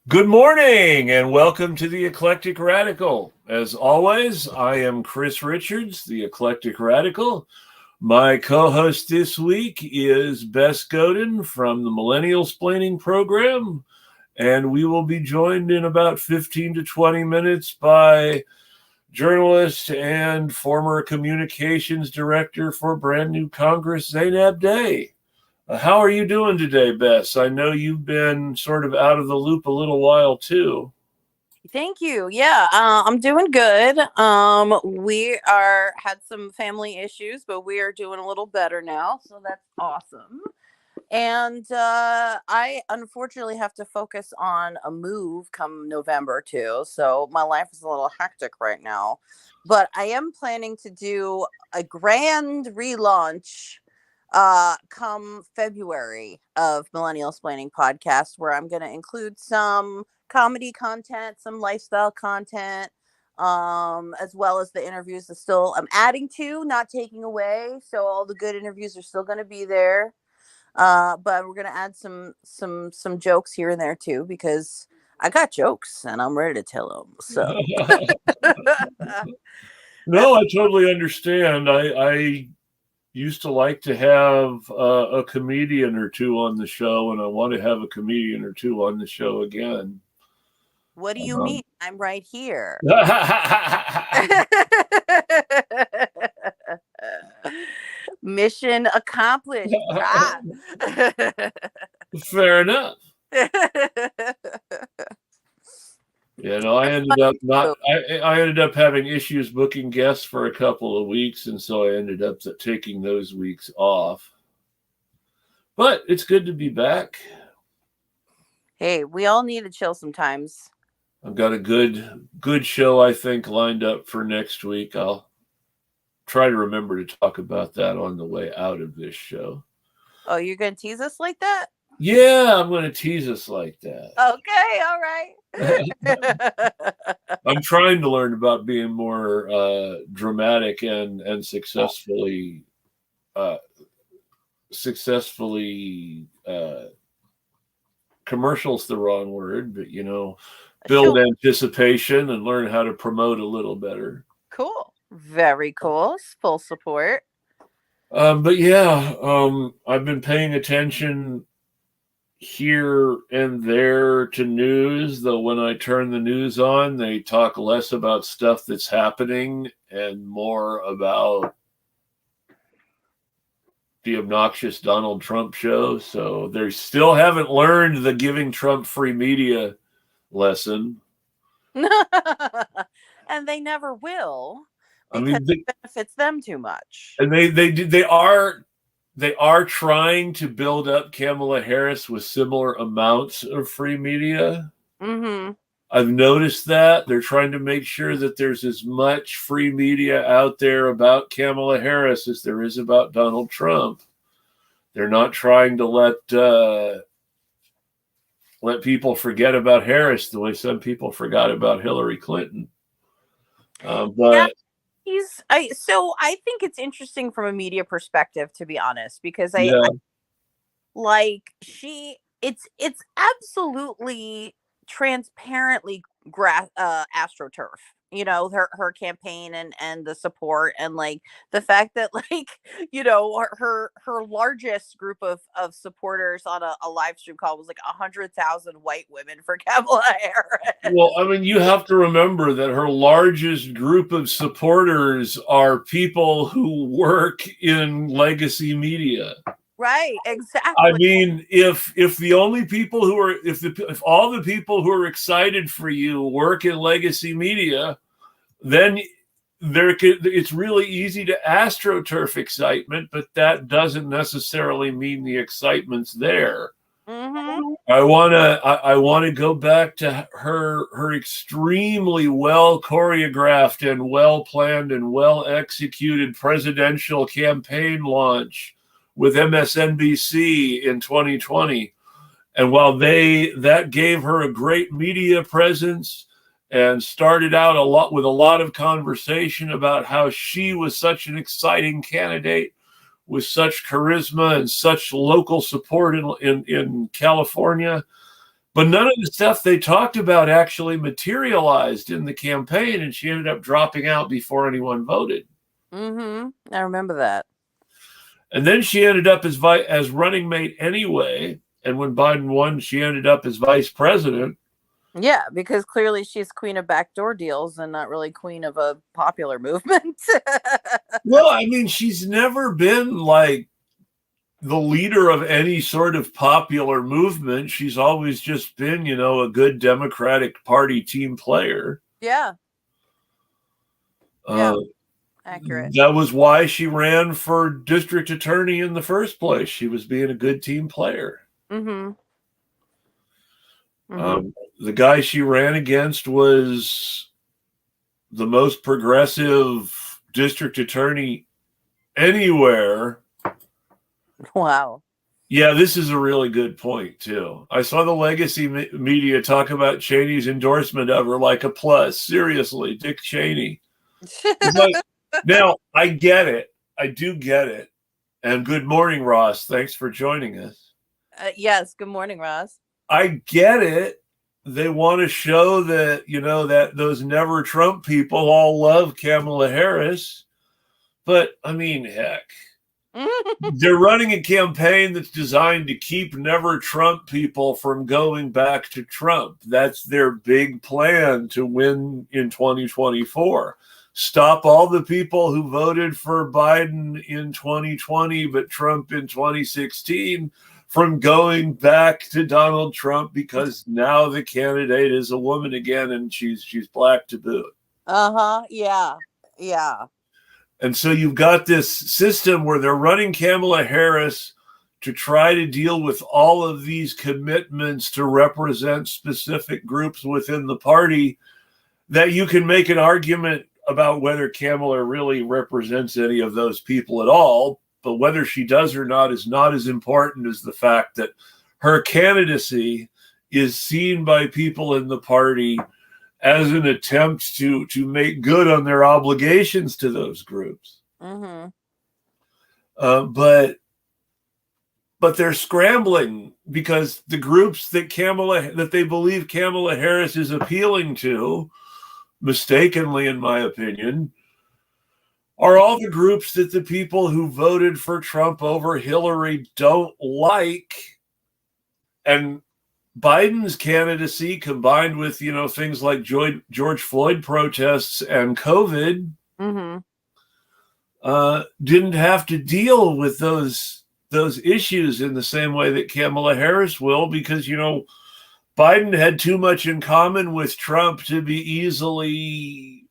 Good morning and welcome to the Eclectic Radical. As always, I am Chris Richards, the Eclectic Radical. My co-host this week is Bess Goden from the Millennial Splaining Program, and we will be joined in about 15 to 20 minutes by journalist and former communications director for Brand New Congress, Zeynab Day. How are you doing today, Bess? I know you've been sort of out of the loop a little while, too. Thank you. Yeah, I'm doing good. We had some family issues, but we are doing a little better now, so that's awesome. And I unfortunately have to focus on a move come November too, so my life is a little hectic right now. But I am planning to do a grand relaunch come February of Millennial Splaining podcast, where I'm going to include some comedy content, some lifestyle content, as well as the interviews that still I'm adding to, not taking away. So all the good interviews are still going to be there. But we're gonna add some jokes here and there too, because I got jokes and I'm ready to tell them. So No, I totally understand. I used to like to have a comedian or two on the show, and I want to have a comedian or two on the show again. what do you mean? I'm right here. Mission accomplished. Fair enough. Yeah, no, I ended up not. I ended up having issues booking guests for a couple of weeks, and so I ended up taking those weeks off. But it's good to be back. Hey, we all need to chill sometimes. I've got a good show, I think, lined up for next week. I'll try to remember to talk about that on the way out of this show. Oh, you're gonna tease us like that? Yeah, I'm going to tease us like that. Okay, all right. I'm trying to learn about being more dramatic and successfully commercial's the wrong word, but build anticipation and learn how to promote a little better. Cool. Very cool. Full support. But yeah, I've been paying attention here and there to news, though when I turn the news on, they talk less about stuff that's happening and more about the obnoxious Donald Trump show. So they still haven't learned the giving Trump free media lesson. And they never will, because it benefits them too much. And they are trying to build up Kamala Harris with similar amounts of free media. Mm-hmm. I've noticed that they're trying to make sure that there's as much free media out there about Kamala Harris as there is about Donald Trump. They're not trying to let people forget about Harris the way some people forgot about Hillary Clinton. But so I think it's interesting from a media perspective, to be honest, because it's absolutely transparently astroturf, her campaign and the support, and like the fact that her largest group of supporters on a live stream call was like 100,000 white women for Kamala Harris. Well, I mean, you have to remember that her largest group of supporters are people who work in legacy media. Right, exactly. I mean, if the only people who are if all the people who are excited for you work in legacy media, then it's really easy to astroturf excitement, but that doesn't necessarily mean the excitement's there. Mm-hmm. I want to go back to her extremely well choreographed and well planned and well executed presidential campaign launch with MSNBC in 2020. And while that gave her a great media presence and started out with a lot of conversation about how she was such an exciting candidate with such charisma and such local support in California, But none of the stuff they talked about actually materialized in the campaign, and she ended up dropping out before anyone voted. I remember that. And then she ended up as running mate anyway. And when Biden won, she ended up as vice president. Yeah, because clearly she's queen of backdoor deals and not really queen of a popular movement. Well, I mean, she's never been like the leader of any sort of popular movement. She's always just been, a good Democratic Party team player. Yeah. Yeah. Accurate. That was why she ran for district attorney in the first place. She was being a good team player. Mm-hmm. The guy she ran against was the most progressive district attorney anywhere. Wow. Yeah, this is a really good point, too. I saw the legacy media talk about Cheney's endorsement of her like a plus. Seriously, Dick Cheney. Now, I get it. I do get it. And good morning, Ross. Thanks for joining us. Yes, good morning, Ross. I get it. They want to show that, that those never Trump people all love Kamala Harris. But, I mean, heck. They're running a campaign that's designed to keep never Trump people from going back to Trump. That's their big plan to win in 2024. Stop all the people who voted for Biden in 2020 but Trump in 2016 from going back to Donald Trump, because now the candidate is a woman again and she's black to boot. Yeah. And so you've got this system where they're running Kamala Harris to try to deal with all of these commitments to represent specific groups within the party, that you can make an argument about whether Kamala really represents any of those people at all. But whether she does or not is not as important as the fact that her candidacy is seen by people in the party as an attempt to make good on their obligations to those groups. But they're scrambling because the groups that they believe Kamala Harris is appealing to, mistakenly in my opinion, are all the groups that the people who voted for Trump over Hillary don't like. And Biden's candidacy, combined with, things like George Floyd protests and COVID, didn't have to deal with those issues in the same way that Kamala Harris will, because, Biden had too much in common with Trump to be easily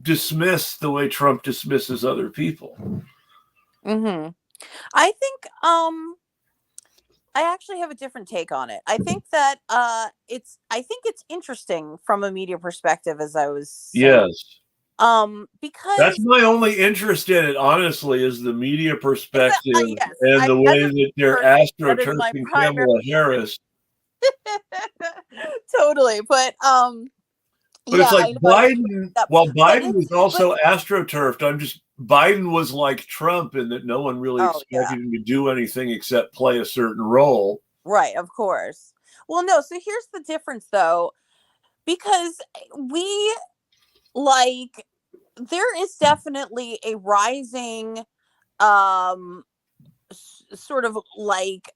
dismissed the way Trump dismisses other people. I think I actually have a different take on it. I think that it's interesting from a media perspective, as I was saying. Yes. Because that's my only interest in it, honestly, is the media perspective and the way that they're astroturfing Kamala Harris. Totally, but it's like Biden. While Biden was also astroturfed, Biden was like Trump in that no one really expected him to do anything except play a certain role. Right, of course. Well, no. So here's the difference, though, because there is definitely a rising sort of like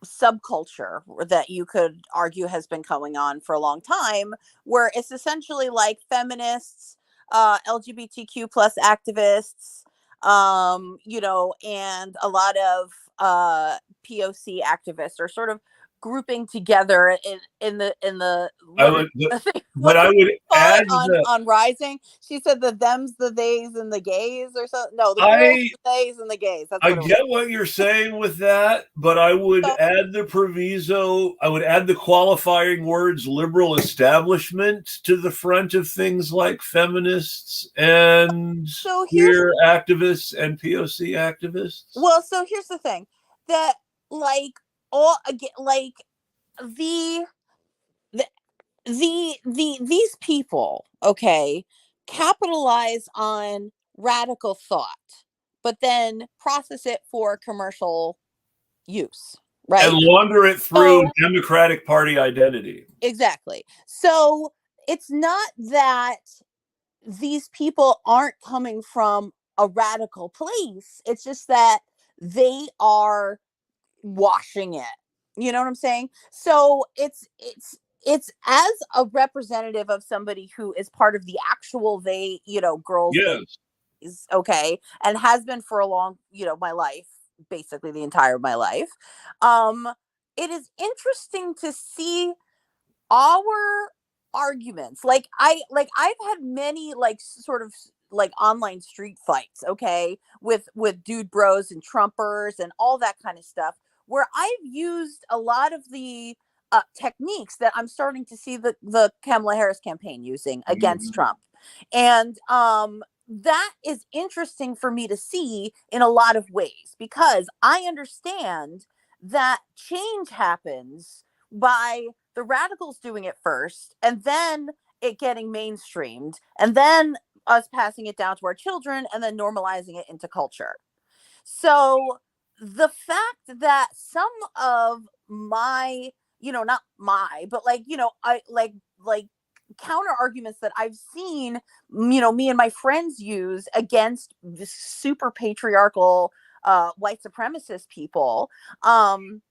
subculture that you could argue has been going on for a long time, where it's essentially like feminists, LGBTQ plus activists, and a lot of POC activists are sort of grouping together in the I would add on Rising. She said the thems, the theys, and the gays, or something. No, the girls, the theys, and the gays. That's I get what you're saying with that, but I would add the proviso. I would add the qualifying words "liberal establishment" to the front of things like feminists and queer activists and POC activists. Well, so here's the thing: that these people, capitalize on radical thought, but then process it for commercial use, right? And launder it through So Democratic Party identity. exactly. So it's not that these people aren't coming from a radical place. It's just that they are washing it. You know what I'm saying? So it's as a representative of somebody who is part of the actual they, girls they Yes. is okay, and has been for a long, my life, basically the entire of my life. Um it is interesting to see our arguments. I've had many like sort of like online street fights, okay, with dude bros and trumpers and all that kind of stuff, where I've used a lot of the techniques that I'm starting to see the Kamala Harris campaign using against Mhm. Trump. And that is interesting for me to see in a lot of ways, because I understand that change happens by the radicals doing it first, and then it getting mainstreamed, and then us passing it down to our children, and then normalizing it into culture. So the fact that some of my, not my, but like, I like counter arguments that I've seen, me and my friends use against this super patriarchal white supremacist people, um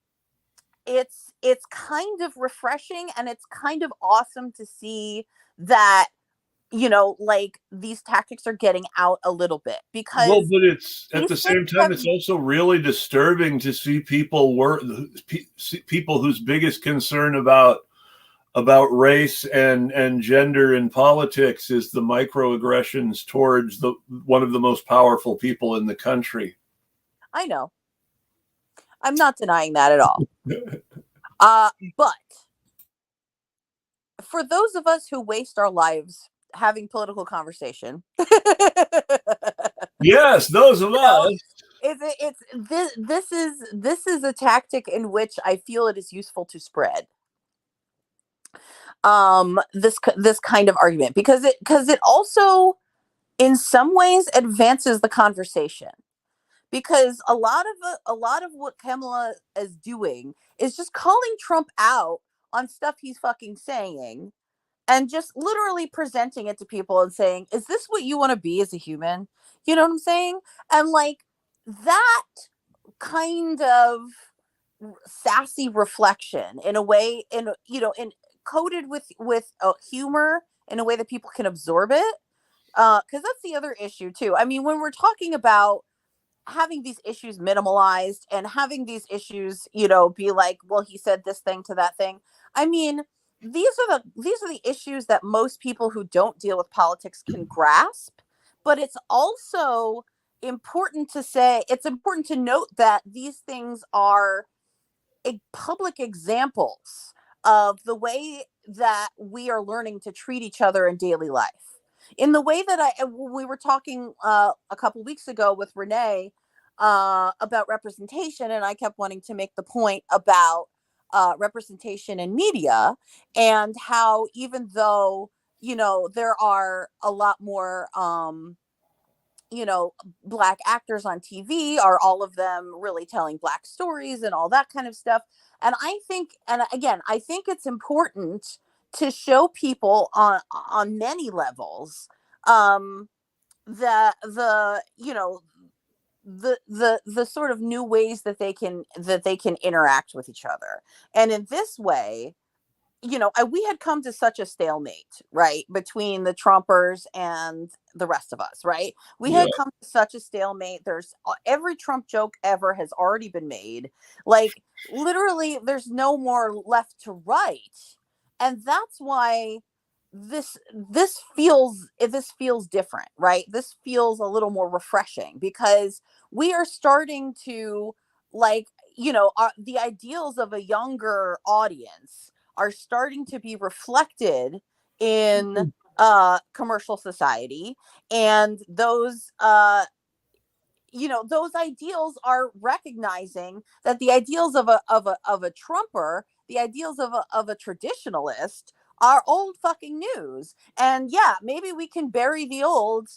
it's kind of refreshing, and it's kind of awesome to see that, like these tactics are getting out a little bit, Well, because but it's at these the things same time, have. it's also really disturbing to see people whose biggest concern about race and gender in politics is the microaggressions towards the one of the most powerful people in the country. I know, I'm not denying that at all. But for those of us who waste our lives having political conversation, Yes, those of you know us. it's this is a tactic in which I feel it is useful to spread this kind of argument, because it also in some ways advances the conversation, because a lot of what Kamala is doing is just calling Trump out on stuff he's fucking saying, and just literally presenting it to people and saying, is this what you want to be as a human? You know what I'm saying? And like that kind of sassy reflection, in a way, in coated with humor, in a way that people can absorb it, because that's the other issue too. I mean, when we're talking about having these issues minimalized, and having these issues, be like, well, he said this thing to that thing. I mean, these are the issues that most people who don't deal with politics can grasp. But it's also it's important to note that these things are public examples of the way that we are learning to treat each other in daily life. In the way that we were talking a couple weeks ago with Renee about representation, and I kept wanting to make the point about representation in media, and how even though there are a lot more black actors on TV, are all of them really telling black stories and all that kind of stuff. And I think, and again, I think it's important to show people on many levels, um the the sort of new ways that they can interact with each other. And in this way, we had come to such a stalemate, right, between the Trumpers and the rest of us, right? We Yeah. had come to such a stalemate. There's every Trump joke ever has already been made. Like, literally, there's no more left to write. And that's why this feels different, right? This feels a little more refreshing, because we are starting to, like, the ideals of a younger audience are starting to be reflected in commercial society. And those ideals are recognizing that the ideals of a Trumper, the ideals of a traditionalist, are old fucking news. And yeah, maybe we can bury the old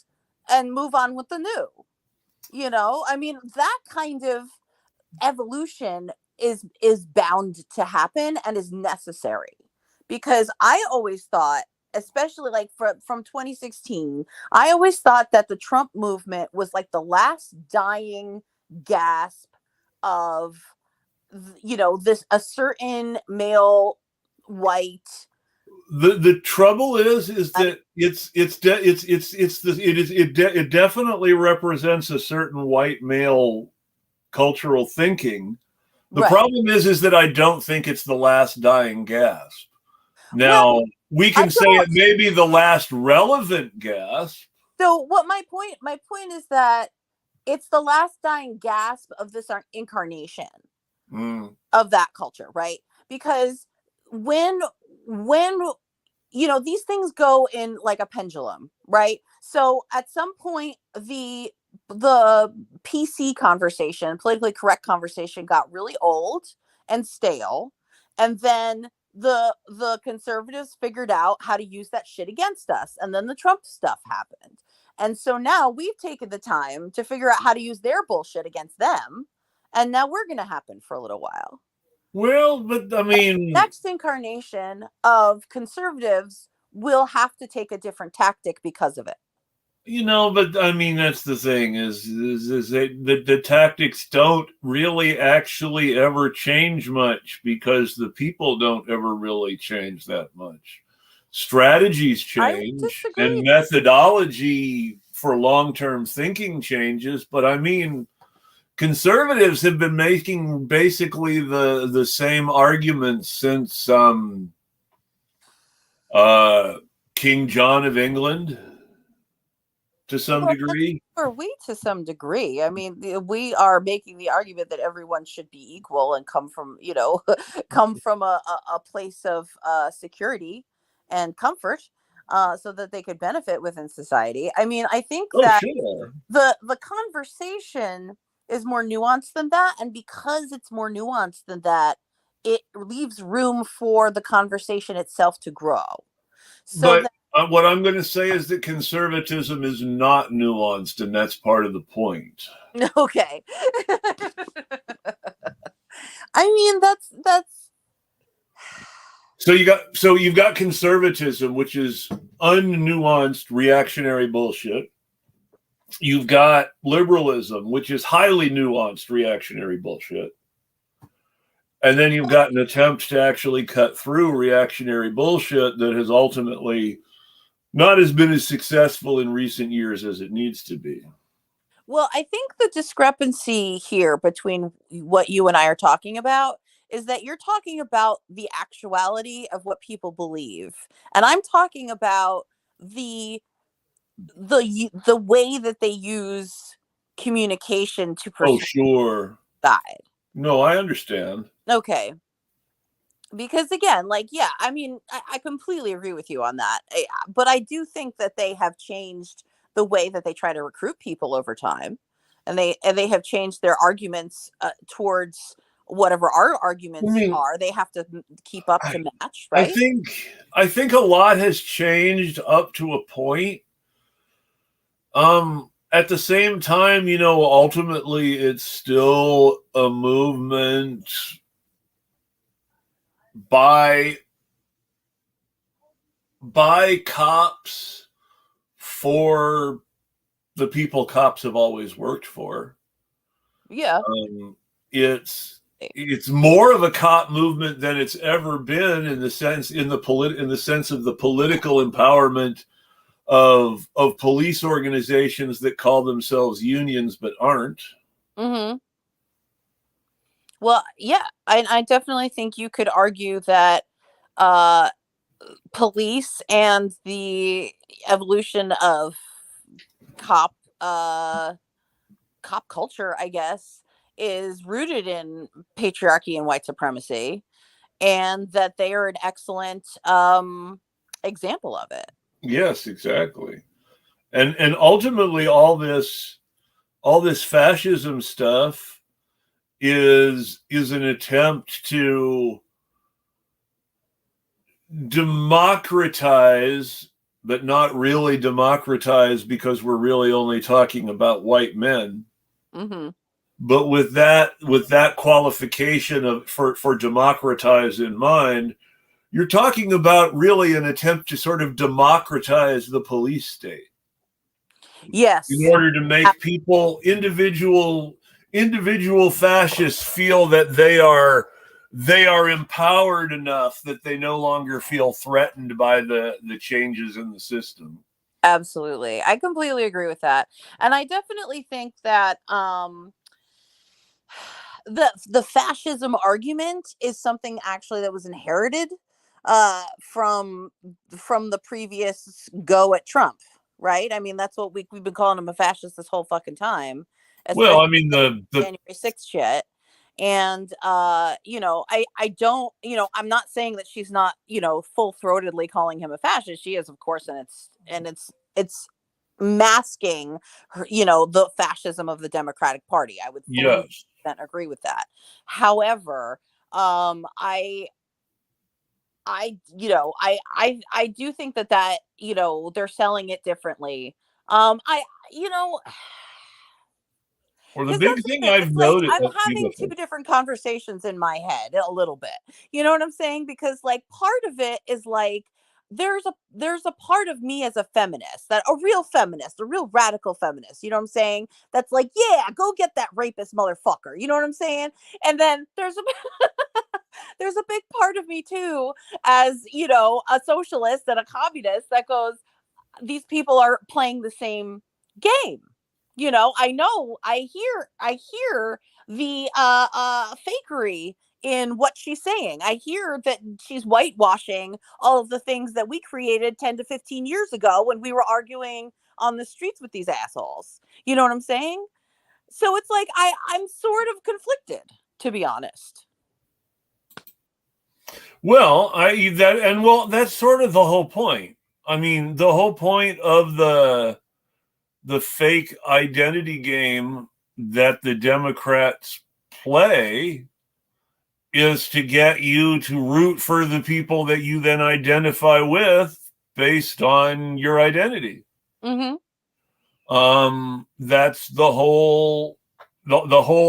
and move on with the new. I mean, that kind of evolution is bound to happen and is necessary. Because I always thought, especially like from 2016, I always thought that the Trump movement was like the last dying gasp of, this a certain male white. The trouble is that it definitely represents a certain white male cultural thinking. The Right. problem is that I don't think it's the last dying gasp. Now, Well, we I can say it don't. may be the last relevant gasp. So what my point is that it's the last dying gasp of this incarnation Mm. of that culture, right? Because when these things go in like a pendulum, right? So at some point the PC conversation, politically correct conversation, got really old and stale, and then the conservatives figured out how to use that shit against us, and then the Trump stuff happened. And so now we've taken the time to figure out how to use their bullshit against them, and now we're going to happen for a little while. Well, but I mean, Next incarnation of conservatives will have to take a different tactic because of it. but I mean that's the thing is that the tactics don't really actually ever change much because the people don't ever really change that much. Strategies I would change disagree. and methodology for long-term thinking changes, but I mean conservatives have been making basically the same arguments since King John of England to some Well, degree. are we to some degree? I mean, we are making the argument that everyone should be equal and come from, come from a place of security and comfort, so that they could benefit within society. I mean, I think Oh, that sure. the conversation is more nuanced than that, and because it's more nuanced than that, it leaves room for the conversation itself to grow. So But that what I'm going to say is that conservatism is not nuanced, and that's part of the point. okay. I mean, that's So you've got conservatism, which is unnuanced reactionary bullshit. You've got liberalism, which is highly nuanced reactionary bullshit. And then you've got an attempt to actually cut through reactionary bullshit that has ultimately not as been as successful in recent years as it needs to be. well, I think the discrepancy here between what you and I are talking about is that you're talking about the actuality of what people believe, and I'm talking about the the way that they use communication to Oh, persuade sure. side. No, I understand. Okay. Because again, like, yeah, I mean, I completely agree with you on that. But I do think that they have changed the way that they try to recruit people over time, and they have changed their arguments towards whatever our I arguments mean, are. They have to keep up I, to match, I right? think I think a lot has changed up to a point. At the same time, ultimately it's still a movement by cops for the people cops have always worked for. Yeah. Um, it's more of a cop movement than it's ever been in the sense of the political empowerment of police organizations that call themselves unions but aren't. Mm-hmm. Well, yeah, I definitely think you could argue that uh, police and the evolution of cop uh, cop culture, I guess, is rooted in patriarchy and white supremacy, and that they are an excellent example of it. Yes, exactly. And ultimately all this fascism stuff is an attempt to democratize, but not really democratize because we're really only talking about white men, Mm-hmm. But with that qualification of for democratize in mind, you're talking about really an attempt to sort of democratize the police state in Yes. order to make people individual fascists feel that they are empowered enough that they no longer feel threatened by the changes in the system. Absolutely. I completely agree with that. And I definitely think that the fascism argument is something actually that was inherited from the previous go at Trump, right? I mean, that's what we've been calling him a fascist this whole fucking time, Well, especially I mean the January 6th shit. And I don't, I'm not saying that she's not, full-throatedly calling him a fascist. She is, of course, and it's masking her, the fascism of the Democratic Party. I would fully yes. agree with that. However, I do think that they're selling it differently. I you know Or the Because big that's the thing thing. I've It's like noted. I'm You go having two first. different conversations in my head a little bit. You know what I'm saying? Because like part of it is like there's a part of me as a feminist, that a real feminist, a real radical feminist, you know what I'm saying? That's like, yeah, go get that rapist motherfucker. You know what I'm saying? And then there's a big part of me too, as a socialist and a communist, that goes, these people are playing the same game. I know, I hear the fakery in what she's saying. I hear that she's whitewashing all of the things that we created 10 to 15 years ago when we were arguing on the streets with these assholes. You know what I'm saying? So it's like I'm sort of conflicted, to be honest. Well, that's sort of the whole point. I mean, the whole point of the fake identity game that the Democrats play is to get you to root for the people that you then identify with based on your identity. Mm-hmm. That's the whole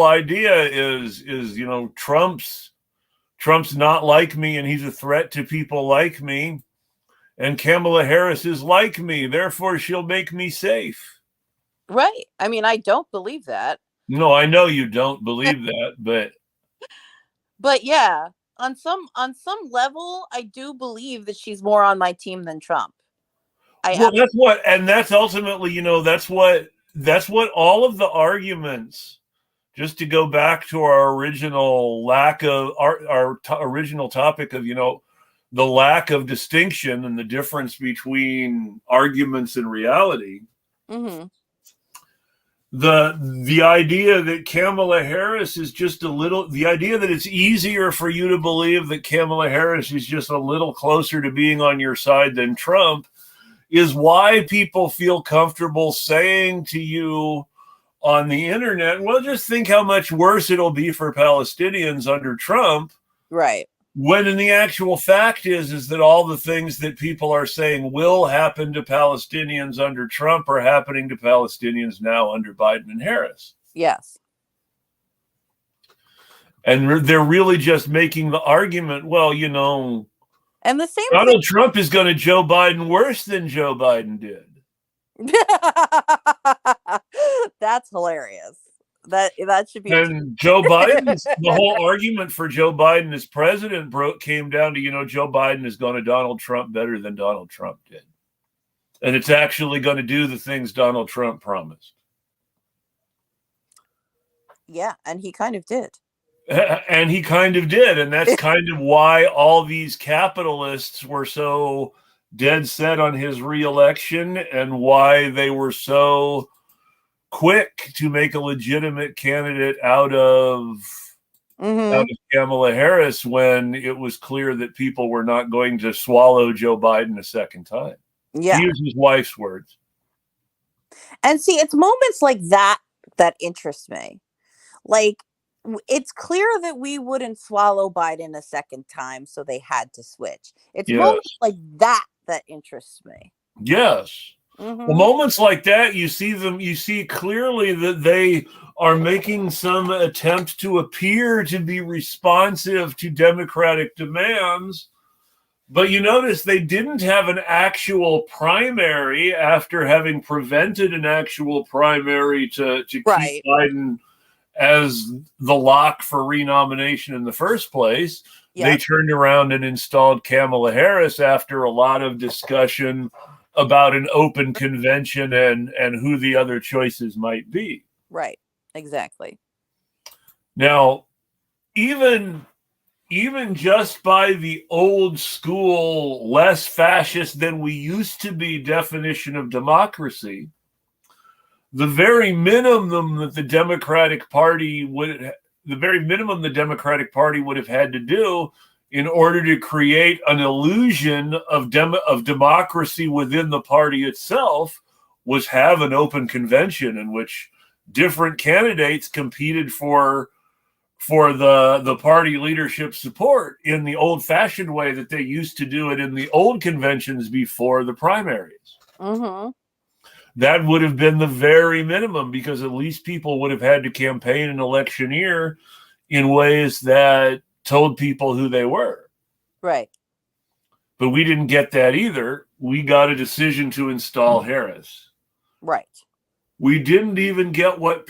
idea is Trump's not like me and he's a threat to people like me, and Kamala Harris is like me, therefore she'll make me safe. Right. I mean, I don't believe that. No, I know you don't believe that, but But yeah, on some level, I do believe that she's more on my team than Trump. I well, absolutely. that's ultimately, that's what all of the arguments. Just to go back to our original lack of original topic of the lack of distinction and the difference between arguments and reality. Mm-hmm. The idea that Kamala Harris is just the idea that it's easier for you to believe that Kamala Harris is just a little closer to being on your side than Trump is why people feel comfortable saying to you on the internet, well, just think how much worse it'll be for Palestinians under Trump. Right. When in the actual fact is that all the things that people are saying will happen to Palestinians under Trump are happening to Palestinians now under Biden and Harris. Yes. And they're really just making the argument, well, And the same Donald Trump is going to Joe Biden worse than Joe Biden did. thing. That's hilarious. That should be And Joe Biden's the whole argument for Joe Biden as president came down to, Joe Biden is going to Donald Trump better than Donald Trump did. And it's actually going to do the things Donald Trump promised. Yeah, and he kind of did. And he kind of did. And that's kind of why all these capitalists were so dead set on his reelection and why they were so quick to make a legitimate candidate out of Kamala Harris when it was clear that people were not going to swallow Joe Biden a second time. Yeah. To use his wife's words. And see, it's moments like that that interest me. Like, it's clear that we wouldn't swallow Biden a second time, so they had to switch. It's moments like that that interests me. Yes. Well, Mm-hmm. moments like that, you see clearly that they are making some attempt to appear to be responsive to democratic demands. But you notice they didn't have an actual primary after having prevented an actual primary to keep Right. Biden as the lock for renomination in the first place. They Yep. turned around and installed Kamala Harris after a lot of discussion about an open convention and who the other choices might be. Right. Exactly. Now, even just by the old school, less fascist than we used to be definition of democracy, the very minimum that the Democratic Party would have had to do in order to create an illusion of democracy within the party itself was have an open convention in which different candidates competed for the party leadership support in the old-fashioned way that they used to do it in the old conventions before the primaries. Mm-hmm. That would have been the very minimum, because at least people would have had to campaign an electioneer in ways that told people who they were. Right. But we didn't get that either. We got a decision to install Harris. Right. We didn't even get what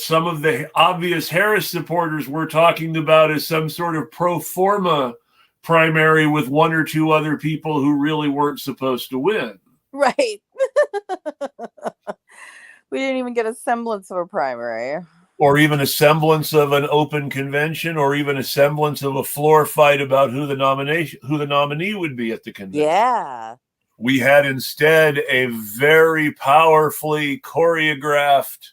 some of the obvious Harris supporters were talking about as some sort of pro forma primary with one or two other people who really weren't supposed to win. Right. We didn't even get a semblance of a primary. Or even a semblance of an open convention, or even a semblance of a floor fight about who the nominee would be at the convention. Yeah. We had instead a very powerfully choreographed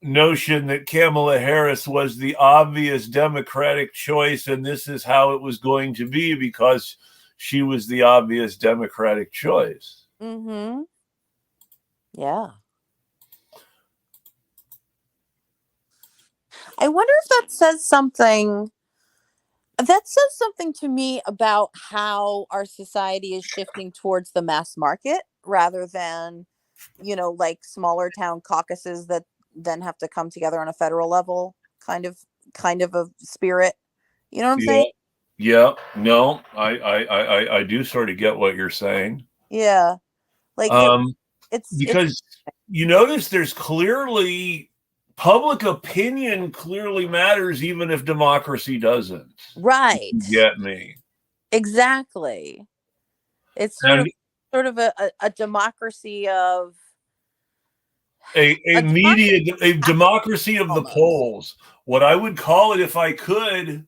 notion that Kamala Harris was the obvious Democratic choice, and this is how it was going to be because she was the obvious Democratic choice. Mm-hmm. Yeah. I wonder if that says something. That says something to me about how our society is shifting towards the mass market rather than, like smaller town caucuses that then have to come together on a federal level, kind of a spirit. You know what I'm saying? Yeah. No, I do sort of get what you're saying. Yeah. Like it's because you notice there's clearly public opinion clearly matters, even if democracy doesn't. right. You get me? Exactly. It's sort of a democracy of a democracy of the polls. What I would call it, if I could,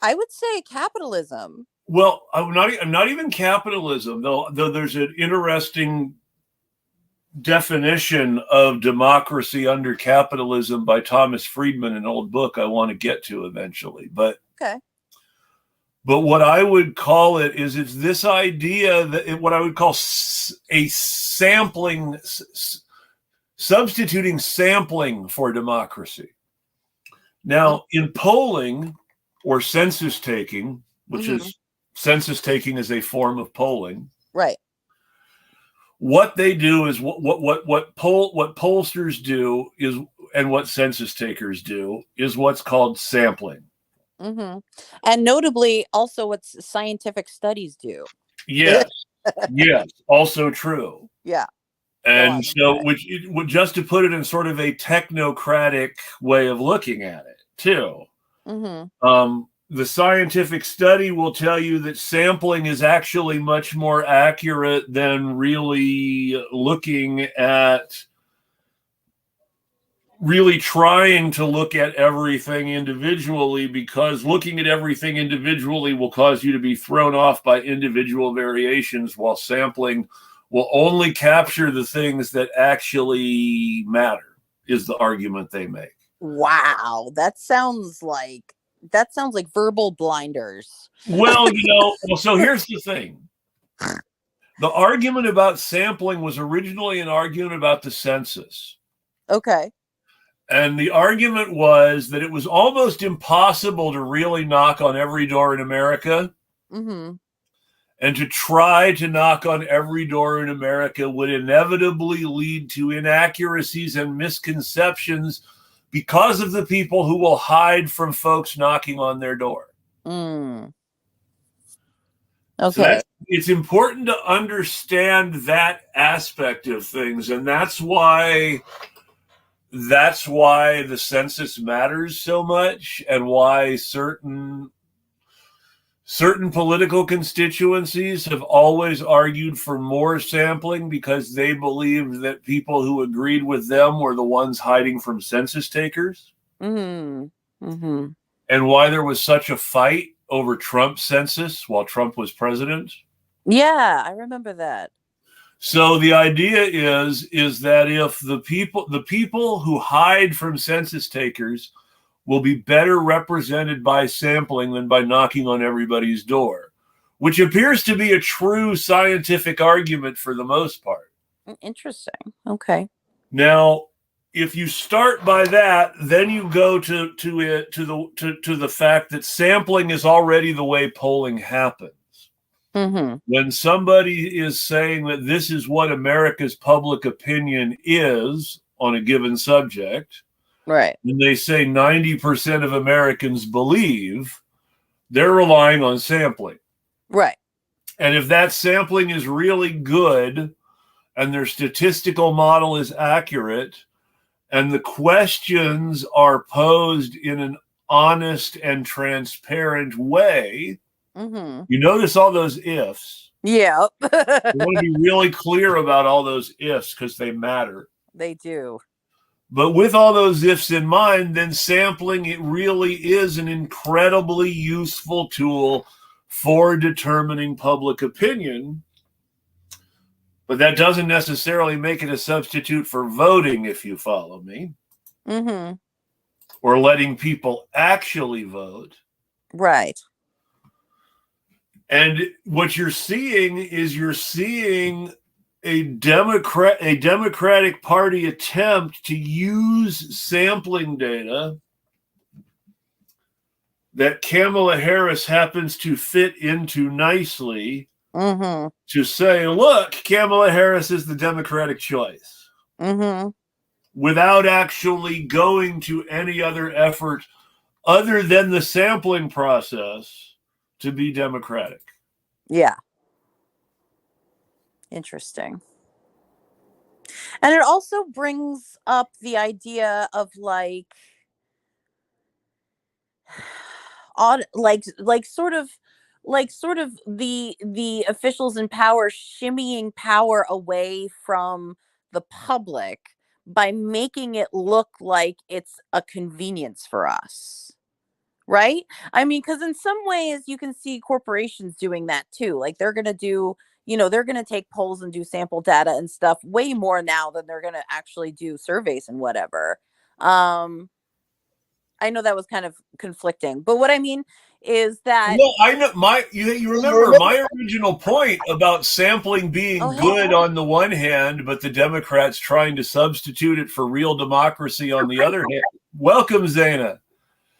I would say capitalism. Well, I'm not even capitalism, though there's an interesting definition of democracy under capitalism by Thomas Friedman, an old book I want to get to eventually. But what I would call it is it's this idea that what I would call a sampling, substituting sampling for democracy. Now, in polling or census taking, which is census taking is a form of polling, right? What they do is what pollsters do is, and what census takers do is what's called sampling. Mm-hmm. And notably, also what scientific studies do. Yes, yes, also true. Yeah. And so, just to put it in sort of a technocratic way of looking at it, too. Mm-hmm. The scientific study will tell you that sampling is actually much more accurate than really looking at, really trying to look at everything individually, because looking at everything individually will cause you to be thrown off by individual variations, while sampling will only capture the things that actually matter, is the argument they make. Wow, that sounds like verbal blinders. Well, so here's the thing. The argument about sampling was originally an argument about the census. Okay. And the argument was that it was almost impossible to really knock on every door in America. Mm-hmm. And to try to knock on every door in America would inevitably lead to inaccuracies and misconceptions because of the people who will hide from folks knocking on their door. Okay. So it's important to understand that aspect of things, and that's why the census matters so much, and why certain political constituencies have always argued for more sampling, because they believed that people who agreed with them were the ones hiding from census takers. And why there was such a fight over Trump's census while Trump was president. Yeah, I remember that. So the idea is that if the people who hide from census takers will be better represented by sampling than by knocking on everybody's door, which appears to be a true scientific argument for the most part. Interesting. Okay. Now, if you start by that, then you go to the fact that sampling is already the way polling happens. When somebody is saying that this is what America's public opinion is on a given subject, right, and they say 90% of Americans believe, they're relying on sampling. Right. And if that sampling is really good and their statistical model is accurate and the questions are posed in an honest and transparent way, you notice all those ifs. Yeah. You want to be really clear about all those ifs because they matter. They do. But with all those ifs in mind, then sampling, it really is an incredibly useful tool for determining public opinion. But that doesn't necessarily make it a substitute for voting, if you follow me. Or letting people actually vote. Right. And what you're seeing is a Democratic Party attempt to use sampling data that Kamala Harris happens to fit into nicely to say, look, Kamala Harris is the Democratic choice. Without actually going to any other effort other than the sampling process to be Democratic. Yeah. Interesting. And it also brings up the idea of like sort of the officials in power shimmying power away from the public by making it look like it's a convenience for us. Right? I mean, because in some ways you can see corporations doing that too. Like they're going to do, they're going to take polls and do sample data and stuff way more now than they're going to actually do surveys and whatever. I know that was kind of conflicting, but what I mean is that. Well, I know you remember my original point about sampling being good on the one hand, but the Democrats trying to substitute it for real democracy on the other hand. Welcome, Zeynab.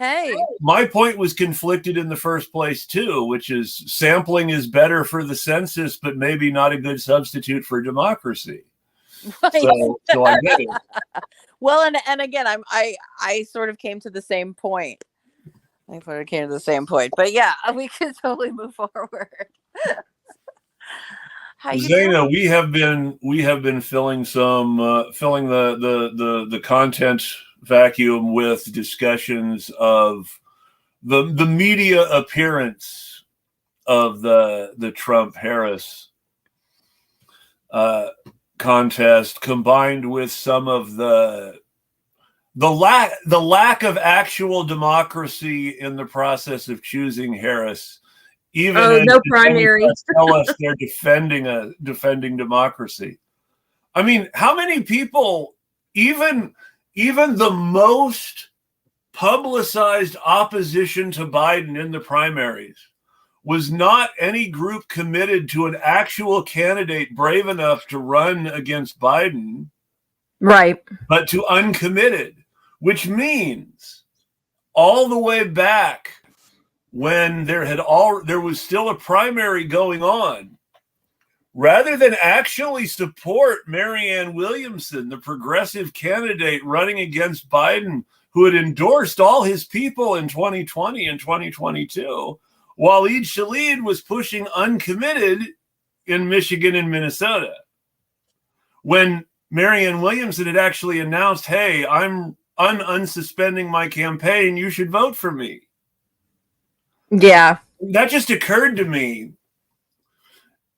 Hey. My point was conflicted in the first place, too, which is sampling is better for the census, but maybe not a good substitute for democracy. Right. So I get it. Well, and again, I sort of came to the same point. But yeah, we can totally move forward. Zeynab, we have been filling the content vacuum with discussions of the media appearance of the Trump-Harris contest, combined with some of the lack of actual democracy in the process of choosing Harris. Even no primary. Tell us they're defending democracy. I mean, how many people, even the most publicized opposition to Biden in the primaries, was not any group committed to an actual candidate brave enough to run against Biden, right? But to uncommitted, which means all the way back when there was still a primary going on, rather than actually support Marianne Williamson, the progressive candidate running against Biden, who had endorsed all his people in 2020 and 2022, Waleed Shaleed was pushing uncommitted in Michigan and Minnesota. When Marianne Williamson had actually announced, hey, I'm unsuspending my campaign, you should vote for me. Yeah. That just occurred to me.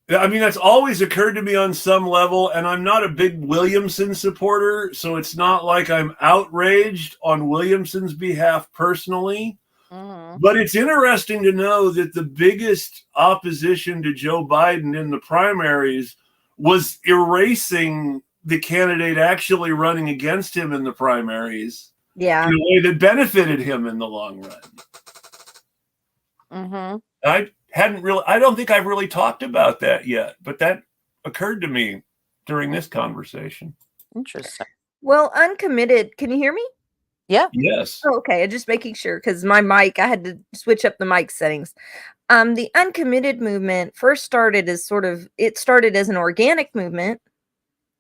I mean, that's always occurred to me on some level, and I'm not a big Williamson supporter, so it's not like I'm outraged on Williamson's behalf personally. Mm-hmm. But it's interesting to know that the biggest opposition to Joe Biden in the primaries was erasing the candidate actually running against him in the primaries Yeah. in a way that benefited him in the long run. Mm-hmm. I don't think I've really talked about that yet, but that occurred to me during this conversation. Interesting. Well, uncommitted. Can you hear me? Yeah. Yes. Oh, okay. Just making sure because my mic, I had to switch up the mic settings. The uncommitted movement first started as it started as an organic movement.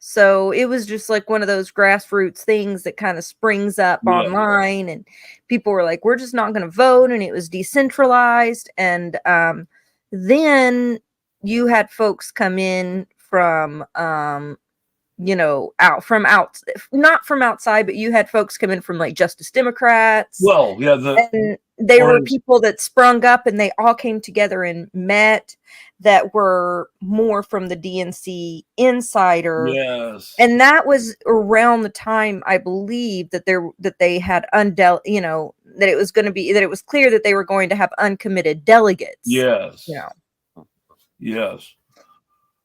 So it was just like one of those grassroots things that kind of springs up online, and people were like, we're just not going to vote. And it was decentralized. And then you had folks come in from, not from outside, but you had folks come in from like Justice Democrats. Well, yeah. And they were people that sprung up and they all came together and met that were more from the DNC insider. Yes. And that was around the time, I believe, that they had that it was going to be, that it was clear that they were going to have uncommitted delegates. Yes. Yes.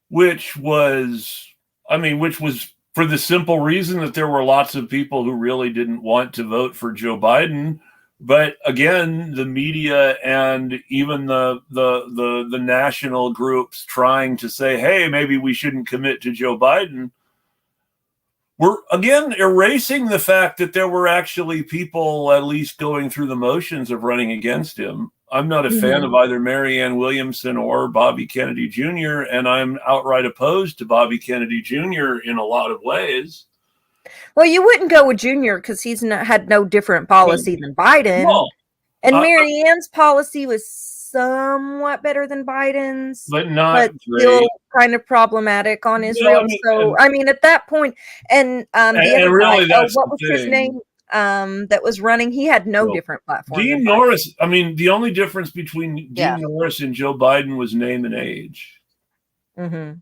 Which was for the simple reason that there were lots of people who really didn't want to vote for Joe Biden. But again, the media and even the national groups trying to say, hey, maybe we shouldn't commit to Joe Biden, were again erasing the fact that there were actually people at least going through the motions of running against him. I'm not a fan of either Marianne Williamson or Bobby Kennedy Jr., and I'm outright opposed to Bobby Kennedy Jr. in a lot of ways. Well, you wouldn't go with Junior because he's had no different policy than Biden. Well, and Marianne's policy was somewhat better than Biden's, but not still kind of problematic on Israel. At that point, and the other really, guy, what was his name? That was running. He had no different platform. Dean Norris. The only difference between Dean Norris and Joe Biden was name and age. Mm-hmm.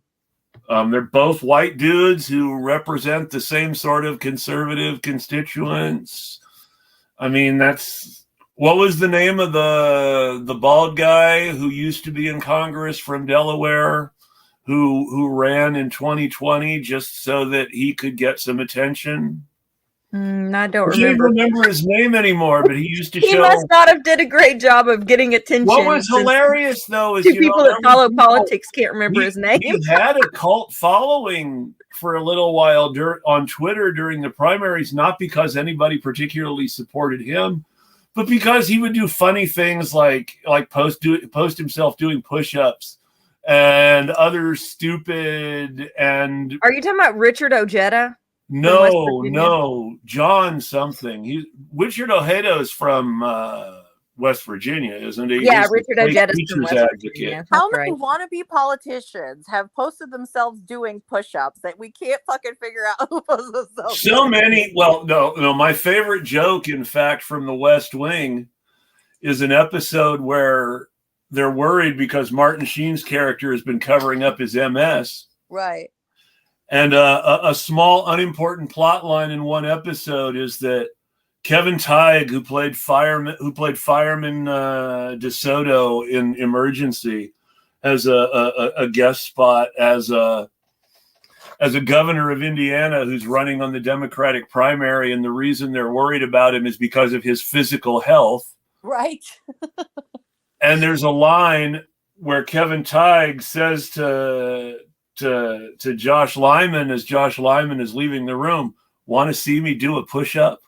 They're both white dudes who represent the same sort of conservative constituents. What was the name of the bald guy who used to be in Congress from Delaware, who ran in 2020 just so that he could get some attention? I don't remember. I can't remember his name anymore, but he used to show. He must not have did a great job of getting attention. What was hilarious, though, is people that follow politics can't remember his name. He had a cult following for a little while on Twitter during the primaries, not because anybody particularly supported him, but because he would do funny things like post himself doing push-ups and other stupid and. Are you talking about Richard Ojeda? No, John something. Richard Ojeda is from West Virginia, isn't he? Yeah, Richard Ojeda is from West Virginia. How many wannabe politicians have posted themselves doing push-ups that we can't fucking figure out who posts themselves? So many. Well, no. My favorite joke, in fact, from The West Wing, is an episode where they're worried because Martin Sheen's character has been covering up his MS. Right. And a small, unimportant plot line in one episode is that Kevin Teig, who played Fireman DeSoto in Emergency, has a guest spot as a governor of Indiana who's running on the Democratic primary, and the reason they're worried about him is because of his physical health. Right. And there's a line where Kevin Teig says to Josh Lyman as Josh Lyman is leaving the room, want to see me do a push-up?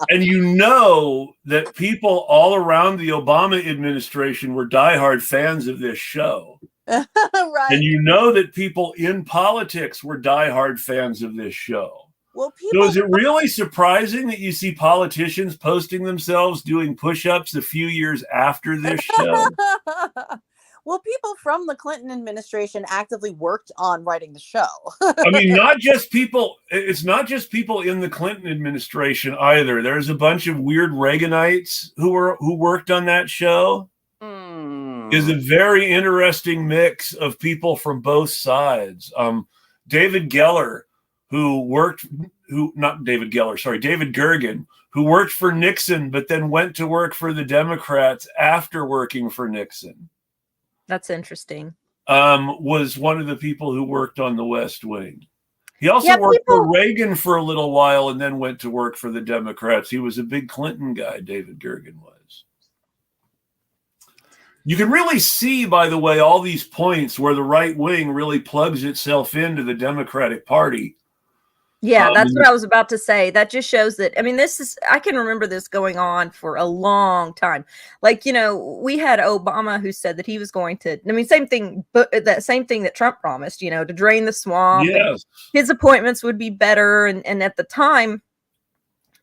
And you know that people all around the Obama administration were diehard fans of this show. Right. And you know that people in politics were diehard fans of this show. Well, So is it really surprising that you see politicians posting themselves doing push-ups a few years after this show? Well, people from the Clinton administration actively worked on writing the show. I mean, not just people. It's not just people in the Clinton administration either. There's a bunch of weird Reaganites who worked on that show. Is a very interesting mix of people from both sides. David Gergen, who worked for Nixon, but then went to work for the Democrats after working for Nixon. That's interesting. Was one of the people who worked on the West Wing. He also worked for Reagan for a little while and then went to work for the Democrats. He was a big Clinton guy, David Gergen was. You can really see, by the way, all these points where the right wing really plugs itself into the Democratic Party. Yeah, that's what I was about to say. That just shows that, I mean, I can remember this going on for a long time. Like, you know, we had Obama who said that he was going to, I mean, same thing, but that same thing that Trump promised, you know, to drain the swamp. Yes. His appointments would be better. And at the time,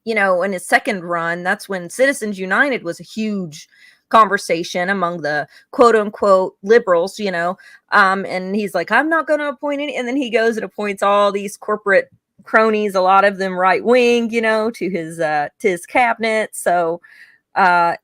you know, in his second run, that's when Citizens United was a huge conversation among the quote unquote liberals, you know, and he's like, I'm not going to appoint any. And then he goes and appoints all these corporate cronies, a lot of them right wing, you know, to his cabinet. So the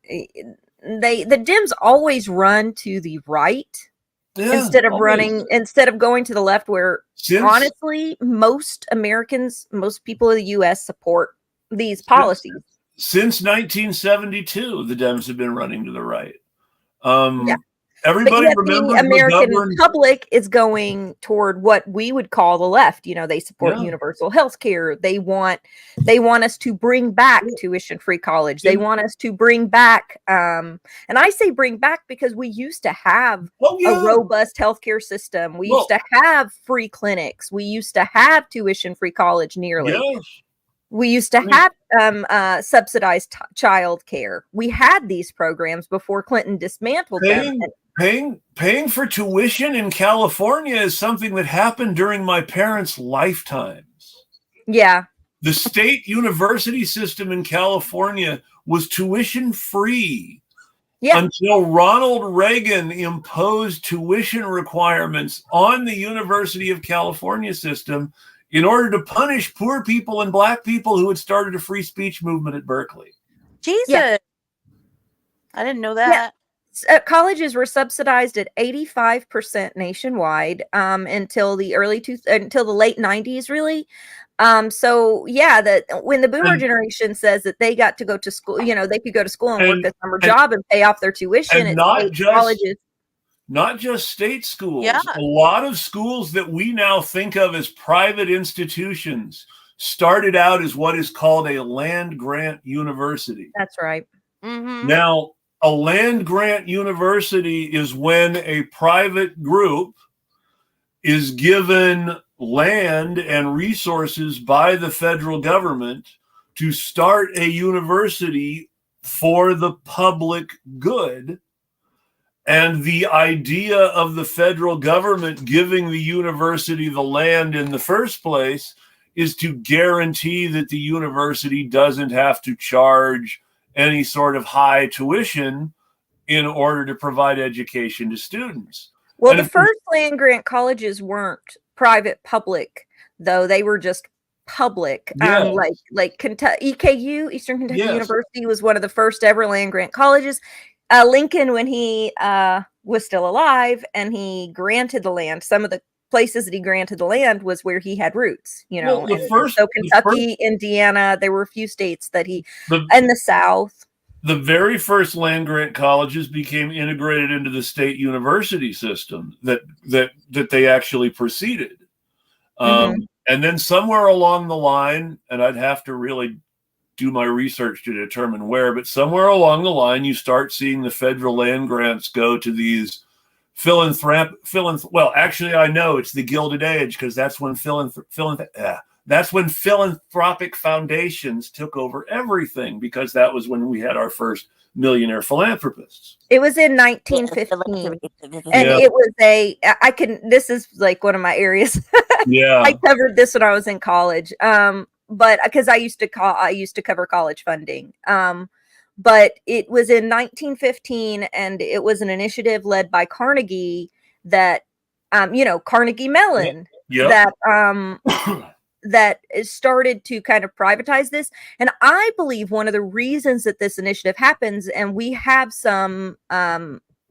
Dems always run to the right instead of going to the left, where honestly most Americans, most people in the US support these policies. Since 1972, the Dems have been running to the right. Everybody remembers the American public is going toward what we would call the left. You know, they support universal health care. They want us to bring back tuition-free college. They want us to bring back, and I say bring back because we used to have a robust healthcare system. We used to have free clinics. We used to have tuition-free college nearly. We used to have subsidized child care. We had these programs before Clinton dismantled them. Paying for tuition in California is something that happened during my parents' lifetimes. Yeah. The state university system in California was tuition free until Ronald Reagan imposed tuition requirements on the University of California system in order to punish poor people and black people who had started a free speech movement at Berkeley. Jesus. Yeah. I didn't know that. Colleges were subsidized at 85% nationwide until the late 90s, really. So that when the boomer generation says that they got to go to school, you know, they could go to school and work a summer job and pay off their tuition at colleges. Not just state schools. A lot of schools that we now think of as private institutions started out as what is called a land grant university. That's right. Mm-hmm. Now, a land grant university is when a private group is given land and resources by the federal government to start a university for the public good. And the idea of the federal government giving the university the land in the first place is to guarantee that the university doesn't have to charge any sort of high tuition in order to provide education to students. Well, the first land grant colleges weren't private public, though. They were just public. Like Kentucky, EKU, Eastern Kentucky University, was one of the first ever land grant colleges. Lincoln, when he was still alive and he granted the land, some of the places that he granted the land was where he had roots, you know. So Kentucky, Indiana, there were a few states that and the South. The very first land grant colleges became integrated into the state university system that they actually preceded. And then somewhere along the line, and I'd have to really do my research to determine where, but somewhere along the line, you start seeing the federal land grants go to these well, actually, I know it's the Gilded Age, because that's when That's when philanthropic foundations took over everything, because that was when we had our first millionaire philanthropists. It was in 1915. And Yeah. it was this is like one of my areas. Yeah. I covered this when I was in college. But because I used to cover college funding. But it was in 1915, and it was an initiative led by Carnegie that, Carnegie Mellon, Yep. that started to kind of privatize this. And I believe one of the reasons that this initiative happens, and we have some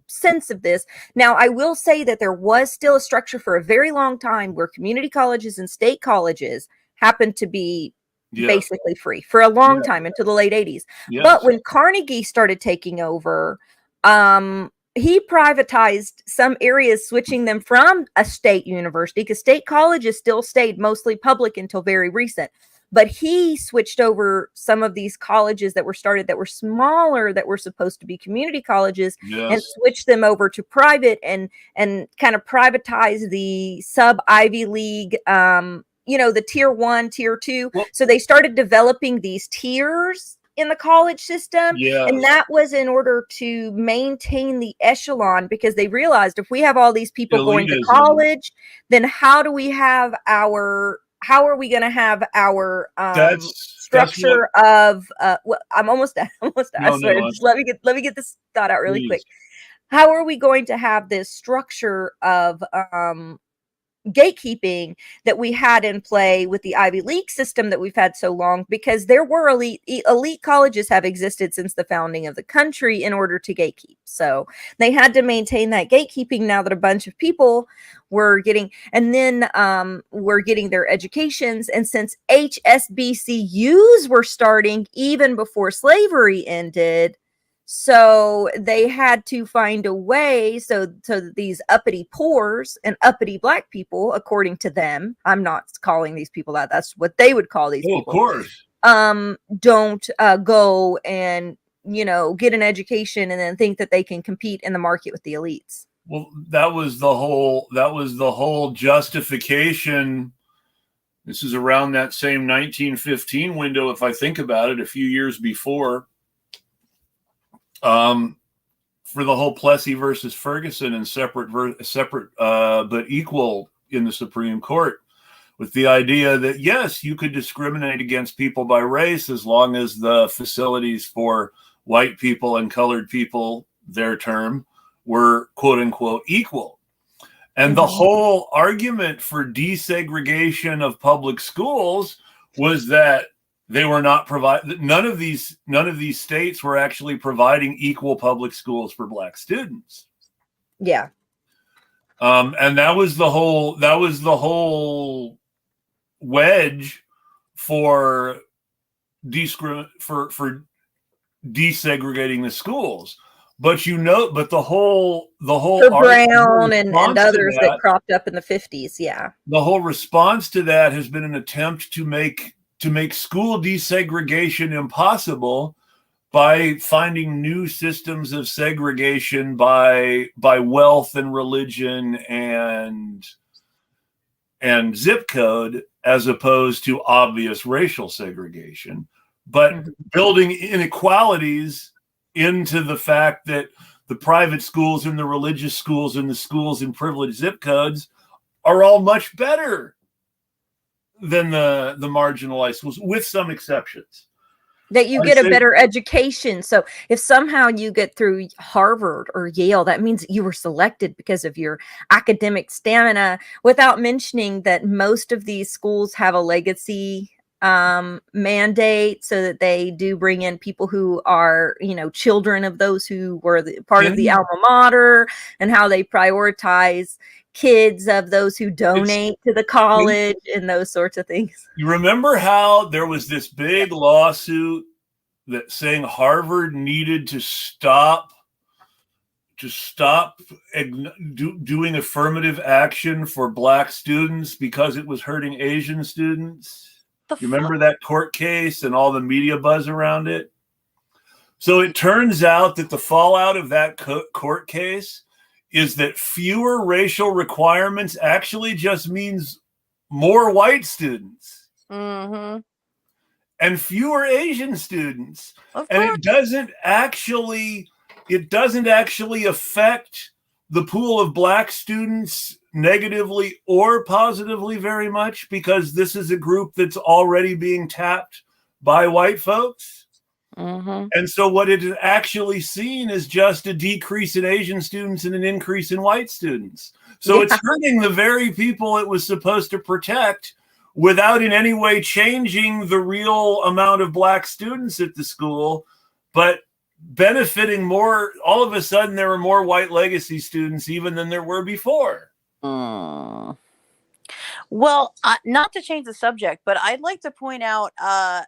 sense of this. Now, I will say that there was still a structure for a very long time where community colleges and state colleges happened to be basically free for a long time, until the late 80s. Yes. But when Carnegie started taking over, he privatized some areas, switching them from a state university, because state colleges still stayed mostly public until very recent. But he switched over some of these colleges that were started that were smaller, that were supposed to be community colleges, and switched them over to private, and kind of privatized the sub Ivy League, the tier 1, tier 2. So they started developing these tiers in the college system. And that was in order to maintain the echelon, because they realized if we have all these people going to college, then how are we going to have our structure of I'm almost done. I swear. Just let me get this thought out really quick. How are we going to have this structure of gatekeeping that we had in play with the Ivy League system that we've had so long? Because there were elite colleges have existed since the founding of the country in order to gatekeep. So they had to maintain that gatekeeping now that a bunch of people were getting, and then were getting their educations. And since HSBCUs were starting even before slavery ended, so they had to find a way so that these uppity poors and uppity Black people, according to them, I'm not calling these people that, that's what they would call these people. Of course. Don't go and, get an education and then think that they can compete in the market with the elites. Well, that was the whole justification. This is around that same 1915 window, if I think about it, a few years before. For the whole Plessy versus Ferguson and separate but equal in the Supreme Court, with the idea that, yes, you could discriminate against people by race as long as the facilities for white people and colored people, their term, were quote unquote equal. And the whole argument for desegregation of public schools was that they were not none of these states were actually providing equal public schools for Black students. Yeah. And that was the whole wedge for desegregating the schools. But the whole for Brown and others that cropped up in the 50s. Yeah. The whole response to that has been an attempt to make school desegregation impossible by finding new systems of segregation by wealth and religion and zip code, as opposed to obvious racial segregation, but building inequalities into the fact that the private schools and the religious schools and the schools in privileged zip codes are all much better than the marginalized schools, with some exceptions. That you get a better education. So if somehow you get through Harvard or Yale, that means you were selected because of your academic stamina, without mentioning that most of these schools have a legacy mandate, so that they do bring in people who are, children of those who were part of the alma mater, and how they prioritize kids of those who donate to the college and those sorts of things. You remember how there was this big lawsuit that saying Harvard needed to stop doing affirmative action for Black students because it was hurting Asian students? You remember that court case and all the media buzz around it? So it turns out that the fallout of that court case is that fewer racial requirements actually just means more white students. Mm-hmm. and fewer Asian students. Of And course. it doesn't actually affect the pool of black students negatively or positively very much, because this is a group that's already being tapped by white folks. Mm-hmm. And so what it has actually seen is just a decrease in Asian students and an increase in white students. So it's hurting the very people it was supposed to protect, without in any way changing the real amount of black students at the school, but benefiting more. All of a sudden, there were more white legacy students even than there were before. Mm. Well, not to change the subject, but I'd like to point out, I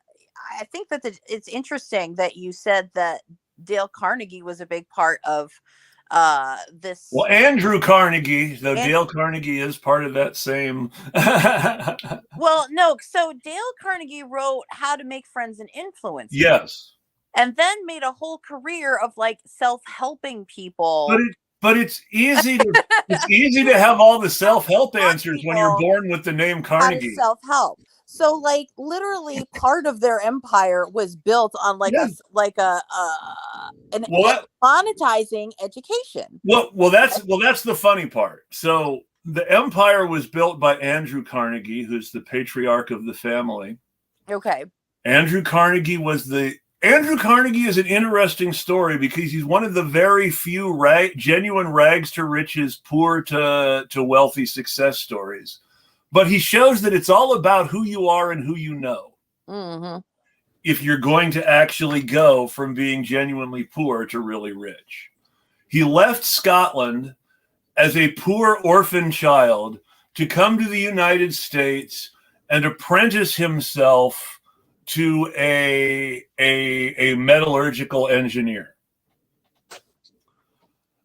think that it's interesting that you said that Dale Carnegie was a big part of this. Well, Andrew Carnegie, though Dale Carnegie is part of that same. Well, no. So Dale Carnegie wrote How to Make Friends and Influence. Yes. And then made a whole career of like self-helping people. But it's easy to have all the self-help answers when you're born with the name Carnegie. Self-help. So like literally part of their empire was built on monetizing education. Well, that's the funny part. So the empire was built by Andrew Carnegie, who's the patriarch of the family. Okay. Andrew Carnegie is an interesting story because he's one of the very few genuine rags to riches, poor to wealthy success stories. But he shows that it's all about who you are and who you know. Mm-hmm. If you're going to actually go from being genuinely poor to really rich. He left Scotland as a poor orphan child to come to the United States and apprentice himself to a metallurgical engineer.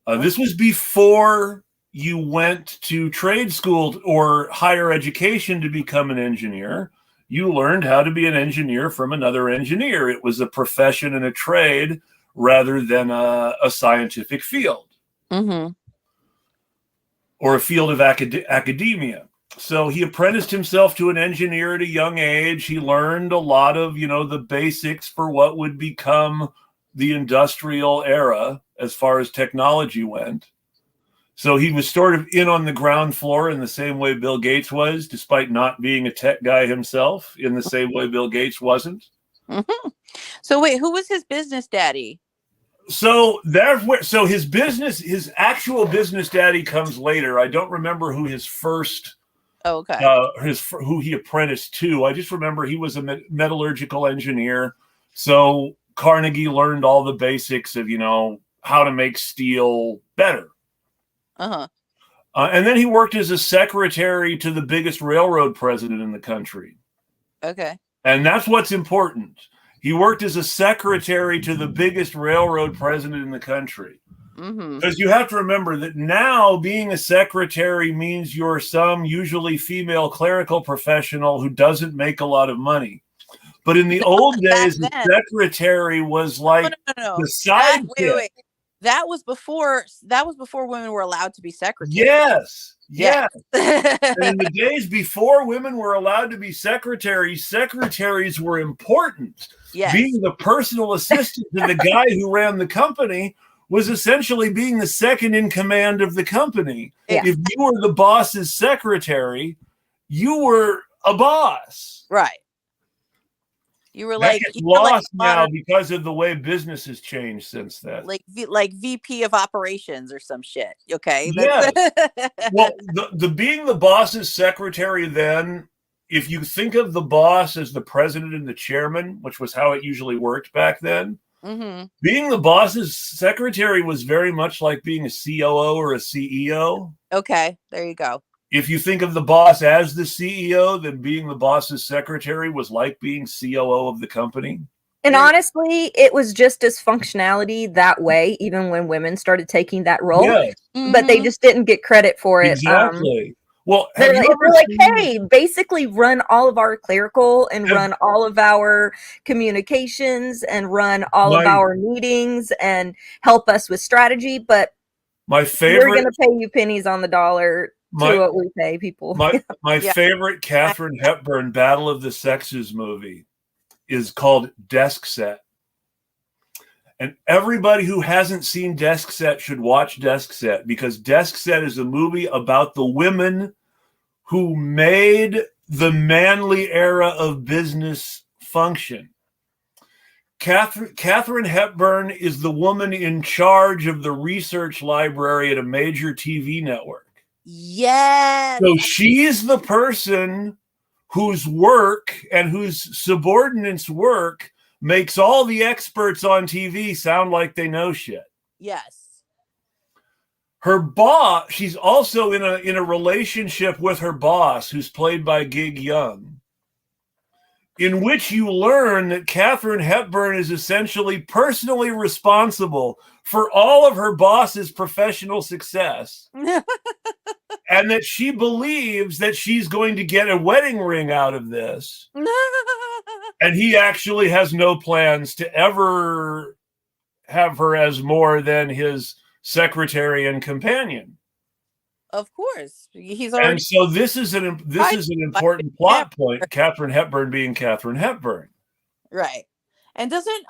This was before you went to trade school or higher education to become an engineer. You learned how to be an engineer from another engineer. It was a profession and a trade rather than a scientific field. Mm-hmm. Or a field of academia. So he apprenticed himself to an engineer at a young age. He learned a lot of, the basics for what would become the industrial era as far as technology went. So he was sort of in on the ground floor in the same way Bill Gates was, despite not being a tech guy himself, in the same way Bill Gates wasn't. Mm-hmm. So wait, who was his business daddy? So his actual business daddy comes later. I don't remember who his first, who he apprenticed to. I just remember he was a metallurgical engineer. So Carnegie learned all the basics of, how to make steel better. Uh-huh. And then he worked as a secretary to the biggest railroad president in the country. Okay. And that's what's important. He worked as a secretary to the biggest railroad president in the country. Mm-hmm. Because you have to remember that now being a secretary means you're some usually female clerical professional who doesn't make a lot of money. But in the old days, the secretary was like the sidekick. That was before women were allowed to be secretaries. Yes. And in the days before women were allowed to be secretaries were important. Yes. Being the personal assistant to the guy who ran the company was essentially being the second in command of the company. Yeah. If you were the boss's secretary, you were a boss. Right. You were lost now because of the way business has changed since then. Like VP of operations or some shit. Okay. Yeah. Well, the being the boss's secretary then, if you think of the boss as the president and the chairman, which was how it usually worked back then, mm-hmm. being the boss's secretary was very much like being a COO or a CEO. Okay, there you go. If you think of the boss as the CEO, then being the boss's secretary was like being COO of the company. And honestly, it was just as functionality that way, even when women started taking that role. Yes. But they just didn't get credit for it. Exactly. Well, they're like, hey, basically run all of our clerical and run all of our communications and run all of our meetings and help us with strategy. But my favorite, we're going to pay you pennies on the dollar My what we pay people. my Yeah. favorite Katharine Hepburn Battle of the Sexes movie is called Desk Set. And everybody who hasn't seen Desk Set should watch Desk Set, because Desk Set is a movie about the women who made the manly era of business function. Katharine Hepburn is the woman in charge of the research library at a major TV network. Yes. So she's the person whose work and whose subordinates' work makes all the experts on TV sound like they know shit. Yes. Her boss, she's also in a relationship with her boss, who's played by Gig Young, in which you learn that Katharine Hepburn is essentially personally responsible for all of her boss's professional success. And that she believes that she's going to get a wedding ring out of this. And he actually has no plans to ever have her as more than his secretary and companion. Of course. He's already. And so this is an important plot point, Katharine Hepburn being Katharine Hepburn. Right. And doesn't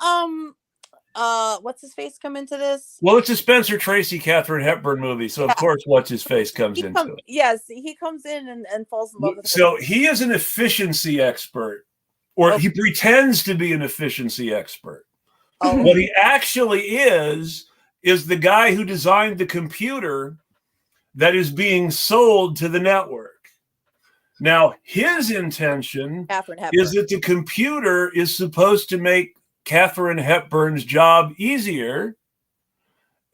what's his face come into this? Well, it's a Spencer Tracy Katharine Hepburn movie, so of course what's his face comes into it. Yes, he comes in and falls in love with her. So he is an efficiency expert, or he pretends to be an efficiency expert. Oh. What he actually is the guy who designed the computer that is being sold to the network. Now, his intention is that the computer is supposed to make Katharine Hepburn's job easier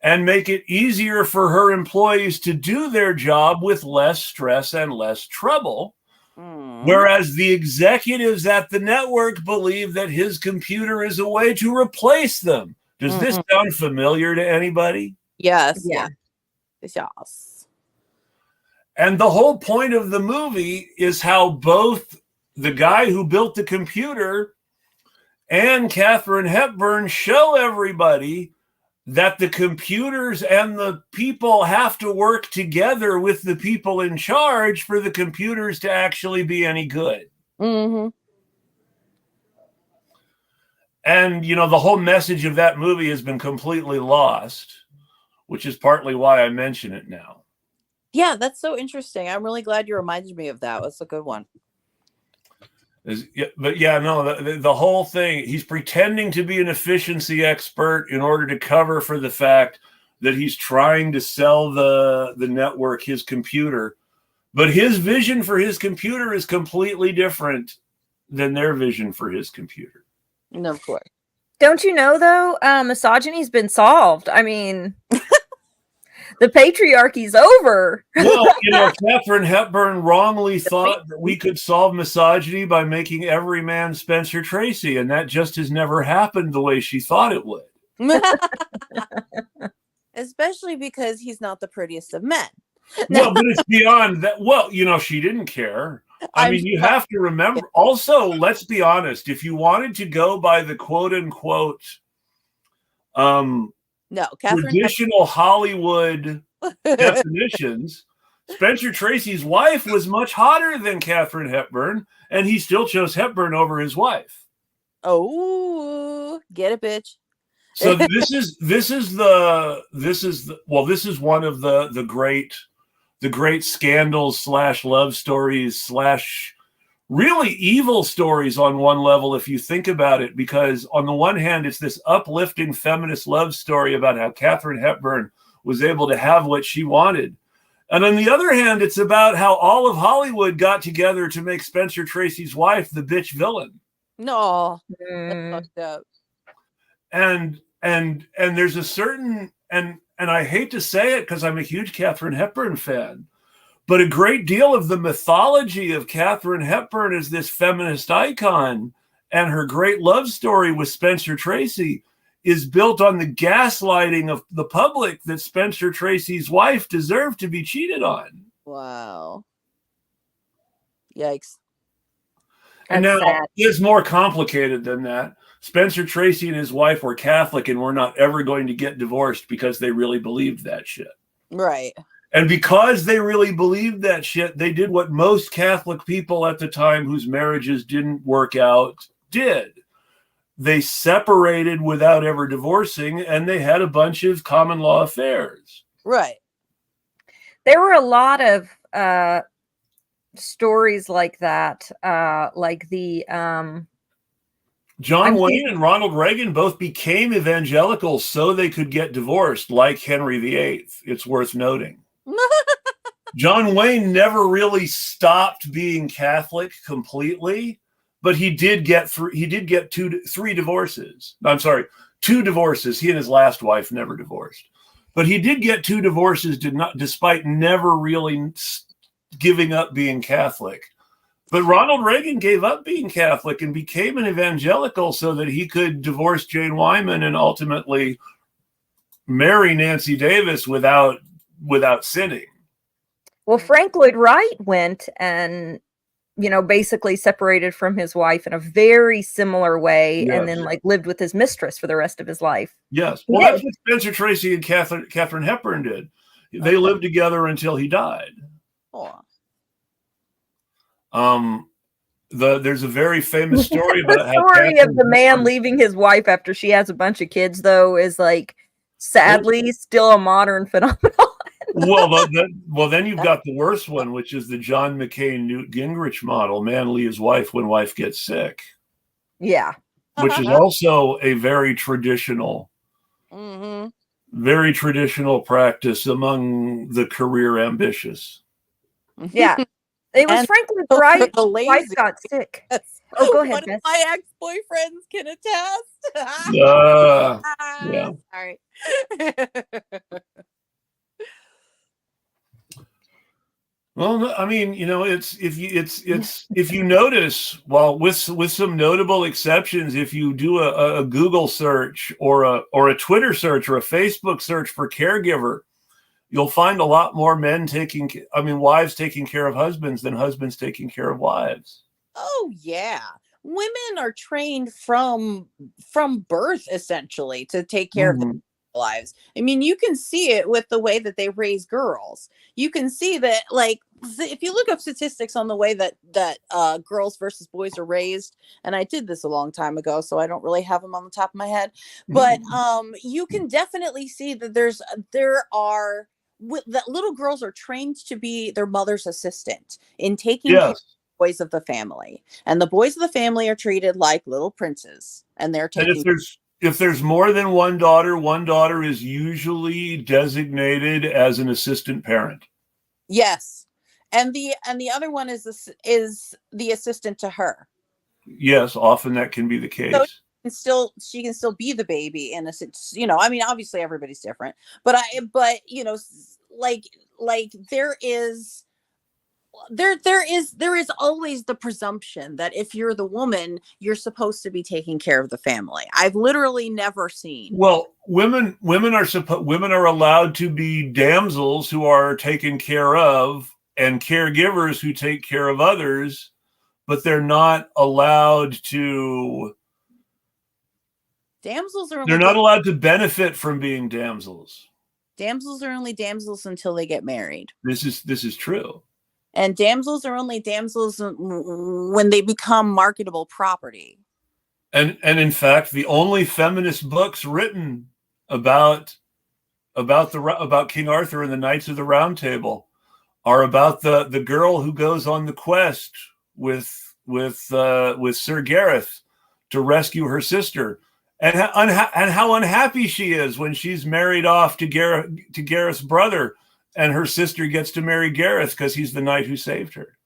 and make it easier for her employees to do their job with less stress and less trouble. Whereas the executives at the network believe that his computer is a way to replace them. Does this sound familiar to anybody? Yes. Yeah. Yes. And the whole point of the movie is how both the guy who built the computer and Katharine Hepburn show everybody that the computers and the people have to work together with the people in charge for the computers to actually be any good. Mm-hmm. And, you know, the whole message of that movie has been completely lost, which is partly why I mention it now. Yeah, that's so interesting. I'm really glad you reminded me of that. That's a good one. But yeah, no, the whole thing, he's pretending to be an efficiency expert in order to cover for the fact that he's trying to sell the network his computer. But his vision for his computer is completely different than their vision for his computer. No, of course. Don't you know, though, misogyny's been solved. I mean, the patriarchy's over. Well, you know, Katharine Hepburn wrongly thought that we could solve misogyny by making every man Spencer Tracy, and that just has never happened the way she thought it would. Especially because he's not the prettiest of men. Well, but it's beyond that. Well, you know, she didn't care. I mean, you have to remember. Also, let's be honest. If you wanted to go by the quote unquote traditional Hollywood definitions, Spencer Tracy's wife was much hotter than Katharine Hepburn, and he still chose Hepburn over his wife. Oh, get it, bitch. So this is one of the great scandals / love stories / really evil stories on one level, if you think about it, because on the one hand, it's this uplifting feminist love story about how Katharine Hepburn was able to have what she wanted. And on the other hand, it's about how all of Hollywood got together to make Spencer Tracy's wife the bitch villain. No, that's fucked up. And there's a certain, and I hate to say it because I'm a huge Katharine Hepburn fan, but a great deal of the mythology of Katharine Hepburn as this feminist icon and her great love story with Spencer Tracy is built on the gaslighting of the public that Spencer Tracy's wife deserved to be cheated on. Wow. Yikes. And now it's more complicated than that. Spencer Tracy and his wife were Catholic and were not ever going to get divorced because they really believed that shit. Right. And because they really believed that shit, they did what most Catholic people at the time whose marriages didn't work out did. They separated without ever divorcing, and they had a bunch of common law affairs. Right. There were a lot of stories like that, like the John Wayne and Ronald Reagan both became evangelicals so they could get divorced, like Henry VIII. It's worth noting. John Wayne never really stopped being Catholic completely, but he did get three divorces. I'm sorry, 2 divorces. He and his last wife never divorced, but he did get 2 divorces. Despite never really giving up being Catholic. But Ronald Reagan gave up being Catholic and became an evangelical so that he could divorce Jane Wyman and ultimately marry Nancy Davis without sinning. Well, Frank Lloyd Wright went and, basically separated from his wife in a very similar way, and then lived with his mistress for the rest of his life. Yes. Well, that's what Spencer Tracy and Katharine Hepburn did. They lived together until he died. Oh. There's a very famous story about the story of the man leaving his wife after she has a bunch of kids, though, is sadly still a modern phenomenon. Well, then you've got the worst one, which is the John McCain Newt Gingrich model: man leaves wife when wife gets sick. Yeah, which is also a very traditional practice among the career ambitious. Yeah. It was frankly Wright. Wife got sick. Oh, go ahead. One of my ex-boyfriends can attest. Yeah. Sorry. Well, I mean, it's if you notice, well, with some notable exceptions, if you do a Google search or a Twitter search or a Facebook search for caregiver, you'll find a lot more wives taking care of husbands than husbands taking care of wives. Oh yeah. Women are trained from birth essentially to take care of their lives. I mean, you can see it with the way that they raise girls. You can see that, if you look up statistics on the way that girls versus boys are raised, and I did this a long time ago, so I don't really have them on the top of my head, but you can definitely see that that little girls are trained to be their mother's assistant in taking care of the boys of the family, and the boys of the family are treated like little princes, and they're taking. And if there's more than one daughter is usually designated as an assistant parent. Yes, and the other one is the assistant to her. Yes, often that can be the case. So she can still be the baby in a sense. I mean, obviously everybody's different, but there is always the presumption that if you're the woman, you're supposed to be taking care of the family. I've literally never seen. Well, women are allowed to be damsels who are taken care of and caregivers who take care of others, but they're not allowed to. Damsels are. They're not allowed to benefit from being damsels. Damsels are only damsels until they get married. This is true. And damsels are only damsels when they become marketable property. And in fact, the only feminist books written about King Arthur and the Knights of the Round Table are about the girl who goes on the quest with Sir Gareth to rescue her sister, and how unhappy she is when she's married off to Gareth's brother. And her sister gets to marry Gareth because he's the knight who saved her.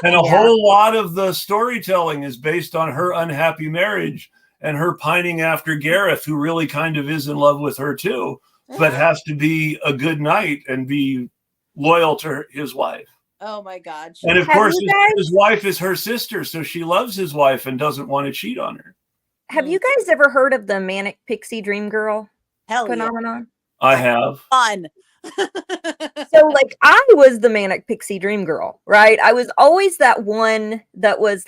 And a whole lot of the storytelling is based on her unhappy marriage and her pining after Gareth, who really kind of is in love with her too, but has to be a good knight and be loyal to his wife. Oh my God. And of course, his wife is her sister, so she loves his wife and doesn't want to cheat on her. Have you guys ever heard of the manic pixie dream girl phenomenon? Yeah. I have. Fun. So I was the manic pixie dream girl, right? I was always that one that was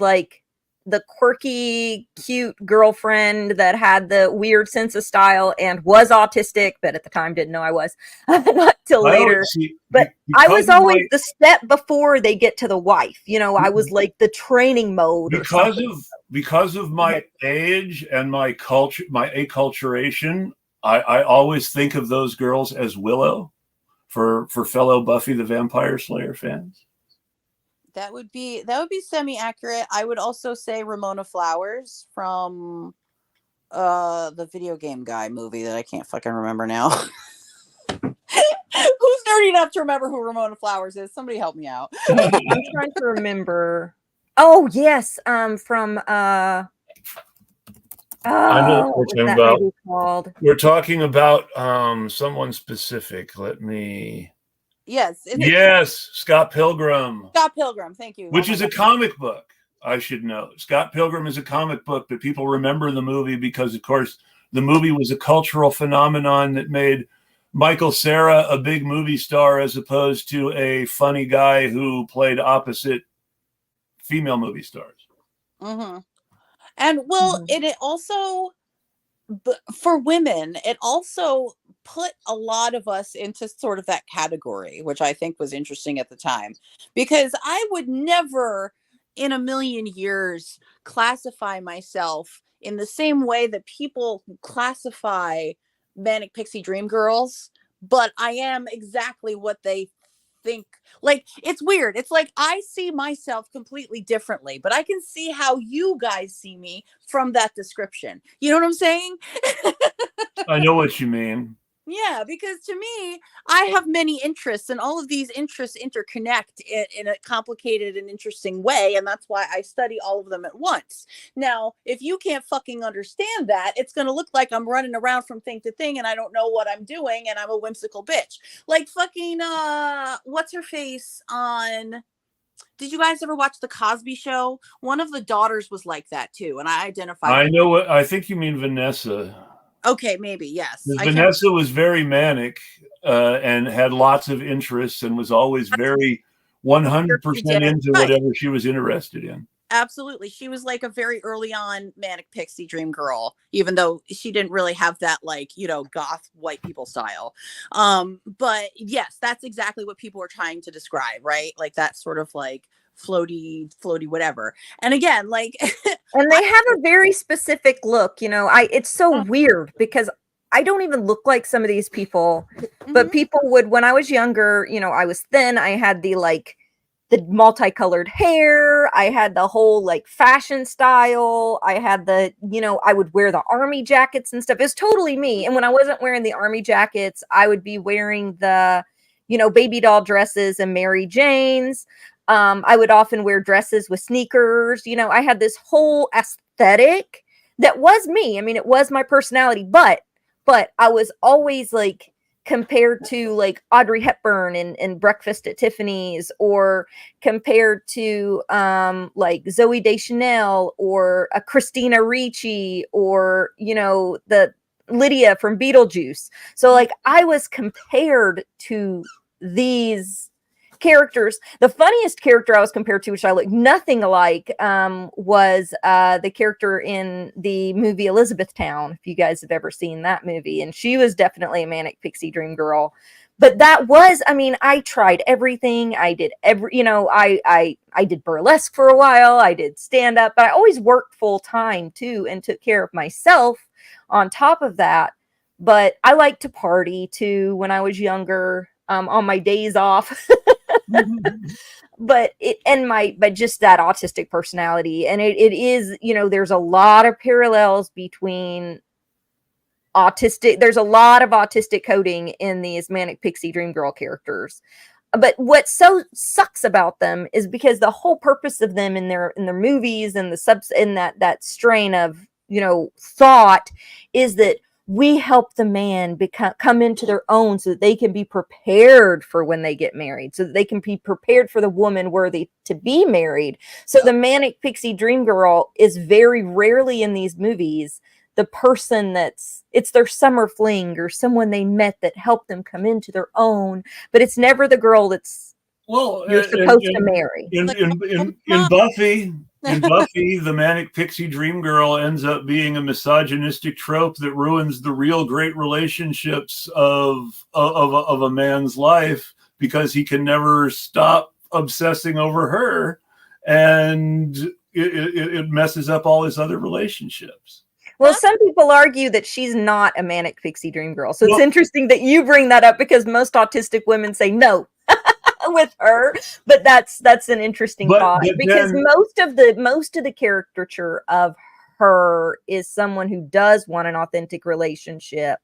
the quirky, cute girlfriend that had the weird sense of style and was autistic, but at the time didn't know I was. Not till later. But I was always the step before they get to the wife. You know, I was like the training mode. Because of my age and my culture, my acculturation, I always think of those girls as Willow for fellow Buffy the Vampire Slayer fans. That would be semi-accurate. I would also say Ramona Flowers from the video game guy movie that I can't fucking remember now. Who's nerdy enough to remember who Ramona Flowers is? Somebody help me out. I'm trying to remember. Oh yes, from I know what we're talking about. We're talking about someone specific. Let me. Yes. Scott Pilgrim. Scott Pilgrim, thank you. Which is a comic book, I should know. Scott Pilgrim is a comic book, but people remember the movie because, of course, the movie was a cultural phenomenon that made Michael Cera a big movie star as opposed to a funny guy who played opposite female movie stars. Mm-hmm. And, well, it also, for women, it also put a lot of us into sort of that category, which I think was interesting at the time, because I would never in a million years classify myself in the same way that people classify Manic Pixie Dream Girls, but I am exactly what they think. Like, it's weird. It's like I see myself completely differently, but I can see how you guys see me from that description. You know what I'm saying? I know what you mean. Yeah, because to me, I have many interests, and all of these interests interconnect in a complicated and interesting way, and that's why I study all of them at once. Now, if you can't fucking understand that, it's going to look like I'm running around from thing to thing, and I don't know what I'm doing, and I'm a whimsical bitch. Like fucking, what's her face on... Did you guys ever watch The Cosby Show? One of the daughters was like that, too, and I identified... I know what... I think you mean Vanessa. Okay, maybe, yes. Vanessa was very manic and had lots of interests and was always very 100% into whatever she was interested in. Absolutely. She was like a very early on Manic Pixie Dream Girl, even though she didn't really have that, like, you know, goth white people style. But yes, that's exactly what people were trying to describe, right? Like that sort of like floaty whatever. And again, like and they have a very specific look, you know. It's so weird because I don't even look like some of these people, but people would, when I was younger, you know, I was thin, I had the multicolored hair, I had the whole like fashion style, I had the, you know, I would wear the army jackets and stuff. It's totally me. And when I wasn't wearing the army jackets, I would be wearing the, you know, baby doll dresses and Mary Janes. I would often wear dresses with sneakers. You know, I had this whole aesthetic that was me. I mean, it was my personality, but I was always like compared to like Audrey Hepburn in Breakfast at Tiffany's, or compared to like Zooey Deschanel or a Christina Ricci, or, you know, the Lydia from Beetlejuice. So like I was compared to these characters. The funniest character I was compared to, which I look nothing alike, was the character in the movie Elizabethtown, if you guys have ever seen that movie. And she was definitely a Manic Pixie Dream Girl. But that was, I mean, I tried everything. I did you know, I did burlesque for a while. I did stand up, but I always worked full time too and took care of myself on top of that. But I liked to party too when I was younger, on my days off. But just that autistic personality, and it is, you know, there's a lot of parallels between autistic. There's a lot of autistic coding in these Manic Pixie Dream Girl characters. But what so sucks about them is because the whole purpose of them in their movies and that strain of, you know, thought is that we help the man come into their own so that they can be prepared for when they get married, so that they can be prepared for the woman worthy to be married. So the Manic Pixie Dream Girl is very rarely in these movies the person it's their summer fling or someone they met that helped them come into their own, but it's never the girl you're supposed to marry. In Buffy, in Buffy, the manic pixie dream girl ends up being a misogynistic trope that ruins the real great relationships of a man's life because he can never stop obsessing over her, and it messes up all his other relationships. Well, some people argue that she's not a manic pixie dream girl. So Well, it's interesting that you bring that up because most autistic women say no with her. But that's an interesting thought because then, most of the caricature of her is someone who does want an authentic relationship,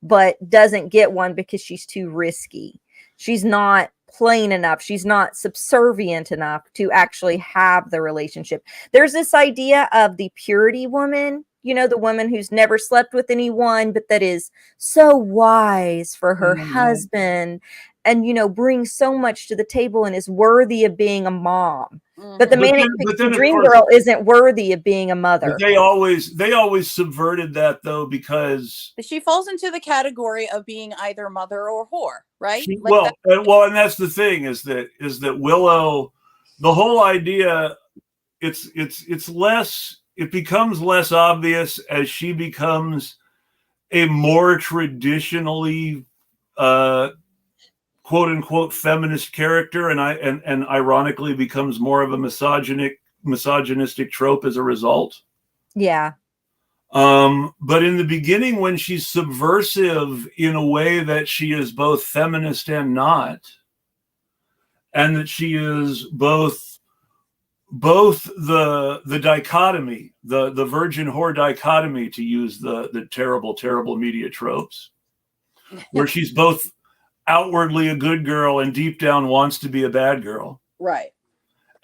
but doesn't get one because she's too risky. She's not plain enough. She's not subservient enough to actually have the relationship. There's this idea of the purity woman, you know, the woman who's never slept with anyone, but that is so wise for her husband and, you know, brings so much to the table and is worthy of being a mom. But the manic pixie dream girl isn't worthy of being a mother. They always subverted that, though, because she falls into the category of being either mother or whore, right? And that's the thing is that Willow, the whole idea, it becomes less obvious as she becomes a more traditionally quote unquote feminist character, and ironically becomes more of a misogynistic trope as a result. Yeah. But in the beginning, when she's subversive in a way that she is both feminist and not, and that she is both the dichotomy, the virgin whore dichotomy, to use the terrible media tropes, where she's both outwardly a good girl and deep down wants to be a bad girl. Right.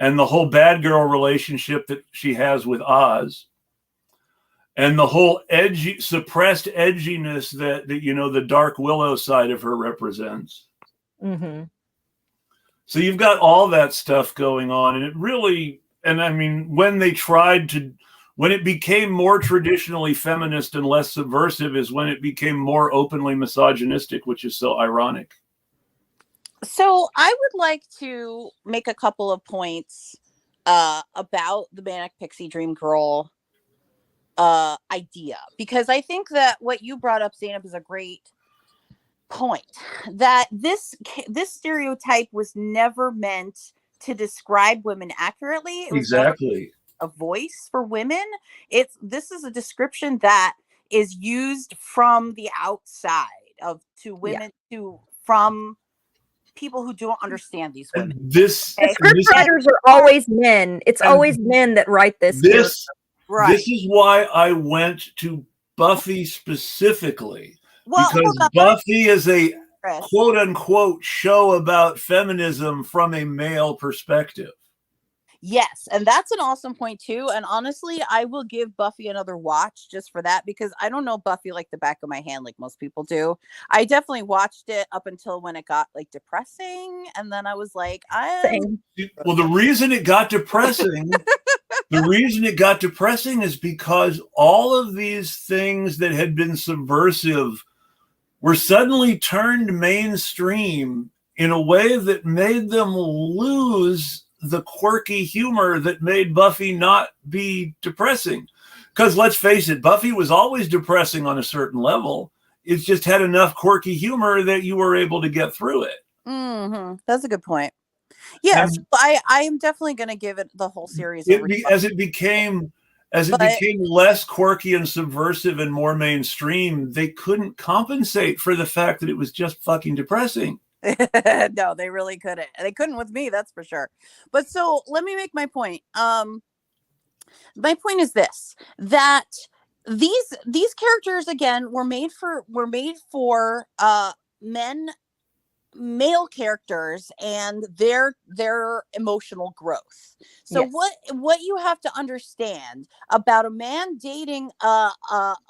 And the whole bad girl relationship that she has with Oz, and the whole suppressed edginess that you know the Dark Willow side of her represents. Mm-hmm. So you've got all that stuff going on, and it really, and I mean, when it became more traditionally feminist and less subversive is when it became more openly misogynistic, which is so ironic. So I would like to make a couple of points about the manic pixie dream girl idea, because I think that what you brought up, Zeynab, is a great point, that this stereotype was never meant to describe women accurately. It was exactly a voice for women. This is a description that is used from the outside to women, from people who don't understand these women. Script writers are always men. It's always men that write this. Right. This is why I went to Buffy specifically, because Buffy is a quote unquote show about feminism from a male perspective. Yes, and that's an awesome point too. And honestly, I will give Buffy another watch just for that, because I don't know Buffy like the back of my hand like most people do. I definitely watched it up until when it got like depressing, and then I was like, well, the reason it got depressing is because all of these things that had been subversive were suddenly turned mainstream in a way that made them lose the quirky humor that made Buffy not be depressing. Because let's face it, Buffy was always depressing on a certain level. It's just had enough quirky humor that you were able to get through it. Mm-hmm. That's a good point. Yes, I am definitely going to give it the whole series. As it became less quirky and subversive and more mainstream, they couldn't compensate for the fact that it was just fucking depressing. No, they really couldn't. They couldn't with me, that's for sure. But so let me make my point. My point is this, that these characters again were made for male characters and their emotional growth. So yes. What you have to understand about a man dating a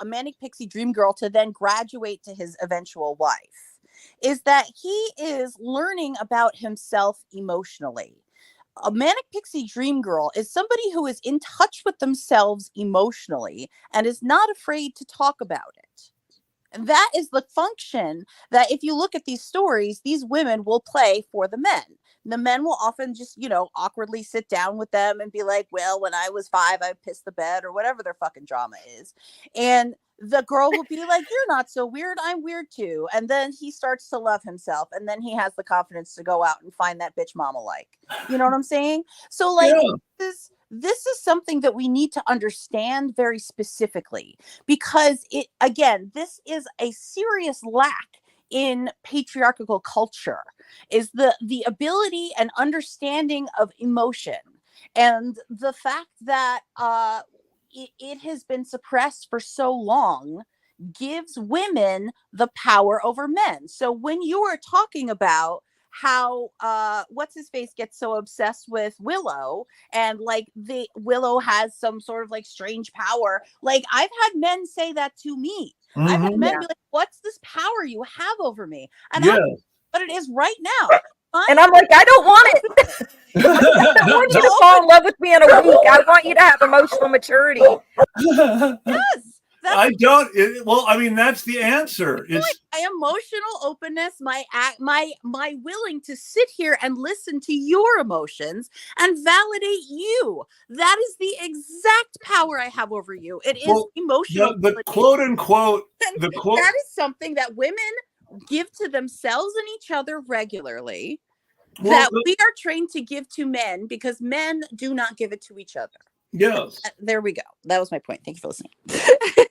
manic pixie dream girl to then graduate to his eventual wife is that he is learning about himself emotionally. A manic pixie dream girl is somebody who is in touch with themselves emotionally and is not afraid to talk about it. That is the function that, if you look at these stories, these women will play for the men. The men will often just, awkwardly sit down with them and be like, well, when I was 5, I pissed the bed, or whatever their fucking drama is. And the girl will be like, you're not so weird. I'm weird too. And then he starts to love himself. And then he has the confidence to go out and find that bitch mama like. You know what I'm saying? So, like, Yeah. this is something that we need to understand very specifically, because this is a serious lack in patriarchal culture, is the ability and understanding of emotion, and the fact that it has been suppressed for so long gives women the power over men. So when you are talking about how what's his face gets so obsessed with Willow, and like the Willow has some sort of like strange power, like I've had men say that to me. I've had men be like, what's this power you have over me? And I'm what it is right now. And I'm like, I don't want it. I don't want you to fall in love with me in a week. I want you to have emotional maturity. Yes. I don't. Well, I mean, that's the answer. It's my emotional openness, my willing to sit here and listen to your emotions and validate you. That is the exact power I have over you. It is emotional. The quote unquote. That is something that women give to themselves and each other regularly. That we are trained to give to men, because men do not give it to each other. Yes. There we go. That was my point. Thank you for listening.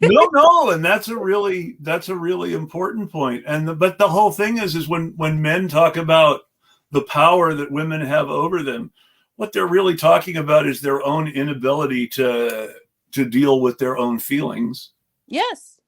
No, and that's a really important point. And but the whole thing is when men talk about the power that women have over them, what they're really talking about is their own inability to deal with their own feelings. Yes.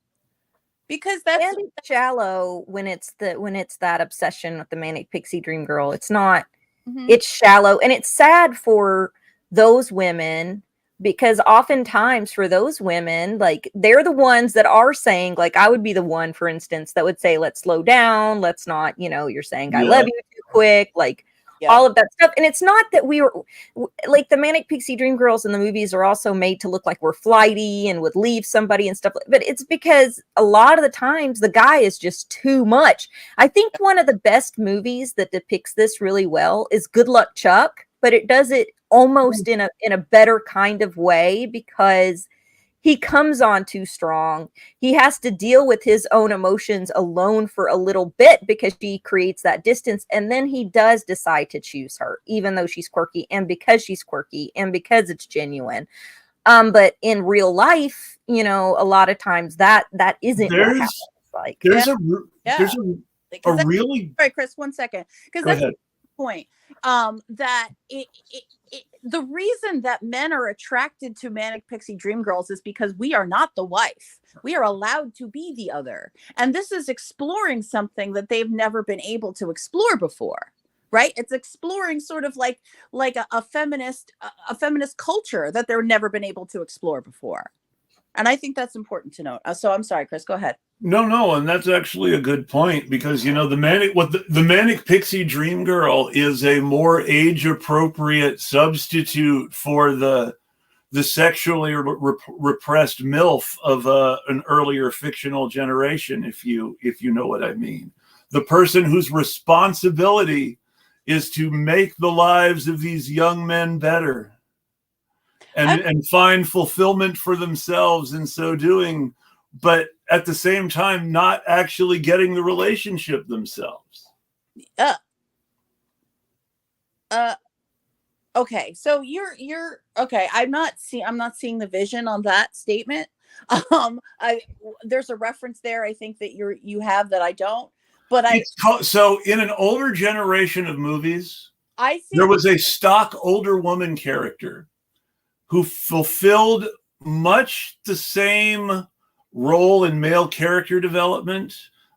Because that's shallow when it's that obsession with the manic pixie dream girl. It's not, it's shallow, and it's sad for those women, because oftentimes for those women, like, they're the ones that are saying, like, I would be the one, for instance, that would say, let's slow down. Let's not, you're saying I love you too quick. Like, all of that stuff. And it's not that we were like, the manic pixie dream girls in the movies are also made to look like we're flighty and would leave somebody and stuff, but it's because a lot of the times the guy is just too much. I think one of the best movies that depicts this really well is Good Luck Chuck, but it does it almost in a better kind of way, because he comes on too strong. He has to deal with his own emotions alone for a little bit, because she creates that distance. And then he does decide to choose her, even though she's quirky, and because she's quirky, and because it's genuine. But in real life, a lot of times that isn't what happens. Like, there's a really. Sorry, Chris, 1 second. Because that's the point. That the reason that men are attracted to manic pixie dream girls is because we are not the wife. We are allowed to be the other. And this is exploring something that they've never been able to explore before. Right? It's exploring sort of like a feminist culture that they've never been able to explore before. And I think that's important to note. So I'm sorry, Chris, go ahead. No, and that's actually a good point, because the manic pixie dream girl is a more age appropriate substitute for the sexually repressed MILF of an earlier fictional generation, if you know what I mean. The person whose responsibility is to make the lives of these young men better, and find fulfillment for themselves in so doing, but at the same time not actually getting the relationship themselves. Okay, so you're okay. I'm not seeing the vision on that statement. There's a reference there, I think, that you have that I don't. But so in an older generation of movies, there was a stock older woman character who fulfilled much the same role in male character development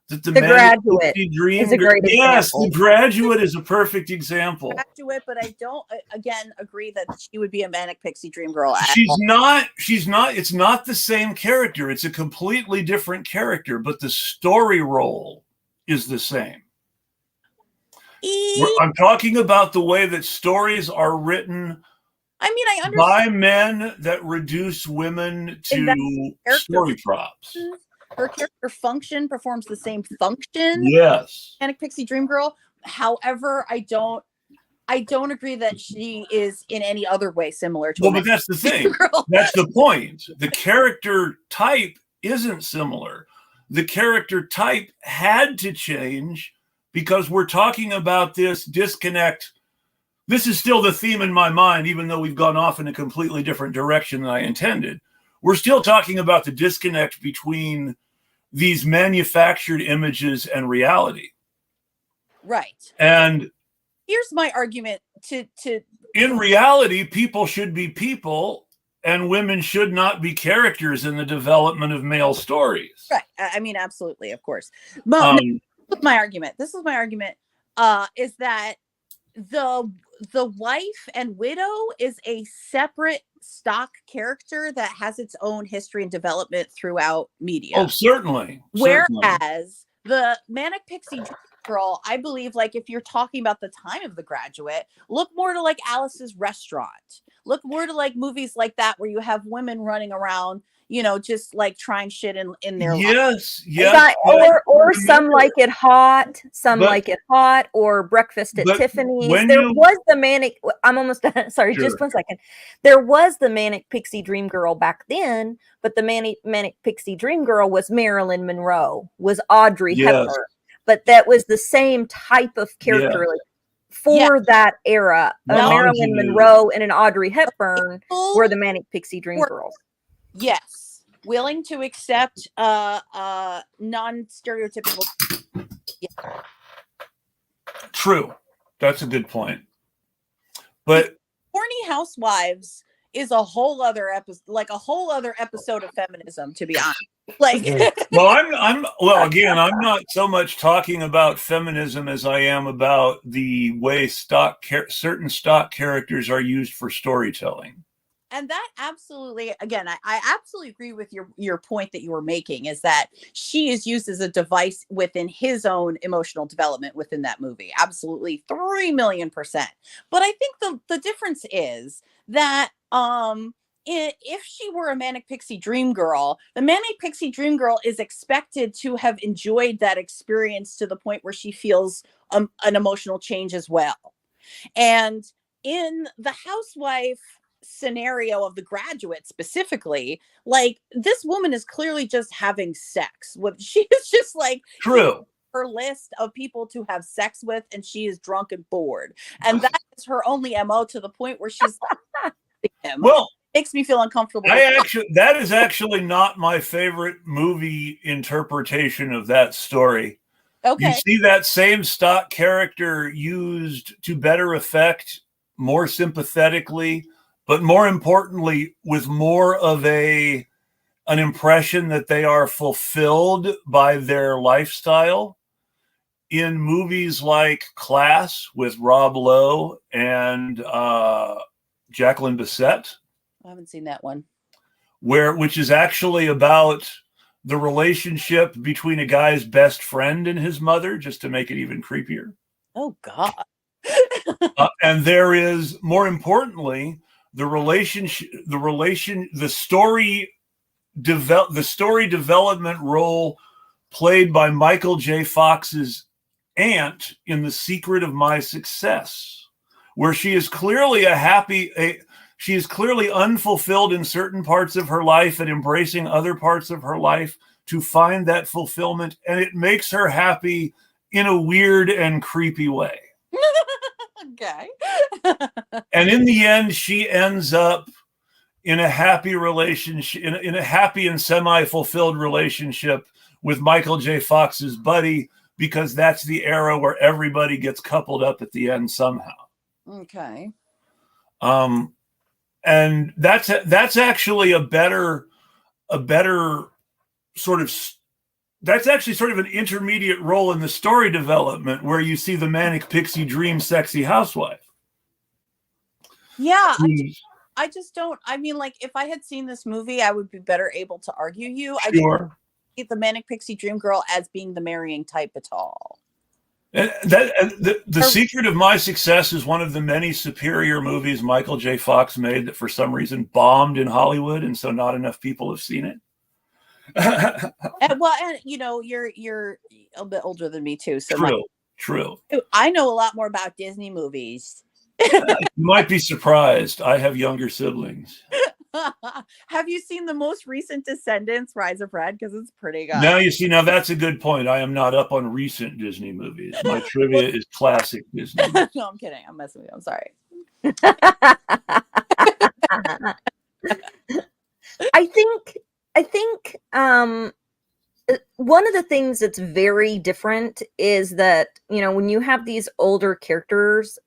that the Graduate is a great example. The Graduate is a perfect example. Graduate, but I don't again agree that she would be a manic pixie dream girl. She's not. It's not the same character. It's a completely different character, but the story role is the same. I'm talking about the way that stories are written. I mean, I understand. By men that reduce women to story props. her character performs the same function. Yes. Manic Pixie Dream Girl. However, I don't agree that she is in any other way similar to. Well, but that's the thing. That's the point. The character type isn't similar. The character type had to change because we're talking about this disconnect. This is still the theme in my mind, even though we've gone off in a completely different direction than I intended. We're still talking about the disconnect between these manufactured images and reality. Right. And here's my argument to in reality, people should be people and women should not be characters in the development of male stories. Right. I mean, absolutely, of course. But my argument. This is my argument. Is that the wife and widow is a separate stock character that has its own history and development throughout media. Oh, certainly. Whereas the Manic Pixie Dream Girl, I believe, like, if you're talking about the time of The Graduate, look more to like Alice's Restaurant. Look more to like movies like that where you have women running around, you know, just like trying shit in their lives. Yes. Or some like it hot, like it hot, or Breakfast at Tiffany's. Was the Manic, I'm almost done. Sorry, just 1 second. There was the Manic Pixie Dream Girl back then, but the Manic Pixie Dream Girl was Marilyn Monroe, was Audrey Hepburn. But that was the same type of character for that era. Marilyn Monroe and an Audrey Hepburn were the Manic Pixie Dream Girls. Yes. Willing to accept non-stereotypical. Yeah. True. That's a good point. But Horny Housewives is a whole other episode of feminism, to be honest. Like, well, I'm not so much talking about feminism as I am about the way certain stock characters are used for storytelling. And that absolutely, again, I absolutely agree with your point that you were making, is that she is used as a device within his own emotional development within that movie. Absolutely, 3,000,000%. But I think the difference is that if she were a Manic Pixie Dream Girl, the Manic Pixie Dream Girl is expected to have enjoyed that experience to the point where she feels an emotional change as well. And in the housewife scenario of The Graduate specifically, like, this woman is clearly just having sex with, she is just like, true, her list of people to have sex with, and she is drunk and bored, and that is her only MO, to the point where she's him. Well, it makes me feel uncomfortable. That is actually not my favorite movie interpretation of that story. Okay. You see that same stock character used to better effect, more sympathetically, but more importantly, with more of an impression that they are fulfilled by their lifestyle, in movies like Class with Rob Lowe and Jacqueline Bisset. I haven't seen that one. Which is actually about the relationship between a guy's best friend and his mother, just to make it even creepier. Oh, God. And there is, more importantly, the story development role played by Michael J. Fox's aunt in The Secret of My Success, where she is clearly she is clearly unfulfilled in certain parts of her life and embracing other parts of her life to find that fulfillment, and it makes her happy in a weird and creepy way. Okay. And in the end, she ends up in a happy relationship, in a happy and semi-fulfilled relationship with Michael J. Fox's buddy, because that's the era where everybody gets coupled up at the end somehow. Okay. And that's actually a better sort of, that's actually sort of an intermediate role in the story development, where you see the Manic Pixie Dream sexy housewife. Yeah. I just don't, I mean, like, if I had seen this movie, I would be better able to argue you. Sure. I don't see the Manic Pixie Dream Girl as being the marrying type at all. And the Secret of My Success is one of the many superior movies Michael J. Fox made that for some reason bombed in Hollywood, and so not enough people have seen it. And you know, you're a bit older than me too, so True. I know a lot more about Disney movies. You might be surprised. I have younger siblings. Have you seen the most recent Descendants, Rise of Red? Because it's pretty good. Now you see, now that's a good point. I am not up on recent Disney movies. My trivia is classic Disney. No, I'm kidding. I'm messing with you. I'm sorry. I think one of the things that's very different is that, you know, when you have these older characters,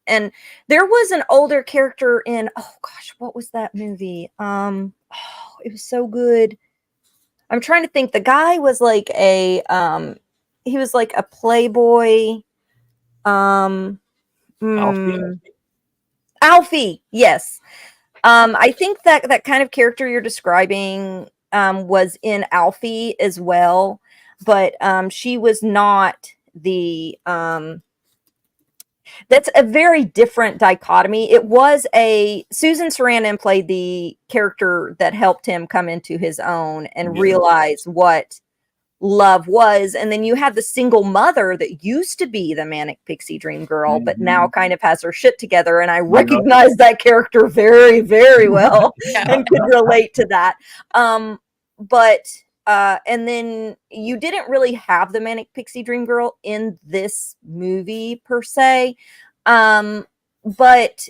and there was an older character in, oh gosh, what was that movie? It was so good. I'm trying to think. The guy was like he was like a playboy. Alfie, yes. I think that kind of character you're describing was in Alfie as well, but she was not the that's a very different dichotomy. It was Susan Sarandon played the character that helped him come into his own and realize what love was. And then you have the single mother that used to be the manic pixie dream girl, but now kind of has her shit together. And I recognize that character very, very well and could relate to that. And then you didn't really have the manic pixie dream girl in this movie per se. But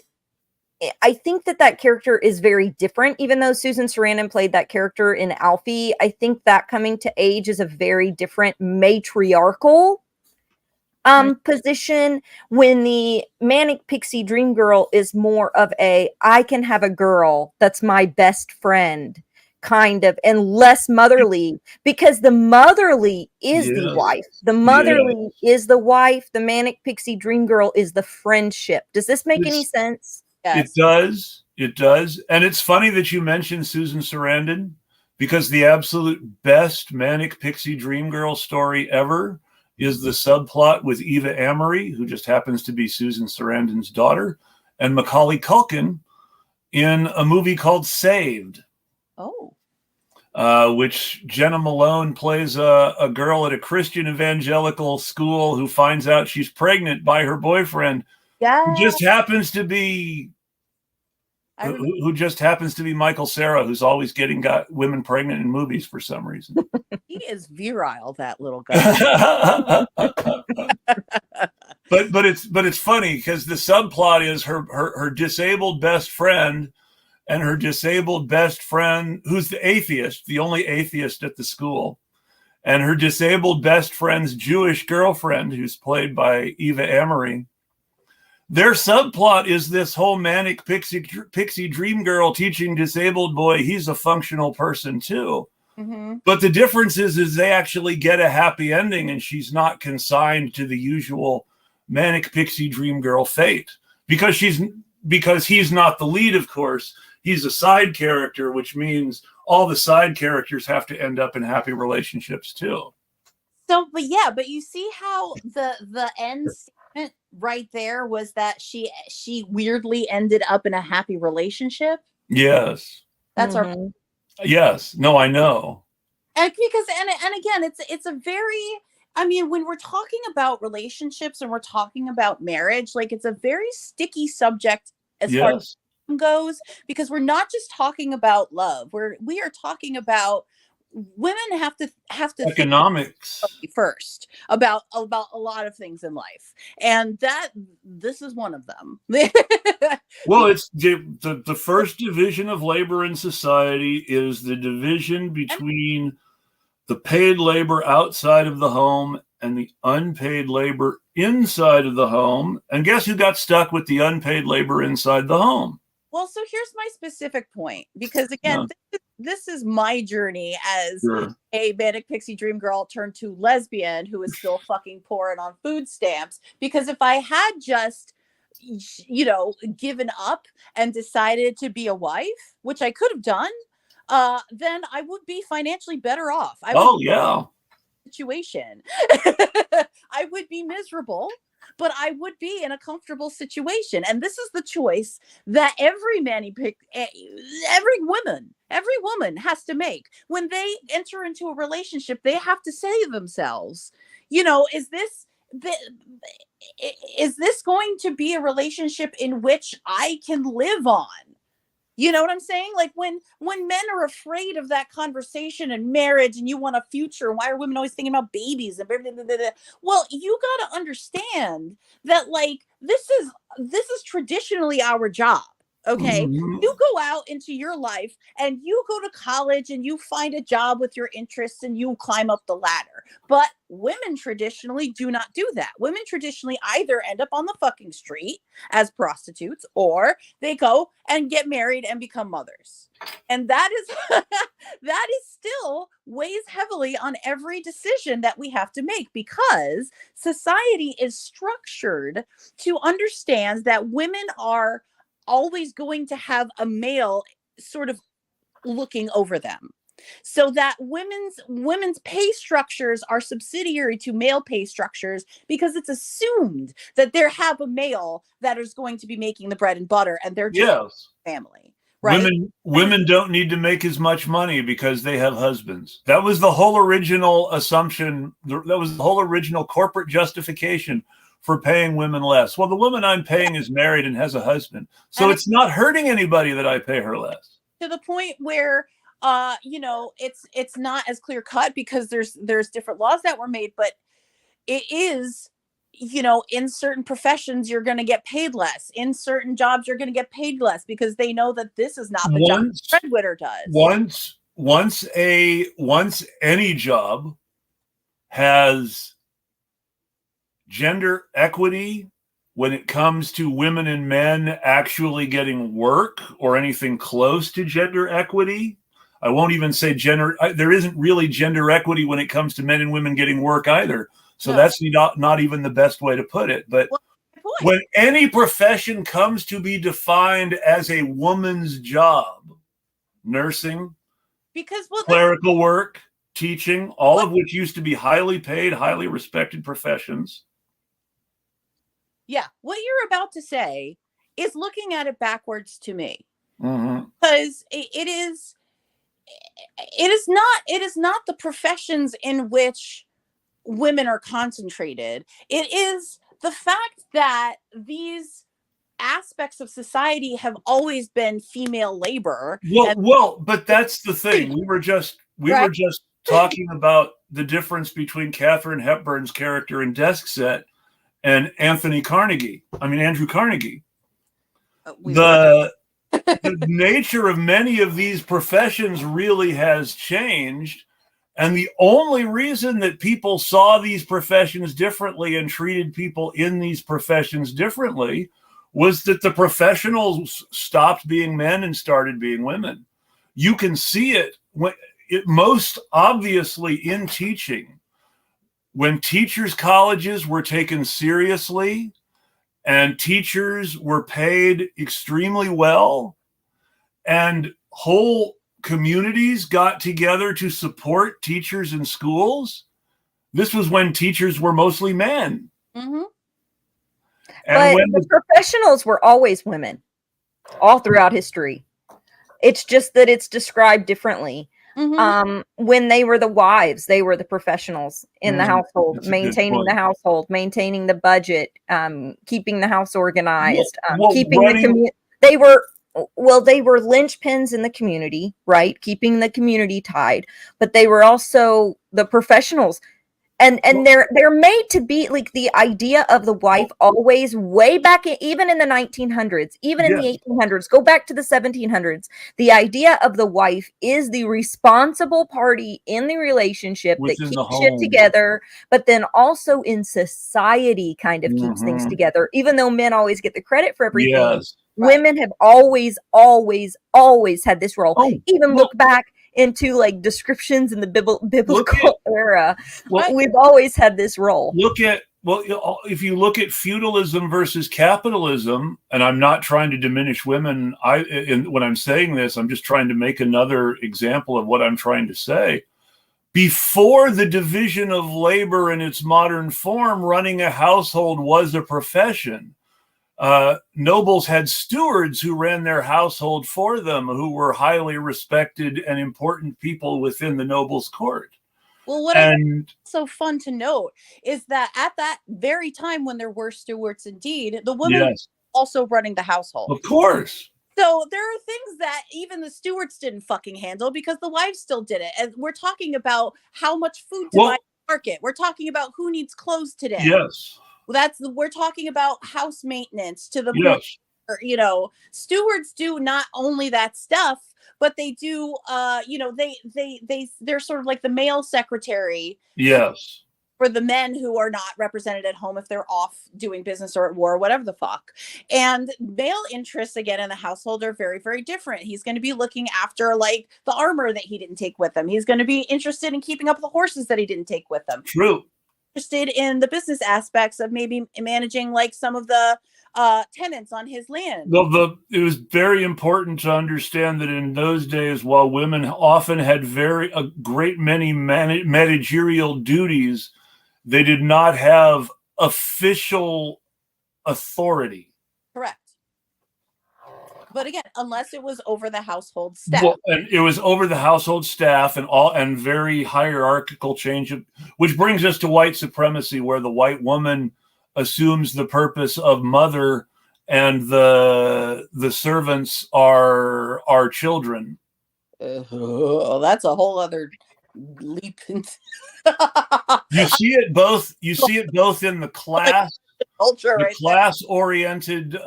I think that character is very different, even though Susan Sarandon played that character in Alfie. I think that coming to age is a very different matriarchal position, when the manic pixie dream girl is more of I can have a girl that's my best friend kind of, and less motherly, because the motherly is the wife. The motherly is the wife. The manic pixie dream girl is the friendship. Does this make any sense? Yes. It does. It does. And it's funny that you mentioned Susan Sarandon, because the absolute best manic pixie dream girl story ever is the subplot with Eva Amory, who just happens to be Susan Sarandon's daughter, and Macaulay Culkin in a movie called Saved. Oh. Which Jenna Malone plays a girl at a Christian evangelical school who finds out she's pregnant by her boyfriend. Who just happens to be Michael Cera, who's always got women pregnant in movies for some reason. He is virile, that little guy. but it's funny because the subplot is her disabled best friend and her disabled best friend, who's the atheist, the only atheist at the school, and her disabled best friend's Jewish girlfriend, who's played by Eva Amory. Their subplot is this whole manic pixie dream girl teaching disabled boy he's a functional person too. Mm-hmm. But the difference is they actually get a happy ending, and she's not consigned to the usual manic pixie dream girl fate, because he's not the lead, of course. He's a side character, which means all the side characters have to end up in happy relationships too. So, but you see how the end statement right there was that she weirdly ended up in a happy relationship. Yes, that's our. Yes, no, I know. And because and again, it's a very. I mean, when we're talking about relationships and we're talking about marriage, like, it's a very sticky subject as far as goes, because we're not just talking about love. We are talking about women have to economics think first about a lot of things in life, and this is one of them. Well, it's the first division of labor in society is the division between the paid labor outside of the home and the unpaid labor inside of the home. And guess who got stuck with the unpaid labor inside the home? Well, so here's my specific point, because again, this is my journey as a manic pixie dream girl turned to lesbian who is still fucking poor and on food stamps. Because if I had just, given up and decided to be a wife, which I could have done, then I would be financially better off. Situation. I would be miserable, but I would be in a comfortable situation. And this is the choice that every every woman has to make. When they enter into a relationship, they have to say to themselves, is this going to be a relationship in which I can live on? You know what I'm saying? Like when men are afraid of that conversation and marriage and you want a future, why are women always thinking about babies and blah, blah, blah, blah. Well, you got to understand that like this is traditionally our job. Okay. Mhm. You go out into your life and you go to college and you find a job with your interests and you climb up the ladder. But women traditionally do not do that. Women traditionally either end up on the fucking street as prostitutes or they go and get married and become mothers. And that is that is still weighs heavily on every decision that we have to make, because society is structured to understand that women are always going to have a male sort of looking over them, so that women's pay structures are subsidiary to male pay structures, because it's assumed that they have a male that is going to be making the bread and butter and they're just family, right? Women don't need to make as much money because they have husbands. That was the whole original assumption. That was the whole original corporate justification for paying women less. Well, the woman I'm paying is married and has a husband, so it's not hurting anybody that I pay her less. To the point where it's not as clear cut because there's different laws that were made, but it is, in certain professions you're going to get paid less, in certain jobs you're going to get paid less, because they know that this is not the job the breadwinner does. Once any job has gender equity when it comes to women and men actually getting work or anything close to gender equity. I won't even say gender. There isn't really gender equity when it comes to men and women getting work either. So that's not even the best way to put it. But when any profession comes to be defined as a woman's job, nursing, clerical work, teaching, all of which used to be highly paid, highly respected professions. Yeah, what you're about to say is looking at it backwards to me, mm-hmm. because it is not the professions in which women are concentrated. It is the fact that these aspects of society have always been female labor. But that's the thing. We were just talking about the difference between Katharine Hepburn's character in Desk Set and Andrew Carnegie. The nature of many of these professions really has changed. And the only reason that people saw these professions differently and treated people in these professions differently was that the professionals stopped being men and started being women. You can see it most obviously in teaching. When teachers' colleges were taken seriously and teachers were paid extremely well and whole communities got together to support teachers in schools, this was when teachers were mostly men. Mm-hmm. And but the professionals were always women all throughout history. It's just that it's described differently. Mm-hmm. When they were the wives, they were the professionals in the household, maintaining the household, maintaining the budget, keeping the house organized, keeping the community. They were linchpins in the community, right? Keeping the community tied, but they were also the professionals. And they're made to be like the idea of the wife always way back even in the 1900s, even in the 1800s, go back to the 1700s. The idea of the wife is the responsible party in the relationship that keeps shit together, but then also in society kind of keeps things together, even though men always get the credit for everything. Yes. Women have always had this role. Look back into like descriptions in the biblical era. We've always had this role. If you look at feudalism versus capitalism, and I'm not trying to diminish women, when I'm saying this, I'm just trying to make another example of what I'm trying to say. Before the division of labor in its modern form, running a household was a profession. Nobles had stewards who ran their household for them, who were highly respected and important people within the nobles' court. Well, what I think is so fun to note is that at that very time when there were stewards, indeed, the women were Yes, also running the household. of course. So there are things that even the stewards didn't fucking handle because the wives still did it. And we're talking about how much food to buy Well, in the market. We're talking about who needs clothes today. yes, We're talking about house maintenance to the point yes, where, you know, stewards do not only that stuff, but they do you know, they're sort of like the male secretary yes. for the men who are not represented at home if they're off doing business or at war or whatever the fuck. And male interests again in the household are very, very different. He's going to be looking after like the armor that he didn't take with him. He's going to be interested in keeping up the horses that he didn't take with him. True. Interested in the business aspects of maybe managing like some of the tenants on his land. Well, it was very important to understand that in those days, while women often had a great many managerial duties, they did not have official authority. Correct. But again, unless it was over the household staff. Well, and it was over the household staff and very hierarchical change, which brings us to white supremacy, where the white woman assumes the purpose of mother and the servants are children. That's a whole other leap. You see it both in the class culture, the right? class-oriented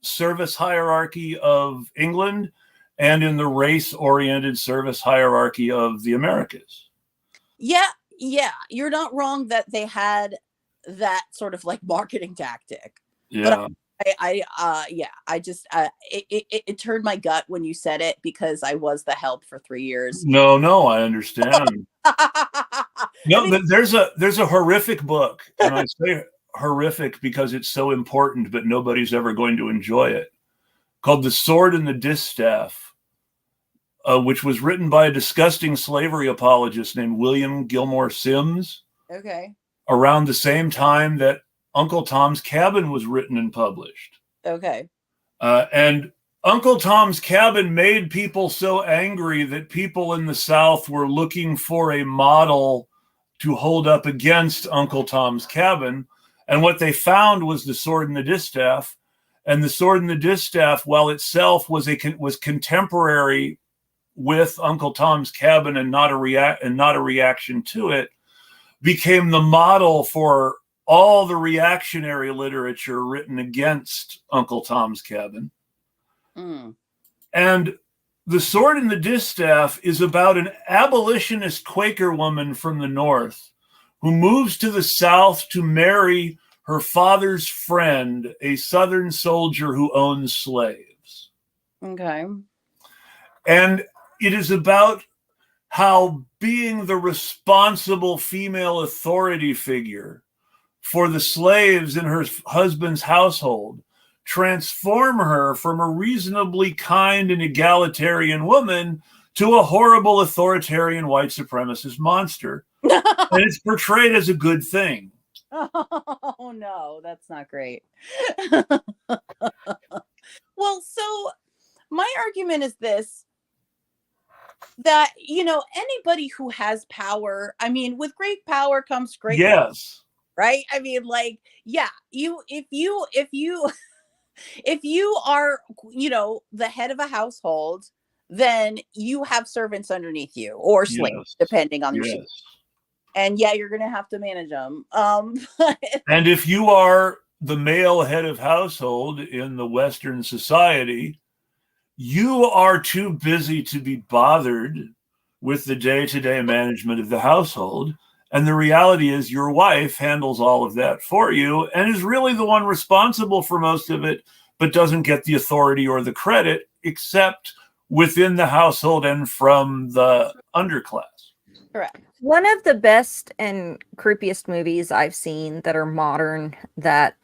service hierarchy of England and in the race-oriented service hierarchy of the Americas. Yeah, you're not wrong that they had that sort of like marketing tactic. Yeah. But it turned my gut when you said it because I was the help for 3 years. No, I understand. No, there's a horrific book, and I say horrific because it's so important, but nobody's ever going to enjoy it, called The Sword and the Distaff, which was written by a disgusting slavery apologist named William Gilmore Simms. Okay. Around the same time that Uncle Tom's Cabin was written and published. Okay. And Uncle Tom's Cabin made people so angry that people in the South were looking for a model to hold up against Uncle Tom's Cabin. And what they found was The Sword and the Distaff. And The Sword and the Distaff, while itself was contemporary with Uncle Tom's Cabin and not a reaction to it, became the model for all the reactionary literature written against Uncle Tom's Cabin. Mm. And The Sword and the Distaff is about an abolitionist Quaker woman from the North who moves to the South to marry her father's friend, a Southern soldier who owns slaves. Okay. And it is about how being the responsible female authority figure for the slaves in her husband's household transform her from a reasonably kind and egalitarian woman to a horrible authoritarian white supremacist monster. And it's portrayed as a good thing. Oh no, that's not great. Well, so my argument is this, that, you know, anybody who has power, I mean, with great power comes great Yes. power, right? I mean, like, yeah, if you if you are, you know, the head of a household, then you have servants underneath you or slaves, Yes. depending on your Yes. and yeah, you're gonna have to manage them. And if you are the male head of household in the Western society, you are too busy to be bothered with the day-to-day management of the household. And the reality is your wife handles all of that for you and is really the one responsible for most of it, but doesn't get the authority or the credit except within the household and from the underclass. Correct. One of the best and creepiest movies I've seen that are modern that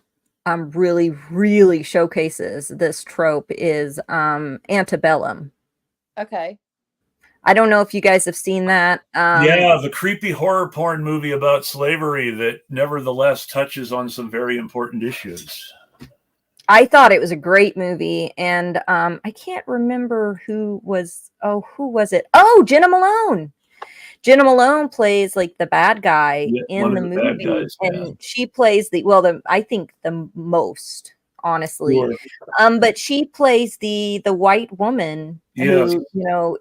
really, really showcases this trope is Antebellum. Okay. I don't know if you guys have seen that. Yeah, the creepy horror porn movie about slavery that nevertheless touches on some very important issues. I thought it was a great movie, and I can't remember who was it? Oh, Jenna Malone. Jenna Malone plays like the bad guy in the movie, guys, and she plays I think the most, honestly. Sure. But she plays the white woman who,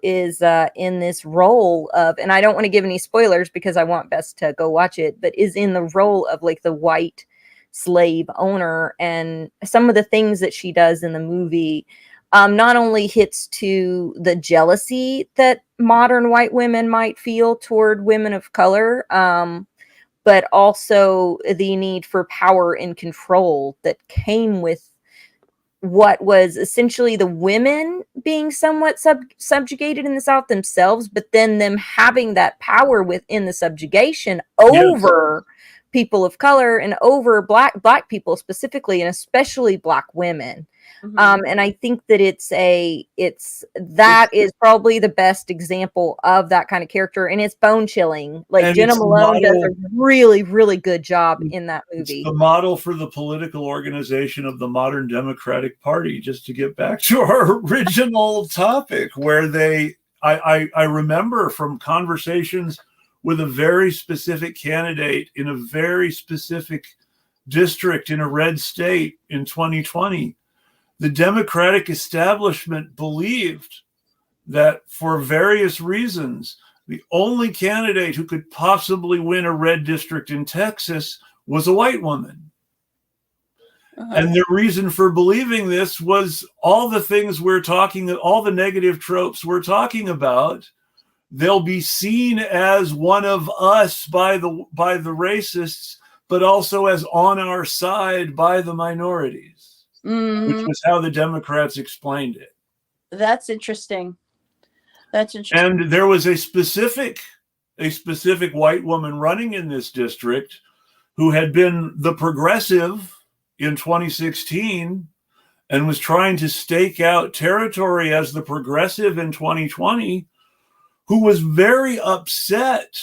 is in this role of, and I don't want to give any spoilers because I want Bess to go watch it, but is in the role of like the white slave owner, and some of the things that she does in the movie not only hits to the jealousy that modern white women might feel toward women of color, but also the need for power and control that came with what was essentially the women being somewhat subjugated in the South themselves, but then them having that power within the subjugation over people of color and over black people specifically, and especially black women. And I think that that is probably the best example of that kind of character, and it's bone chilling. Like Jenna Malone does a really, really good job in that movie. It's the model for the political organization of the modern Democratic Party. Just to get back to our original topic, where I remember from conversations with a very specific candidate in a very specific district in a red state in 2020. The Democratic establishment believed that for various reasons, the only candidate who could possibly win a red district in Texas was a white woman. And the reason for believing this was all the things all the negative tropes we're talking about. They'll be seen as one of us by the racists, but also as on our side by the minorities. Which was how the Democrats explained it. That's interesting. And there was a specific white woman running in this district who had been the progressive in 2016 and was trying to stake out territory as the progressive in 2020, who was very upset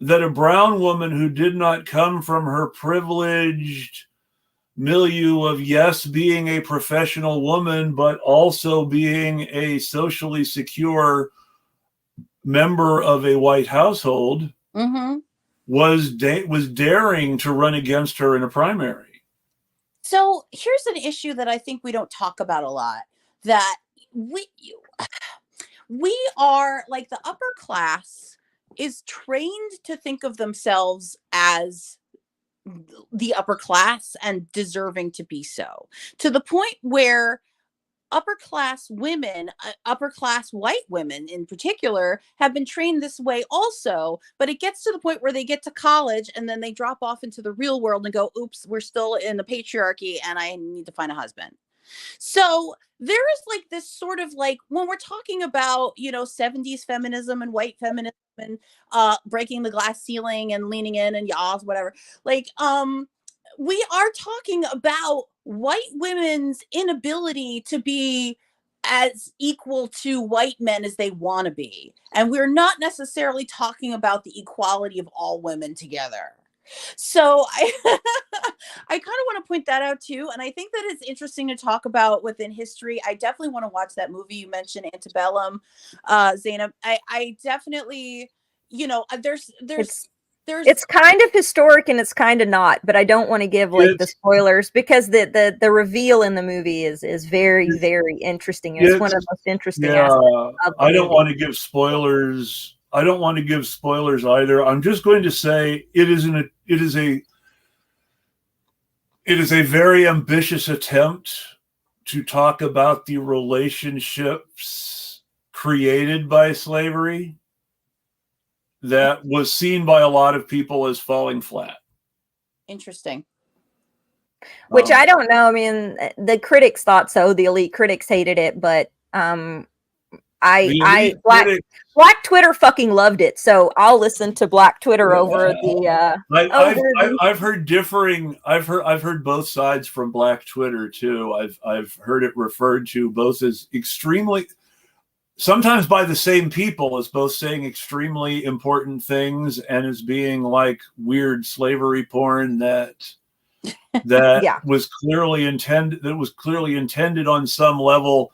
that a brown woman who did not come from her privileged milieu of being a professional woman, but also being a socially secure member of a white household, was daring to run against her in a primary. So here's an issue that I think we don't talk about a lot, that we are like, the upper class is trained to think of themselves as the upper class and deserving to be so, to the point where upper class women, upper class white women in particular, have been trained this way also. But it gets to the point where they get to college and then they drop off into the real world and go, oops, we're still in the patriarchy and I need to find a husband. So there is like this sort of like, when we're talking about, 70s feminism and white feminism and breaking the glass ceiling and leaning in and y'all, whatever, like, we are talking about white women's inability to be as equal to white men as they want to be. And we're not necessarily talking about the equality of all women together. So I kind of want to point that out too. And I think that it's interesting to talk about within history. I definitely want to watch that movie you mentioned, Antebellum, Zeynab. I definitely, it's kind of historic and it's kind of not, but I don't want to give like the spoilers, because the reveal in the movie is very, very interesting. It's one of the most interesting aspects of the I don't movie. want to give spoilers. I don't want to give spoilers either. I'm just going to say it is a very ambitious attempt to talk about the relationships created by slavery that was seen by a lot of people as falling flat. Interesting. Which I don't know. I mean, the critics thought so. The elite critics hated it, but Black Twitter fucking loved it. So I'll listen to Black Twitter over the. I've heard differing. I've heard both sides from Black Twitter too. I've heard it referred to both as extremely. sometimes by the same people, as both saying extremely important things and as being like weird slavery porn that Yeah. was clearly intended on some level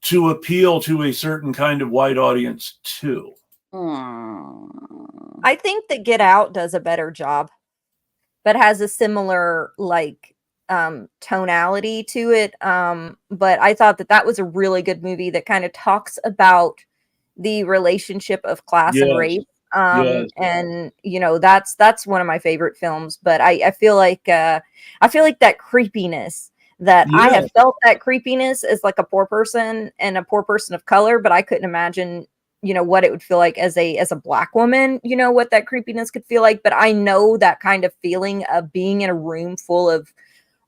to appeal to a certain kind of white audience too. I think that Get Out does a better job, but has a similar like tonality to it. But I thought that was a really good movie that kind of talks about the relationship of class and Yes. race. Yes. And you know, that's one of my favorite films. But I feel like that creepiness that I have Yes. felt, that creepiness as like a poor person and a poor person of color, but I couldn't imagine, you know, what it would feel like as a black woman, you know, what that creepiness could feel like. But I know that kind of feeling of being in a room full of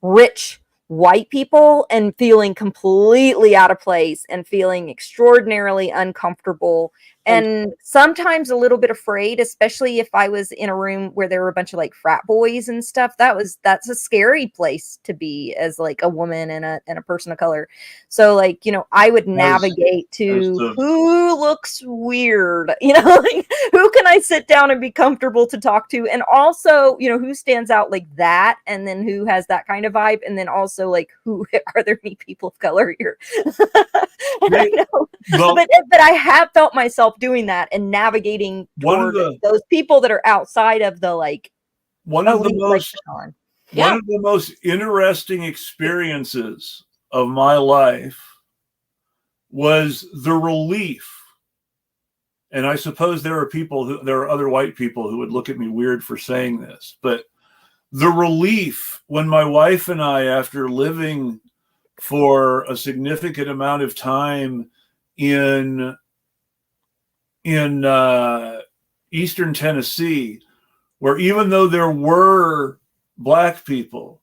rich white people and feeling completely out of place and feeling extraordinarily uncomfortable and sometimes a little bit afraid, especially if I was in a room where there were a bunch of like frat boys and stuff. That's a scary place to be as like a woman and a person of color. So like, you know, I would navigate to who looks weird, you know, like who can I sit down and be comfortable to talk to, and also, you know, who stands out like that, and then who has that kind of vibe, and then also like who are there any people of color here? I know, but I have felt myself doing that and navigating toward those people that are outside of the like one of the most interesting experiences of my life was the relief. And I suppose there are other white people who would look at me weird for saying this, but the relief when my wife and I, after living for a significant amount of time in Eastern Tennessee, where even though there were black people,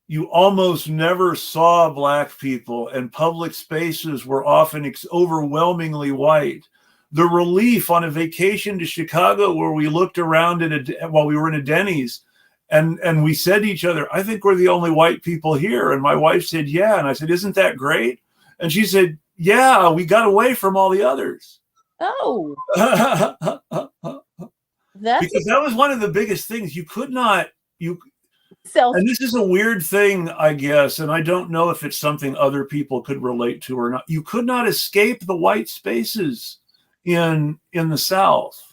you almost never saw black people, and public spaces were often overwhelmingly white. The relief on a vacation to Chicago, where we looked around while we were in a Denny's, and we said to each other, I think we're the only white people here. And my wife said, yeah. And I said, isn't that great? And she said, yeah, we got away from all the others. Oh. Because that was one of the biggest things. You could not, and this is a weird thing, I guess, and I don't know if it's something other people could relate to or not. You could not escape the white spaces in the South.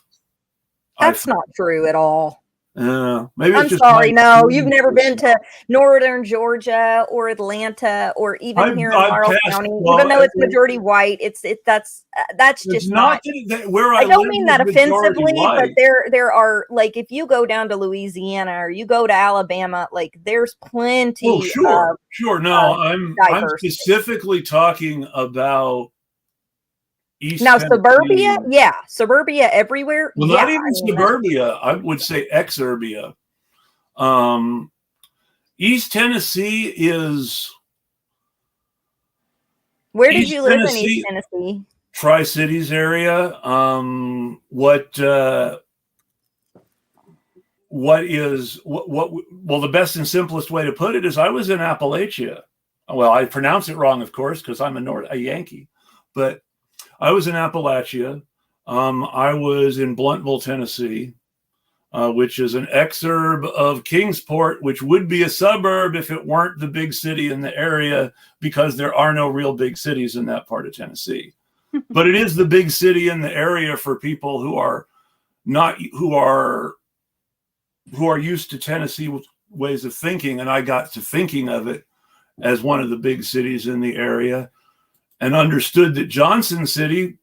That's not true at all. Maybe I'm sorry. No, you've never been to northern Georgia or Atlanta or even here in Laurel County, even though it's majority white. That's just not where I don't mean that offensively, but there are, like, if you go down to Louisiana or you go to Alabama, like there's plenty. Oh, sure. No, I'm specifically talking about East now Tennessee. Suburbia everywhere. Well, not even suburbia. I would say exurbia. East Tennessee is. Where did you live in East Tennessee? Tri-Cities area. Well, the best and simplest way to put it is I was in Appalachia. Well, I pronounce it wrong, of course, because I'm a Yankee, but I was in Appalachia. I was in Blunteville, Tennessee, which is an exurb of Kingsport, which would be a suburb if it weren't the big city in the area, because there are no real big cities in that part of Tennessee. But it is the big city in the area for people who are used to Tennessee ways of thinking. And I got to thinking of it as one of the big cities in the area, and understood that Johnson City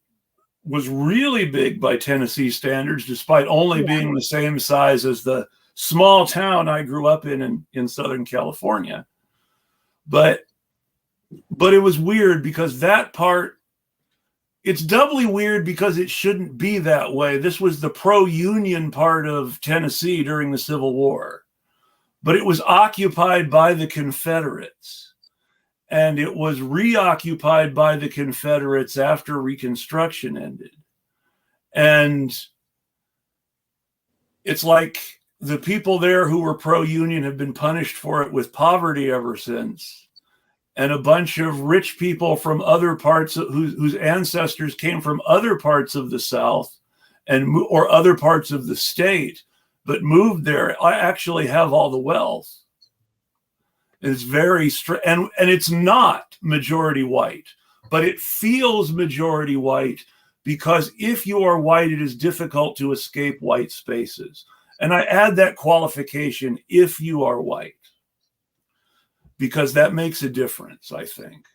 was really big by Tennessee standards, despite only being the same size as the small town I grew up in Southern California. But it was weird because that part, it's doubly weird because it shouldn't be that way. This was the pro-union part of Tennessee during the Civil War, but it was occupied by the Confederates. And it was reoccupied by the Confederates after Reconstruction ended. And it's like the people there who were pro-union have been punished for it with poverty ever since. and a bunch of rich people from other parts of, whose ancestors came from other parts of the South or other parts of the state, but moved there, I actually have all the wealth. It's very and it's not majority white, but it feels majority white because if you are white, it is difficult to escape white spaces. And I add that qualification, if you are white, because that makes a difference, I think.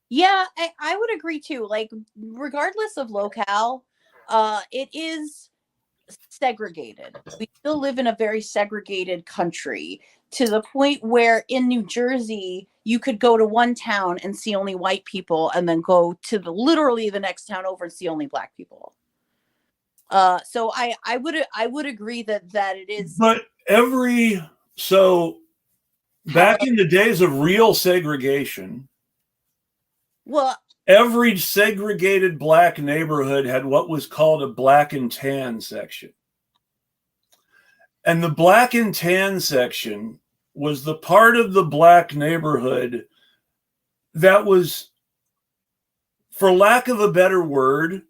Yeah, I would agree too. Like, regardless of locale, it is segregated. We still live in a very segregated country, to the point where in New Jersey you could go to one town and see only white people and then go to literally the next town over and see only black people. So I would agree that it is. But back in the days of real segregation, well, every segregated black neighborhood had what was called a black and tan section. And the black and tan section was the part of the black neighborhood that was, for lack of a better word,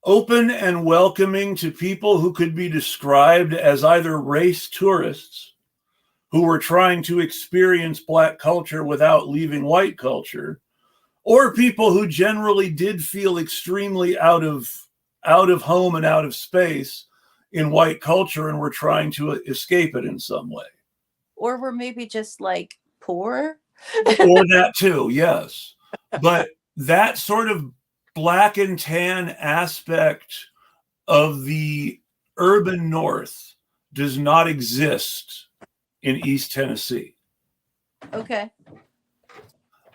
open and welcoming to people who could be described as either race tourists who were trying to experience black culture without leaving white culture, or people who generally did feel extremely out of home and out of space in white culture and were trying to escape it in some way. Or were maybe just like poor. Or that too, yes. But that sort of black and tan aspect of the urban North does not exist in East Tennessee. Okay.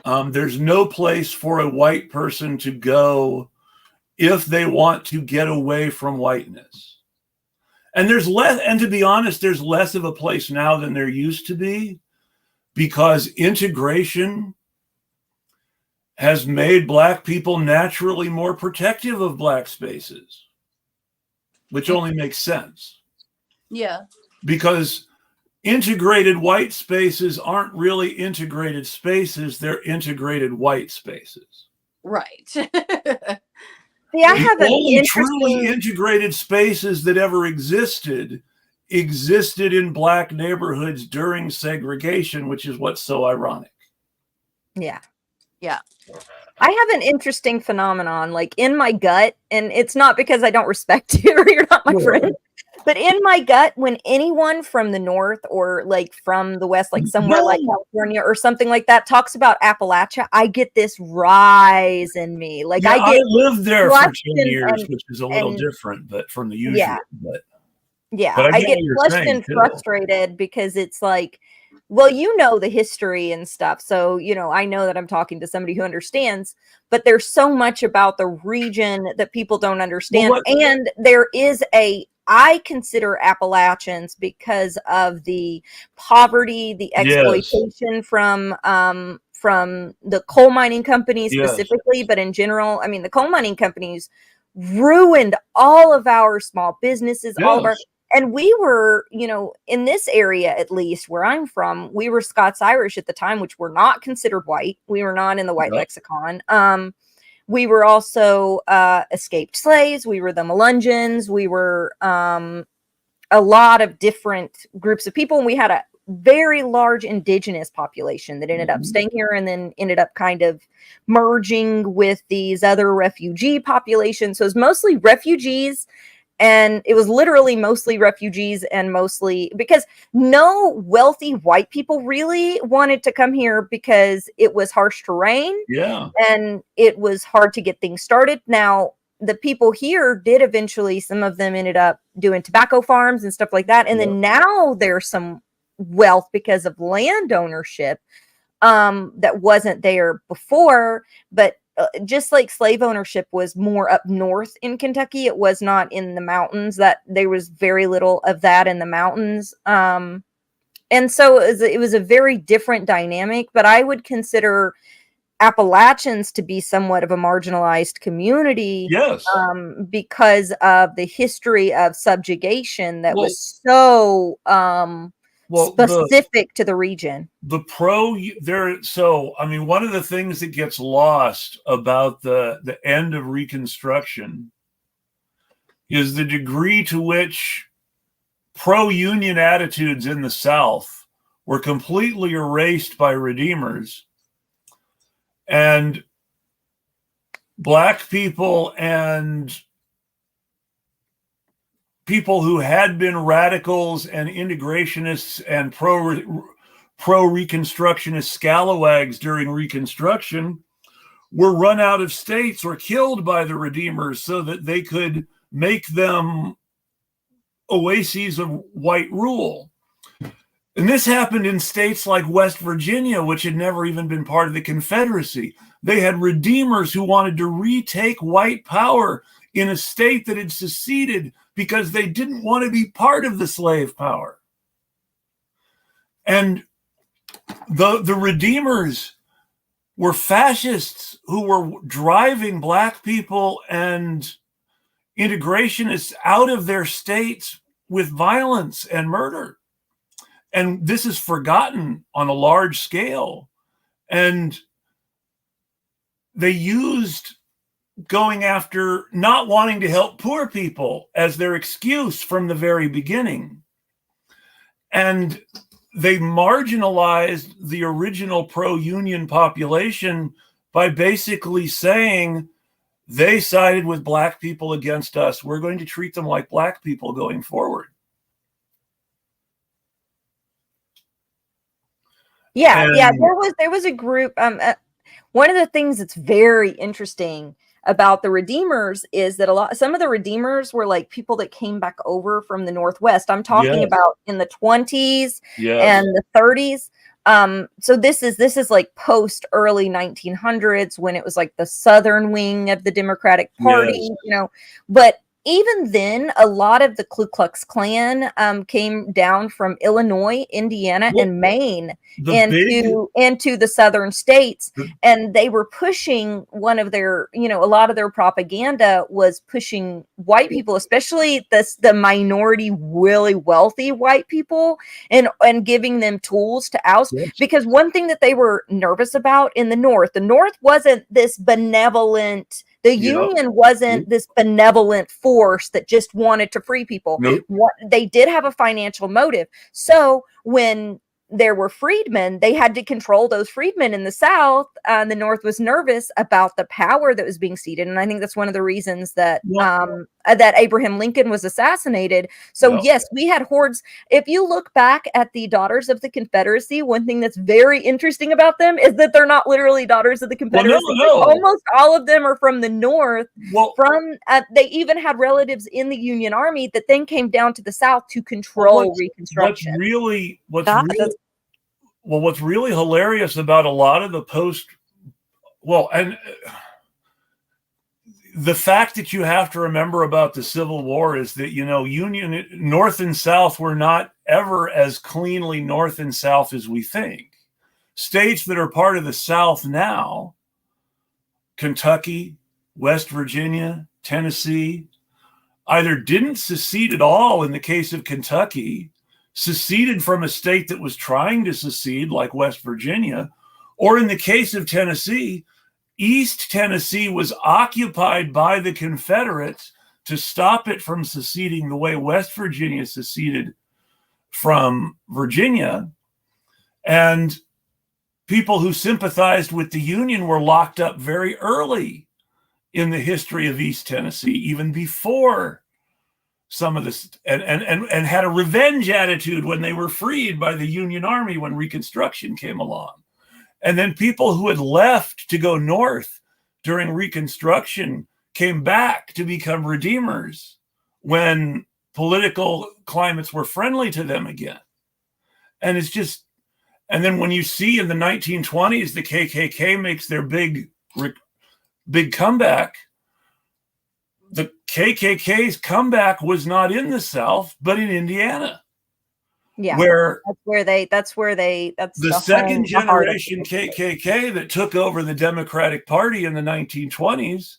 There's no place for a white person to go if they want to get away from whiteness. And there's less, and to be honest, there's less of a place now than there used to be, because integration has made black people naturally more protective of black spaces, which only makes sense. Yeah. Because integrated white spaces aren't really integrated spaces, they're integrated white spaces. Right. See, I have an only interesting... truly integrated spaces that ever existed in black neighborhoods during segregation, which is what's so ironic. Yeah. Yeah. I have an interesting phenomenon, like in my gut, and it's not because I don't respect you or you're not my friend, but in my gut, when anyone from the North or like from the West, like somewhere like California or something like that, talks about Appalachia, I get this rise in me. Like I lived there for 10 years, which is a little different, but from the usual. Yeah. But I get flushed and frustrated because it's like, well, you know the history and stuff. So, you know, I know that I'm talking to somebody who understands, but there's so much about the region that people don't understand. And there is I consider Appalachians, because of the poverty, the exploitation from the coal mining companies specifically, but in general, I mean, the coal mining companies ruined all of our small businesses, all of our... And we were, you know, in this area, at least where I'm from, we were Scots-Irish at the time, which were not considered white. We were not in the white lexicon. We were also escaped slaves. We were the Melungeons. We were a lot of different groups of people. And we had a very large indigenous population that ended up staying here and then ended up kind of merging with these other refugee populations. So it was mostly refugees. And it was literally mostly refugees, and mostly because no wealthy white people really wanted to come here because it was harsh terrain. Yeah. And it was hard to get things started. Now, the people here did eventually, some of them ended up doing tobacco farms and stuff like that. And then now there's some wealth because of land ownership that wasn't there before. But just like slave ownership was more up north in Kentucky, it was not in the mountains. That there was very little of that in the mountains. And so it was a very different dynamic, but I would consider Appalachians to be somewhat of a marginalized community. Yes. Because of the history of subjugation that was so Well, specific to the region. the pro there. So, I mean, one of the things that gets lost about the end of Reconstruction is the degree to which pro-union attitudes in the South were completely erased by Redeemers, and Black people and people who had been radicals and integrationists and pro-Reconstructionist scalawags during Reconstruction were run out of states or killed by the Redeemers so that they could make them oases of white rule. And this happened in states like West Virginia, which had never even been part of the Confederacy. They had Redeemers who wanted to retake white power in a state that had seceded because they didn't want to be part of the slave power. And the Redeemers were fascists who were driving Black people and integrationists out of their states with violence and murder. And this is forgotten on a large scale. And they used going after not wanting to help poor people as their excuse from the very beginning. And they marginalized the original pro-union population by basically saying they sided with Black people against us. We're going to treat them like Black people going forward. Yeah, there was a group. One of the things that's very interesting about the Redeemers is that some of the Redeemers were like people that came back over from the Northwest. I'm talking about in the 20s and the 30s. So this is like post early 1900s when it was like the Southern wing of the Democratic Party, but even then, a lot of the Ku Klux Klan came down from Illinois, Indiana, and Maine into the southern states. And they were pushing one of their, a lot of their propaganda was pushing white people, especially the minority, really wealthy white people, and giving them tools to oust. Yes. Because one thing that they were nervous about in the North wasn't this benevolent. The Union wasn't this benevolent force that just wanted to free people. Nope. They did have a financial motive. So when there were freedmen, they had to control those freedmen in the South. The North was nervous about the power that was being ceded. And I think that's one of the reasons that that Abraham Lincoln was assassinated. So yes, we had hordes. If you look back at the Daughters of the Confederacy, one thing that's very interesting about them is that they're not literally Daughters of the Confederacy. Well, no. Almost all of them are from the North. Well, they even had relatives in the Union Army that then came down to the South to control Reconstruction. What's really hilarious about a lot of the the fact that you have to remember about the Civil War is that, Union North and South were not ever as cleanly North and South as we think. States that are part of the South now, Kentucky, West Virginia, Tennessee, either didn't secede at all in the case of Kentucky, seceded from a state that was trying to secede like West Virginia, or in the case of Tennessee, East Tennessee was occupied by the Confederates to stop it from seceding the way West Virginia seceded from Virginia. And people who sympathized with the Union were locked up very early in the history of East Tennessee, even before some of this, and had a revenge attitude when they were freed by the Union Army when Reconstruction came along. And then people who had left to go north during Reconstruction came back to become Redeemers when political climates were friendly to them again. And it's just, and then when you see in the 1920s, the KKK makes their big comeback. The KKK's comeback was not in the South, but in Indiana. Yeah, that's the second generation KKK that took over the Democratic Party in the 1920s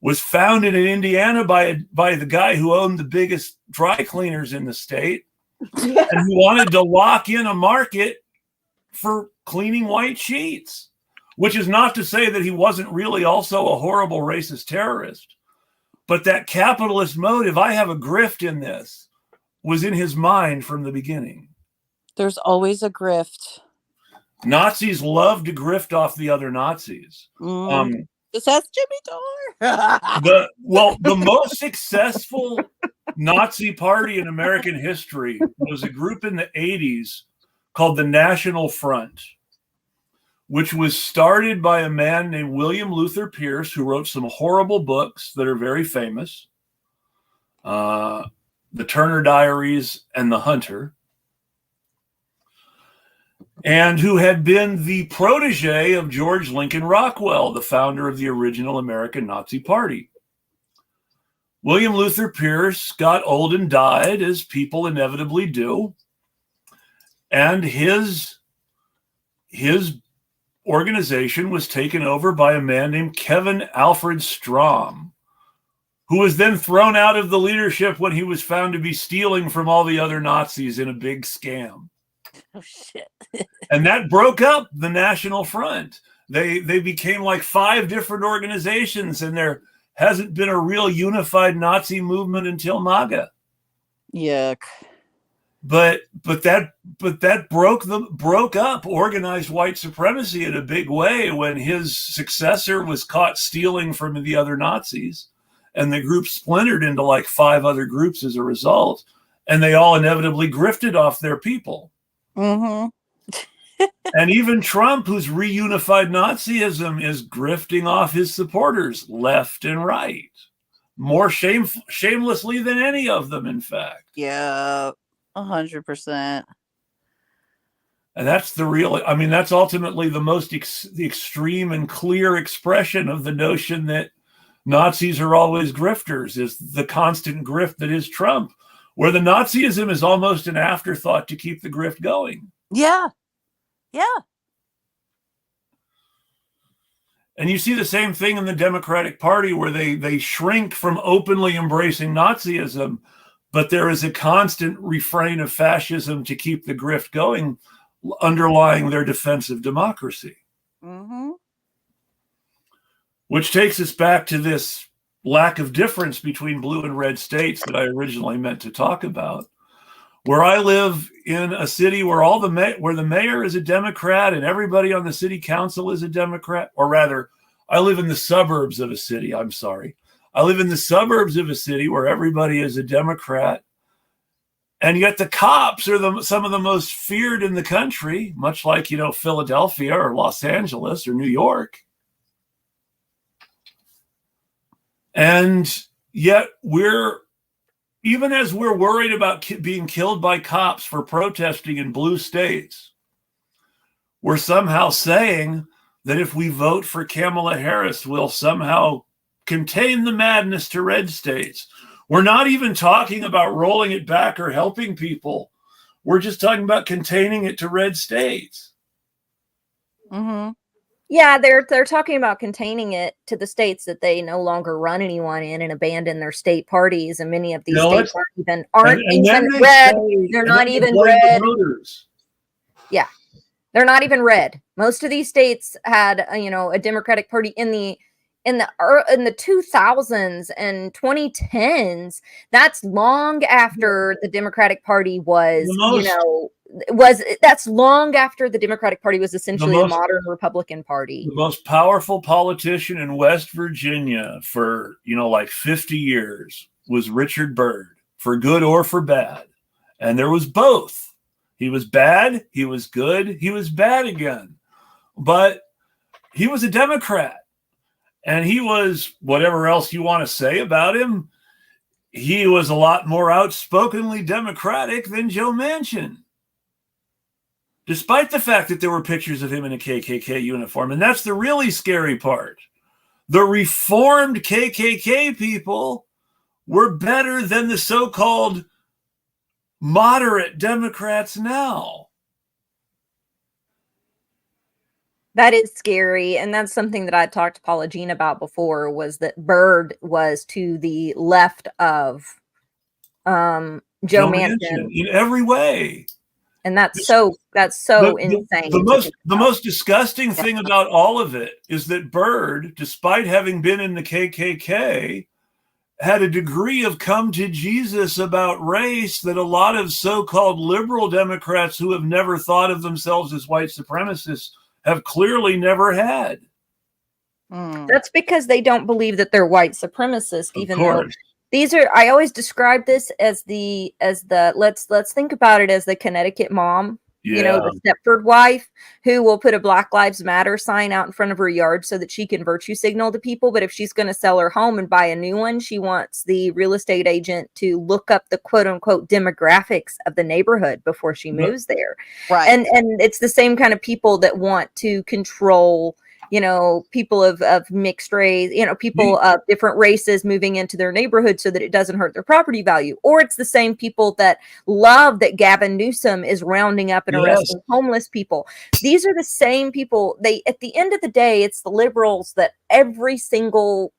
was founded in Indiana by the guy who owned the biggest dry cleaners in the state, And he wanted to lock in a market for cleaning white sheets, which is not to say that he wasn't really also a horrible racist terrorist. But that capitalist motive, I have a grift in this, was in his mind from the beginning. There's always a grift. Nazis love to grift off the other Nazis. This has Jimmy Dore. The most successful Nazi party in American history was a group in the 80s called the National Front, which was started by a man named William Luther Pierce, who wrote some horrible books that are very famous. The Turner Diaries and The Hunter. And who had been the protege of George Lincoln Rockwell, the founder of the original American Nazi Party. William Luther Pierce got old and died, as people inevitably do. And his organization was taken over by a man named Kevin Alfred Strom, who was then thrown out of the leadership when he was found to be stealing from all the other Nazis in a big scam. Oh, shit. And that broke up the National Front. They became like 5 different organizations, and there hasn't been a real unified Nazi movement until MAGA. Yuck. But that broke up organized white supremacy in a big way when his successor was caught stealing from the other Nazis, and the group splintered into like 5 other groups as a result, and they all inevitably grifted off their people. Mm-hmm. And even Trump, who's reunified Nazism, is grifting off his supporters left and right, more shamelessly than any of them, in fact. Yeah, 100%. And that's that's ultimately the most the extreme and clear expression of the notion that Nazis are always grifters, is the constant grift that is Trump, where the Nazism is almost an afterthought to keep the grift going. Yeah. Yeah. And you see the same thing in the Democratic Party, where they shrink from openly embracing Nazism, but there is a constant refrain of fascism to keep the grift going, underlying their defense of democracy. Mm-hmm. Which takes us back to this lack of difference between blue and red states that I originally meant to talk about. Where I live in a city where where the mayor is a Democrat and everybody on the city council is a Democrat, or rather, I live in the suburbs of a city. I'm sorry. I live in the suburbs of a city where everybody is a Democrat, and yet the cops are some of the most feared in the country, much like, Philadelphia or Los Angeles or New York. And yet even as we're worried about being killed by cops for protesting in blue states, we're somehow saying that if we vote for Kamala Harris, we'll somehow contain the madness to red states. We're not even talking about rolling it back or helping people. We're just talking about containing it to red states. Mm-hmm. Yeah, they're talking about containing it to the states that they no longer run anyone in and abandon their state parties, and many of these states aren't even red. They're not even red. Yeah, they're not even red. Most of these states had a Democratic Party in the 2000s and 2010s. That's long after the Democratic Party was that's long after the Democratic Party was essentially a modern Republican Party. The most powerful politician in West Virginia for, 50 years was Richard Byrd, for good or for bad. And there was both. He was bad, he was good, he was bad again. But he was a Democrat. And he was, whatever else you want to say about him, he was a lot more outspokenly Democratic than Joe Manchin, despite the fact that there were pictures of him in a KKK uniform. And that's the really scary part. The reformed KKK people were better than the so-called moderate Democrats now. That is scary. And that's something that I talked to Paula Jean about before, was that Byrd was to the left of Joe Manchin, in every way. and that's so insane. The most disgusting thing about all of it is that Byrd, despite having been in the KKK, had a degree of come to Jesus about race that a lot of so-called liberal Democrats who have never thought of themselves as white supremacists have clearly never had. That's because they don't believe that they're white supremacists, even though these are, I always describe this as the let's think about it as the Connecticut mom, you know, the Stepford wife who will put a Black Lives Matter sign out in front of her yard so that she can virtue signal to people. But if she's going to sell her home and buy a new one, she wants the real estate agent to look up the quote unquote demographics of the neighborhood before she moves there. Right. And it's the same kind of people that want to control, you know, people of mixed race, you know, people of different races moving into their neighborhood so that it doesn't hurt their property value. Or it's the same people that love that Gavin Newsom is rounding up and arresting homeless people. These are the same people. They, at the end of the day, it's the liberals that every single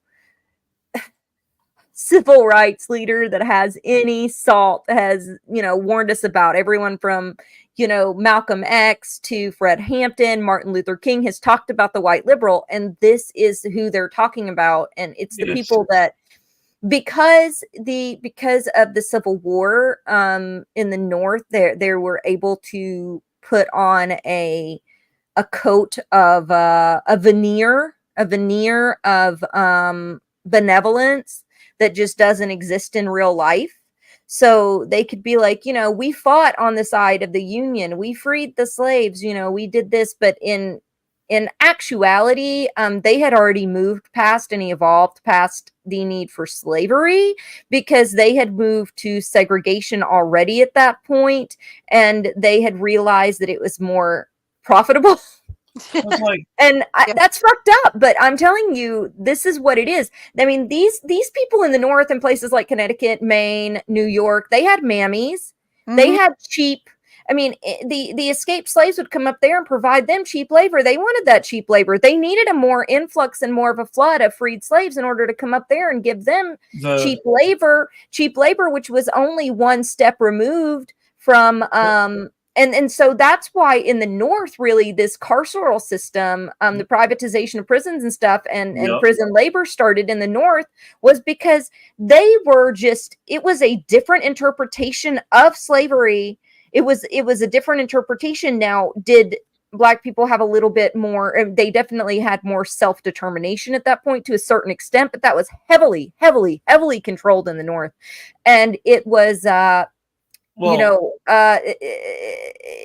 civil rights leader that has any salt has, you know, warned us about. Everyone from, you know, Malcolm X to Fred Hampton, Martin Luther King has talked about the white liberal, and this is who they're talking about. And it's the people that, because of the Civil War in the North, they were able to put on a coat of a veneer of benevolence that just doesn't exist in real life. So they could be like, you know, we fought on the side of the Union, we freed the slaves, you know, we did this, but in actuality, they had already moved past and evolved past the need for slavery, because they had moved to segregation already at that point, and they had realized that it was more profitable. That's fucked up, but I'm telling you, this is what it is. I mean, these people in the North, in places like Connecticut, Maine, New York, they had mammies. They had cheap, I mean, the escaped slaves would come up there and provide them cheap labor. They wanted that cheap labor. They needed a more influx and more of a flood of freed slaves in order to come up there and give them cheap labor, which was only one step removed from and so that's why in the North, really, this carceral system, the privatization of prisons and stuff, and prison labor started in the North, was because they were just, it was a different interpretation of slavery. It was a different interpretation. Now, did Black people have a little bit more? They definitely had more self-determination at that point to a certain extent, but that was heavily, heavily, heavily controlled in the North. And it was, you know,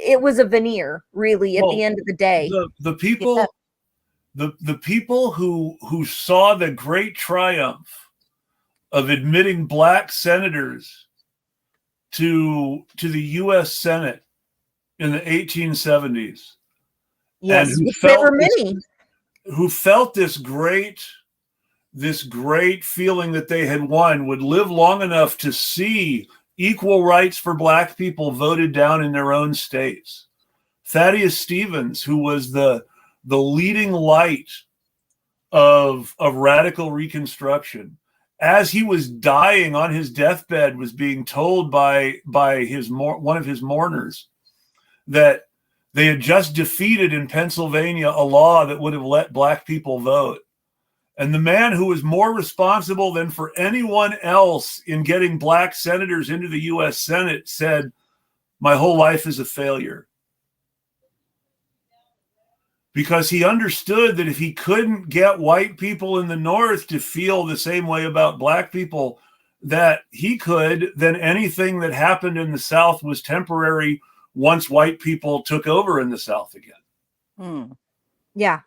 it was a veneer, really, at the end of the day. The people, the people who saw the great triumph of admitting Black senators to the U.S. Senate in the 1870s, yes, and who felt this great feeling that they had won, would live long enough to see equal rights for Black people voted down in their own states. Thaddeus Stevens, who was the leading light of radical Reconstruction, as he was dying on his deathbed, was being told by one of his mourners that they had just defeated in Pennsylvania a law that would have let Black people vote. And the man who was more responsible than for anyone else in getting Black senators into the U.S. Senate said, "My whole life is a failure." Because he understood that if he couldn't get white people in the North to feel the same way about Black people that he could, then anything that happened in the South was temporary once white people took over in the South again. Yeah.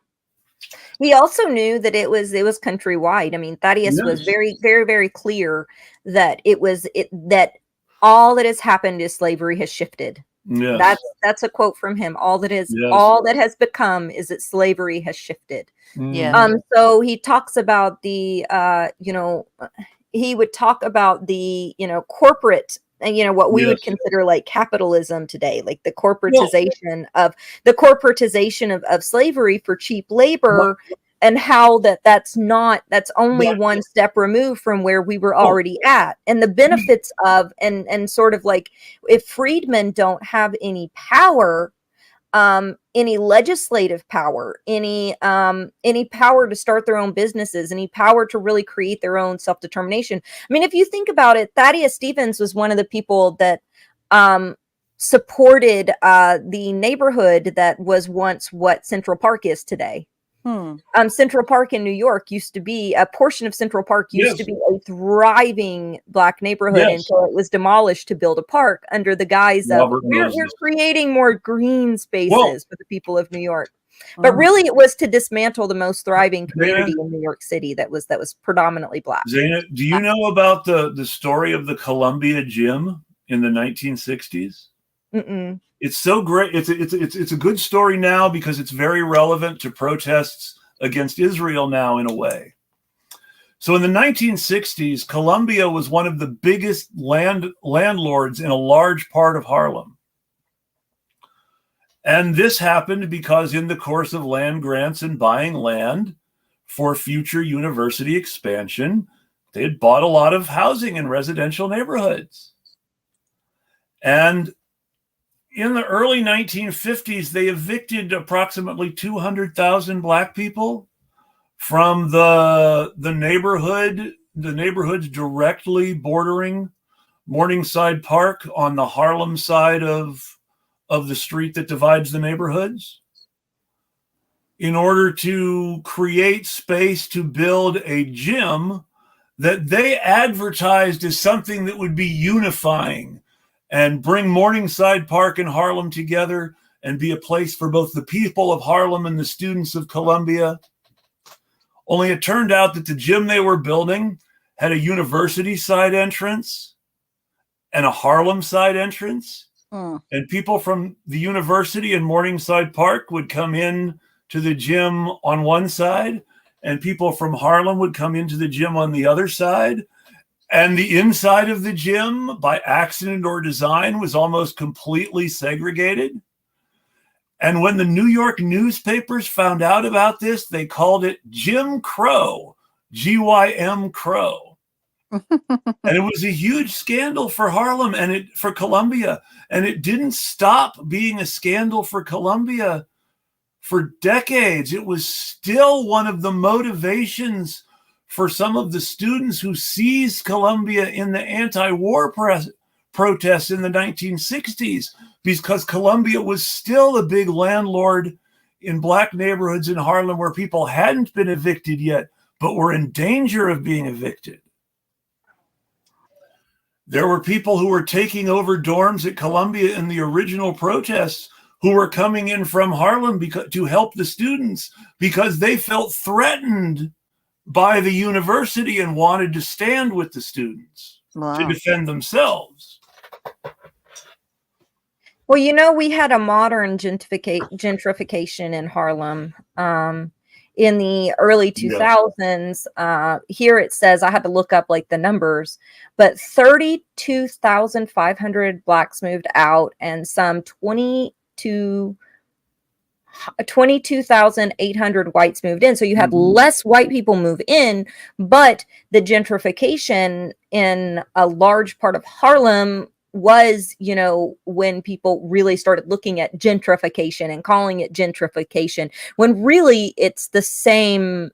He also knew that it was countrywide. I mean, Thaddeus was very, very, very clear that that all that has happened is slavery has shifted. Yes. That's a quote from him. All that has become is that slavery has shifted. So he talks about the he would talk about the corporate, and what we would consider like capitalism today, like the corporatization of slavery for cheap labor, and how that's only one step removed from where we were already at, and the benefits of, and sort of like, if freedmen don't have any power, any legislative power, any power to start their own businesses, any power to really create their own self-determination. I mean, if you think about it, Thaddeus Stevens was one of the people that supported the neighborhood that was once what Central Park is today. Central Park in New York used to be, a portion of Central Park used to be a thriving Black neighborhood until it was demolished to build a park under the guise of we're creating more green spaces for the people of New York. But really, it was to dismantle the most thriving community in New York City that was predominantly Black. Zeynab, do you know about the story of the Columbia Gym in the 1960s? Mm-mm. It's so great. It's a good story now because it's very relevant to protests against Israel now, in a way. So in the 1960s, Columbia was one of the biggest landlords in a large part of Harlem. And this happened because in the course of land grants and buying land for future university expansion, they had bought a lot of housing in residential neighborhoods. And in the early 1950s, they evicted approximately 200,000 Black people from the neighborhoods directly bordering Morningside Park on the Harlem side of the street that divides the neighborhoods, in order to create space to build a gym that they advertised as something that would be unifying and bring Morningside Park and Harlem together and be a place for both the people of Harlem and the students of Columbia. Only it turned out that the gym they were building had a university side entrance and a Harlem side entrance. And people from the university and Morningside Park would come in to the gym on one side, and people from Harlem would come into the gym on the other side. And the inside of the gym, by accident or design, was almost completely segregated. And when the New York newspapers found out about this, they called it Jim Crow, G-Y-M Crow. And it was a huge scandal for Harlem and for Columbia. And it didn't stop being a scandal for Columbia for decades. It was still one of the motivations for some of the students who seized Columbia in the anti-war protests in the 1960s, because Columbia was still a big landlord in Black neighborhoods in Harlem where people hadn't been evicted yet, but were in danger of being evicted. There were people who were taking over dorms at Columbia in the original protests who were coming in from Harlem to help the students because they felt threatened by the university and wanted to stand with the students to defend themselves. Well, you know, we had a modern gentrification in Harlem in the early 2000s. Here it says, I had to look up like the numbers, but 32,500 Blacks moved out and some 22,800 whites moved in. So you had less white people move in, but the gentrification in a large part of Harlem was, you know, when people really started looking at gentrification and calling it gentrification, when really it's the same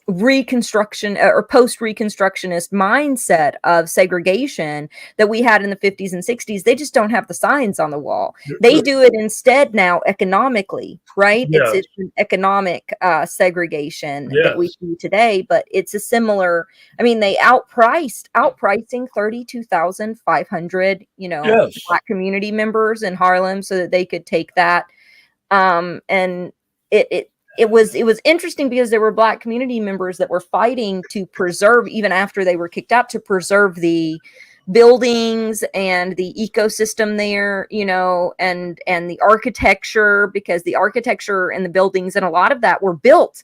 reconstruction or post-reconstructionist mindset of segregation that we had in the 50s and 60s. They just don't have the signs on the wall. They do it instead now economically, right? It's an economic segregation that we see today, but it's a similar, I mean, they outpricing 32,500, you know, Black community members in Harlem so that they could take that. And it was interesting because there were Black community members that were fighting to preserve, even after they were kicked out, to preserve the buildings and the ecosystem there, you know, and the architecture, because the architecture and the buildings and a lot of that were built.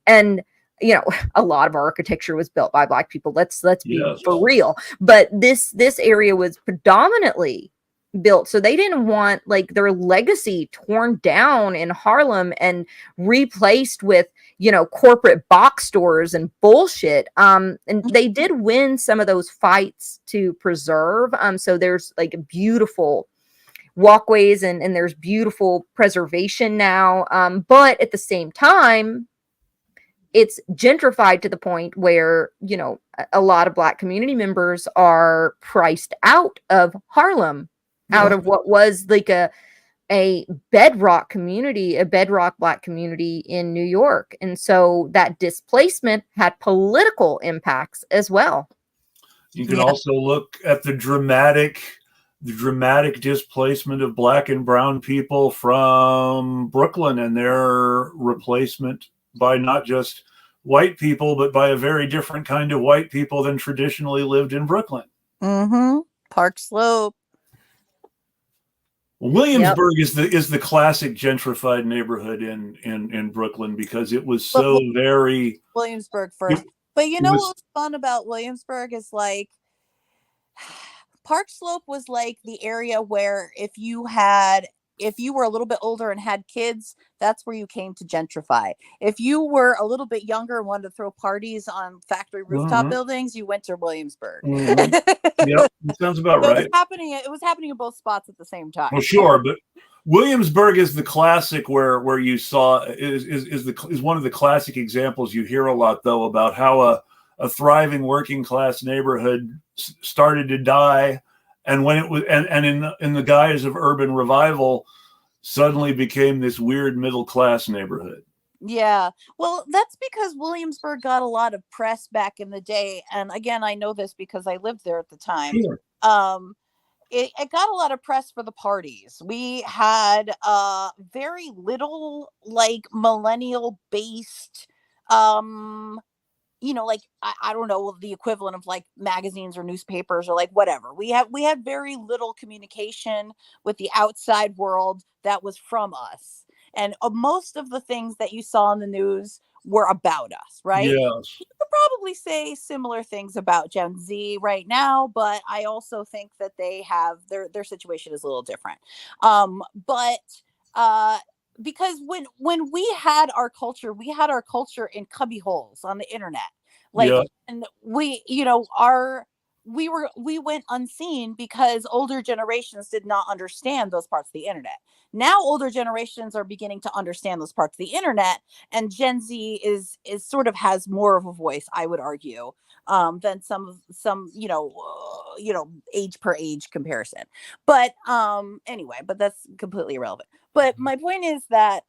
And, you know, a lot of architecture was built by Black people. Let's be for real. But this area was predominantly built. So they didn't want like their legacy torn down in Harlem and replaced with, you know, corporate box stores and bullshit. And they did win some of those fights to preserve. So there's like beautiful walkways and there's beautiful preservation now. But at the same time, it's gentrified to the point where, you know, a lot of Black community members are priced out of Harlem, out of what was like a bedrock community, a bedrock Black community in New York. And so that displacement had political impacts as well. You can also look at the dramatic displacement of Black and brown people from Brooklyn and their replacement by not just white people, but by a very different kind of white people than traditionally lived in Brooklyn. Park Slope. Williamsburg is the classic gentrified neighborhood in Brooklyn because it was so very Williamsburg first. But you know what's fun about Williamsburg is like Park Slope was like the area where if you were a little bit older and had kids, that's where you came to gentrify. If you were a little bit younger and wanted to throw parties on factory rooftop buildings, you went to Williamsburg. Yep, that sounds about right. It was happening in both spots at the same time. Well, sure, but Williamsburg is the classic where you saw is one of the classic examples you hear a lot though about how a thriving working class neighborhood started to die. And when it was, and in the guise of urban revival, suddenly became this weird middle class neighborhood. Yeah, well, that's because Williamsburg got a lot of press back in the day, and again, I know this because I lived there at the time. Sure. It got a lot of press for the parties. We had very little like millennial based you know, like I don't know the equivalent of like magazines or newspapers or like whatever. We had very little communication with the outside world that was from us, and most of the things that you saw in the news were about us, right? Yes. You could probably say similar things about Gen Z right now, but I also think that they have their situation is a little different. Because when we had our culture in cubby holes on the internet, like, and we, you know, we went unseen because older generations did not understand those parts of the internet. Now older generations are beginning to understand those parts of the internet, and Gen Z is sort of has more of a voice, I would argue, than some you know age per age comparison. But anyway, but that's completely irrelevant. But my point is that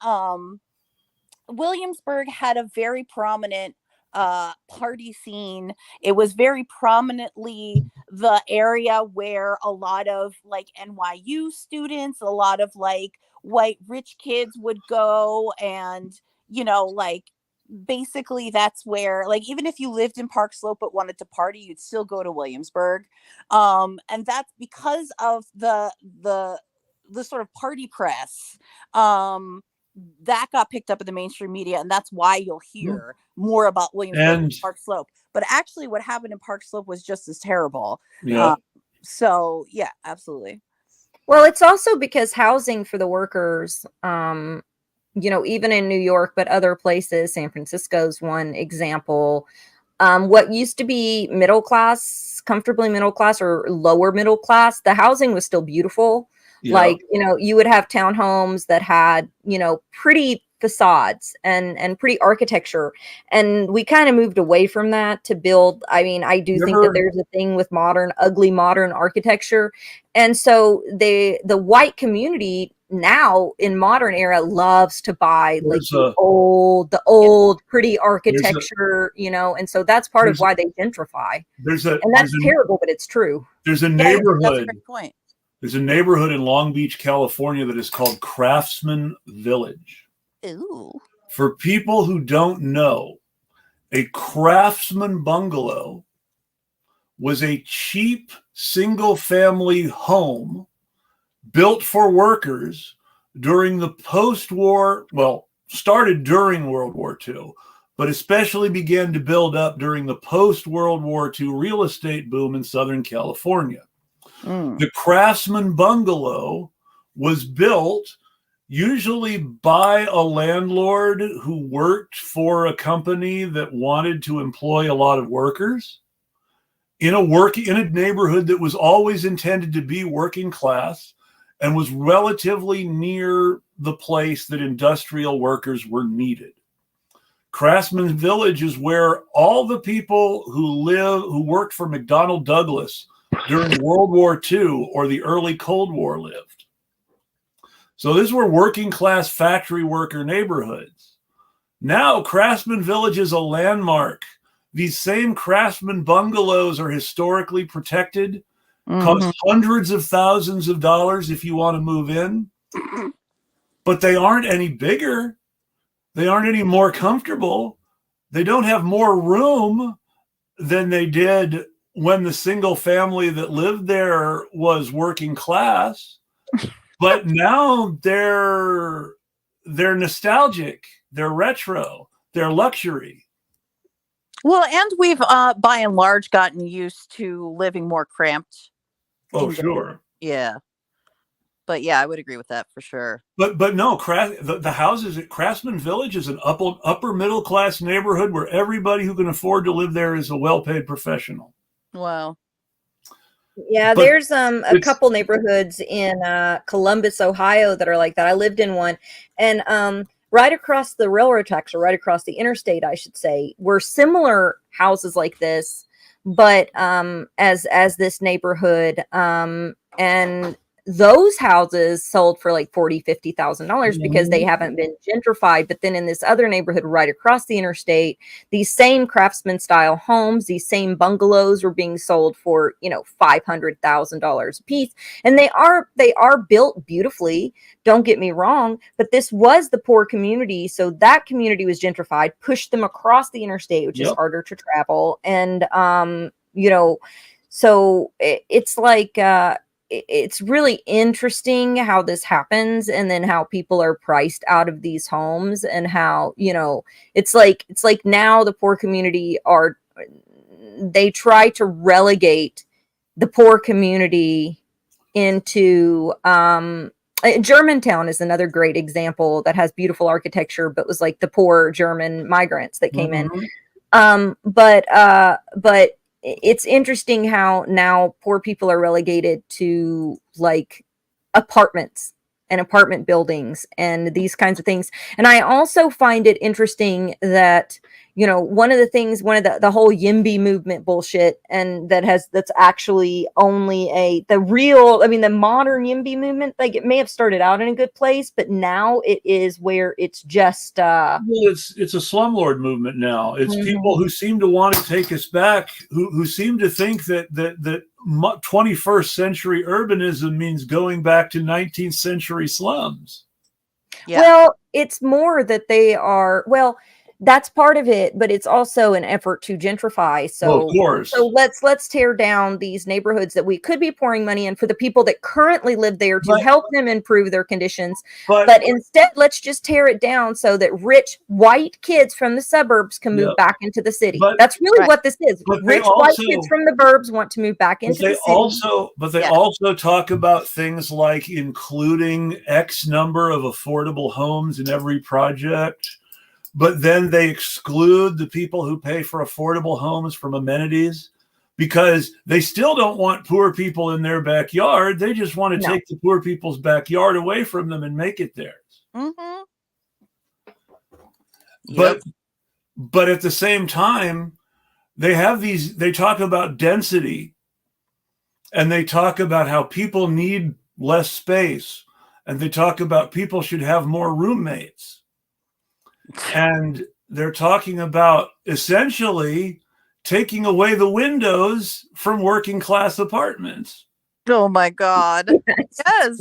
Williamsburg had a very prominent party scene. It was very prominently the area where a lot of like NYU students, a lot of like white rich kids would go, and you know, like basically that's where, like, even if you lived in Park Slope but wanted to party, you'd still go to Williamsburg. And that's because of the sort of party press that got picked up in the mainstream media, and that's why you'll hear more about Williamsburg and Park Slope. But actually what happened in Park Slope was just as terrible. So yeah, absolutely. Well, it's also because housing for the workers, you know, even in New York, but other places, San Francisco's one example, what used to be middle class, comfortably middle class or lower middle class, the housing was still beautiful. Like, you know, you would have townhomes that had, you know, pretty facades and pretty architecture. And we kind of moved away from that to build. I mean, I do think that there's a thing with ugly modern architecture. And so the white community now in modern era loves to buy like the old pretty architecture, you know, and so that's part of why they gentrify. And that's terrible, but it's true. There's a neighborhood. That's a great point. There's a neighborhood in Long Beach, California that is called Craftsman Village. Ooh. For people who don't know, a craftsman bungalow was a cheap single-family home built for workers during the post-war, well, started during World War II, but especially began to build up during the post-World War II real estate boom in Southern California. The Craftsman bungalow was built usually by a landlord who worked for a company that wanted to employ a lot of workers in a neighborhood that was always intended to be working class and was relatively near the place that industrial workers were needed. Craftsman Village is where all the people who worked for McDonnell Douglas during World War II or the early Cold War lived. So these were working class factory worker neighborhoods. Now Craftsman Village is a landmark. These same Craftsman bungalows are historically protected, cost hundreds of thousands of dollars if you want to move in, but they aren't any bigger. They aren't any more comfortable. They don't have more room than they did when the single family that lived there was working class. But now they're nostalgic, they're retro, they're luxury. Well, and we've by and large gotten used to living more cramped. Oh, sure. Yeah. But yeah, I would agree with that for sure. But no, the houses at Craftsman Village is an upper middle class neighborhood where everybody who can afford to live there is a well-paid professional. Wow. Yeah, but there's a couple neighborhoods in Columbus, Ohio that are like that. I lived in one, and right across the railroad tracks, or right across the interstate, I should say, were similar houses like this, but as this neighborhood, and those houses sold for like $40,000-$50,000 because they haven't been gentrified. But then in this other neighborhood right across the interstate, these same craftsman style homes, these same bungalows were being sold for, $500,000 a piece. And they are built beautifully. Don't get me wrong, but this was the poor community. So that community was gentrified, pushed them across the interstate, which is harder to travel. And, so it's like, it's really interesting how this happens, and then how people are priced out of these homes, and how, it's like now the poor community they try to relegate the poor community into, Germantown is another great example that has beautiful architecture, but was like the poor German migrants that came in. But it's interesting how now poor people are relegated to like apartments and apartment buildings and these kinds of things. And I also find it interesting that, one of the whole YIMBY movement bullshit, and that's actually only the modern YIMBY movement, like it may have started out in a good place, but now it is where it's just well, it's a slumlord movement now. It's people who seem to want to take us back, who seem to think that 21st century urbanism means going back to 19th century slums. Yeah. Well, it's more that they are, that's part of it, but it's also an effort to gentrify. So, of course. So let's tear down these neighborhoods that we could be pouring money in for the people that currently live there to help them improve their conditions. But instead, let's just tear it down so that rich white kids from the suburbs can move back into the city. That's really what this is. Rich white kids from the burbs want to move back into the city. But they also talk about things like including X number of affordable homes in every project. But then they exclude the people who pay for affordable homes from amenities, because they still don't want poor people in their backyard. They just want to take the poor people's backyard away from them and make it theirs. But at the same time, they talk about density, and they talk about how people need less space, and they talk about people should have more roommates. And they're talking about essentially taking away the windows from working class apartments. Oh my God. Yes.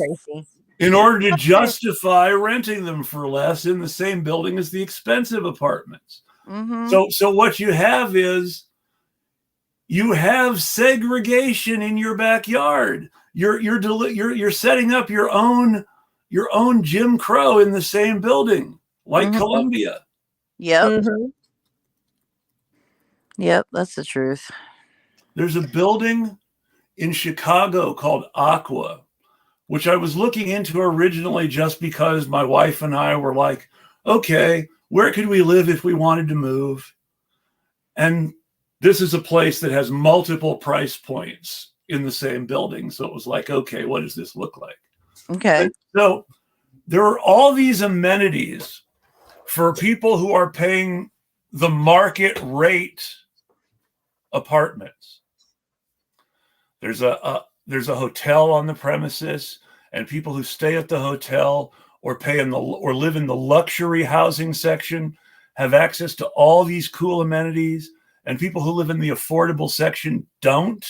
In order to justify renting them for less in the same building as the expensive apartments. So what you have is segregation in your backyard. You're setting up your own Jim Crow in the same building. Like Columbia. Yep. Yep, that's the truth. There's a building in Chicago called Aqua, which I was looking into originally just because my wife and I were like, okay, where could we live if we wanted to move? And this is a place that has multiple price points in the same building. So it was like, okay, what does this look like? Okay. So there are all these amenities for people who are paying the market rate apartments. There's a hotel on the premises, and people who stay at the hotel or live in the luxury housing section have access to all these cool amenities, and people who live in the affordable section don't.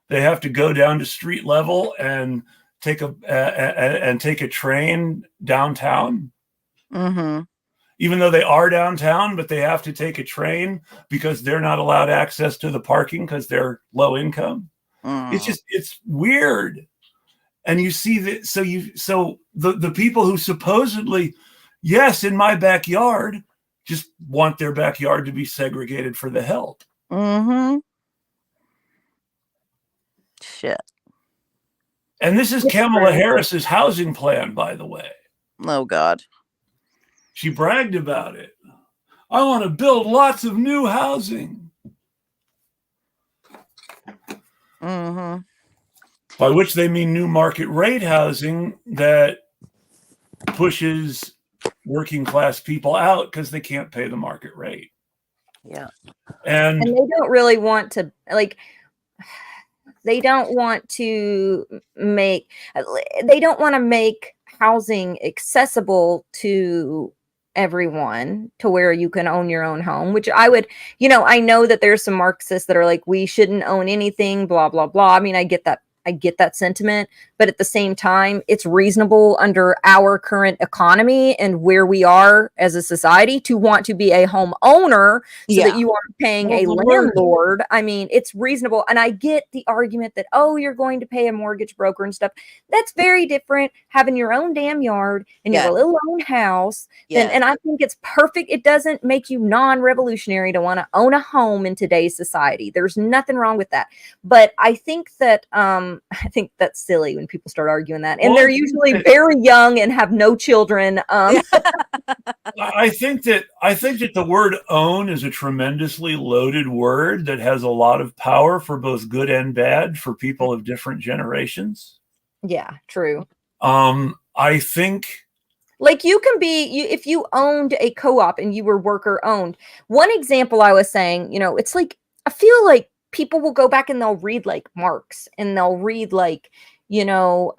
They have to go down to street level and take a train downtown. Mm-hmm. Even though they are downtown, but they have to take a train because they're not allowed access to the parking because they're low income. It's weird. And you see that, so the people who supposedly, yes, in my backyard, just want their backyard to be segregated for the help. Mm-hmm. Shit. And this is Kamala Harris's housing plan, by the way. Oh, God. She bragged about it. I want to build lots of new housing. Mm-hmm. By which they mean new market rate housing that pushes working class people out because they can't pay the market rate. Yeah. And they don't really want to, like, they don't want to make housing accessible to everyone to where you can own your own home, which I would, I know that there's some Marxists that are like, we shouldn't own anything, blah, blah, blah. I mean, I get that sentiment, but at the same time, it's reasonable under our current economy and where we are as a society to want to be a homeowner so that you aren't paying a landlord. I mean, it's reasonable. And I get the argument that, oh, you're going to pay a mortgage broker and stuff. That's very different having your own damn yard and your little own house. And I think it's perfect. It doesn't make you non-revolutionary to want to own a home in today's society. There's nothing wrong with that. But I think that, I think that's silly when people start arguing that, and they're usually very young and have no children. I think that the word "own" is a tremendously loaded word that has a lot of power for both good and bad for people of different generations. Yeah, true. I think, like, you can be, if you owned a co-op and you were worker owned. One example I was saying, it's like, I feel like people will go back and they'll read like Marx, and they'll read like, they'll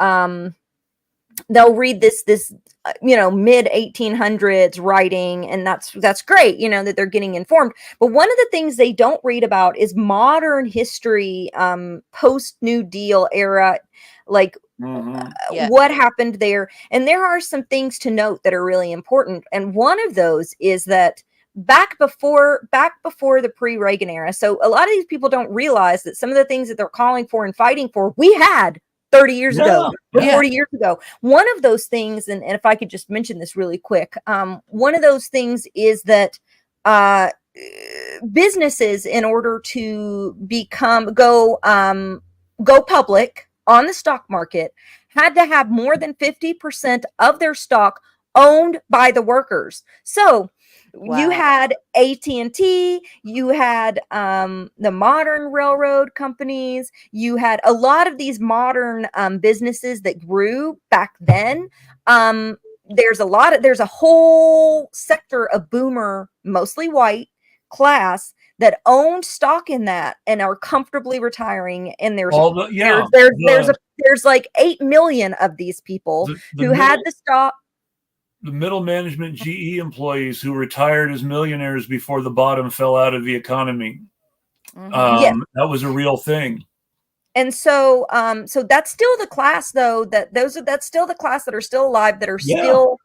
read this mid 1800s writing, and that's great, that they're getting informed. But one of the things they don't read about is modern history, post New Deal era, like what happened there. And there are some things to note that are really important. And one of those is that back before the pre-Reagan era. So a lot of these people don't realize that some of the things that they're calling for and fighting for, we had 30 years ago, or 40 years ago. One of those things, and if I could just mention this really quick, one of those things is that businesses, in order to go public on the stock market, had to have more than 50% of their stock owned by the workers. So you had AT&T, you had the modern railroad companies, you had a lot of these modern businesses that grew back then. There's a whole sector of boomer, mostly white class, that owned stock in that and are comfortably retiring. And there's like 8 million of these people who had the stock. The middle management GE employees who retired as millionaires before the bottom fell out of the economy. That was a real thing. And so that's still the class, though, that's still the class that are still alive, that are still,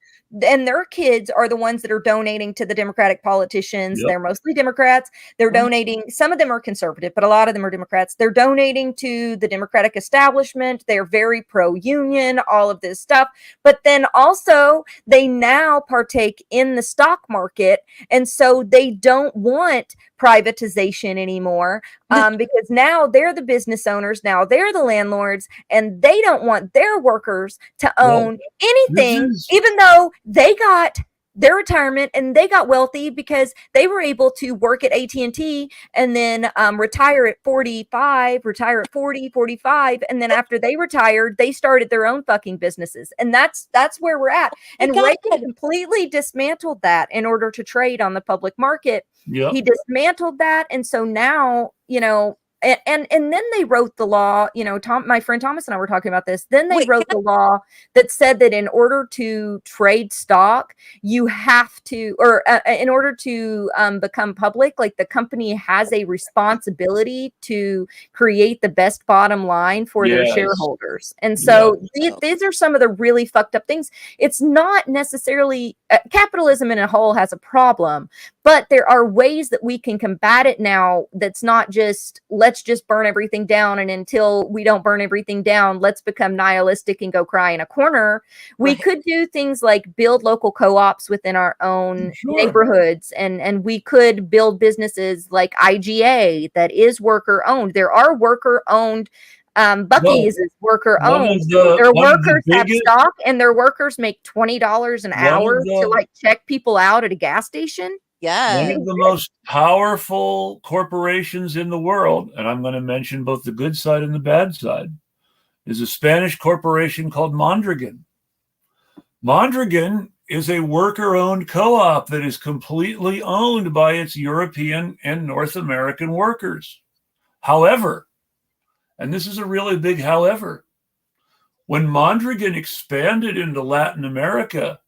and their kids are the ones that are donating to the Democratic politicians. They're mostly Democrats. They're donating. Some of them are conservative, but a lot of them are Democrats. They're donating to the Democratic establishment. They're very pro-union, all of this stuff. But then also they now partake in the stock market. And so they don't want privatization anymore. because now they're the business owners, now they're the landlords, and they don't want their workers to own anything, even though they got their retirement and they got wealthy because they were able to work at AT&T and then retire at 45, retire at 40, 45, and then after they retired, they started their own fucking businesses. And that's where we're at. And Reagan completely dismantled that in order to trade on the public market. Yep. He dismantled that, and so now, you know, and then they wrote the law, you know, my friend Thomas and I were talking about this. Then they wrote the law that said that in order to trade stock, you have to, or in order to become public, like the company has a responsibility to create the best bottom line for their shareholders. And so these are some of the really fucked up things. It's not necessarily capitalism in a whole has a problem, but there are ways that we can combat it now. That's not just let's just burn everything down, and until we don't burn everything down, let's become nihilistic and go cry in a corner. We could do things like build local co-ops within our own neighborhoods, and we could build businesses like IGA that is worker owned. There are worker owned. Buc-ee's is worker owned. Their workers have stock, and their workers make $20 an hour to like check people out at a gas station. Yeah. One of the most powerful corporations in the world, and I'm going to mention both the good side and the bad side, is a Spanish corporation called Mondragon. Mondragon is a worker-owned co-op that is completely owned by its European and North American workers. However, and this is a really big however, when Mondragon expanded into Latin America,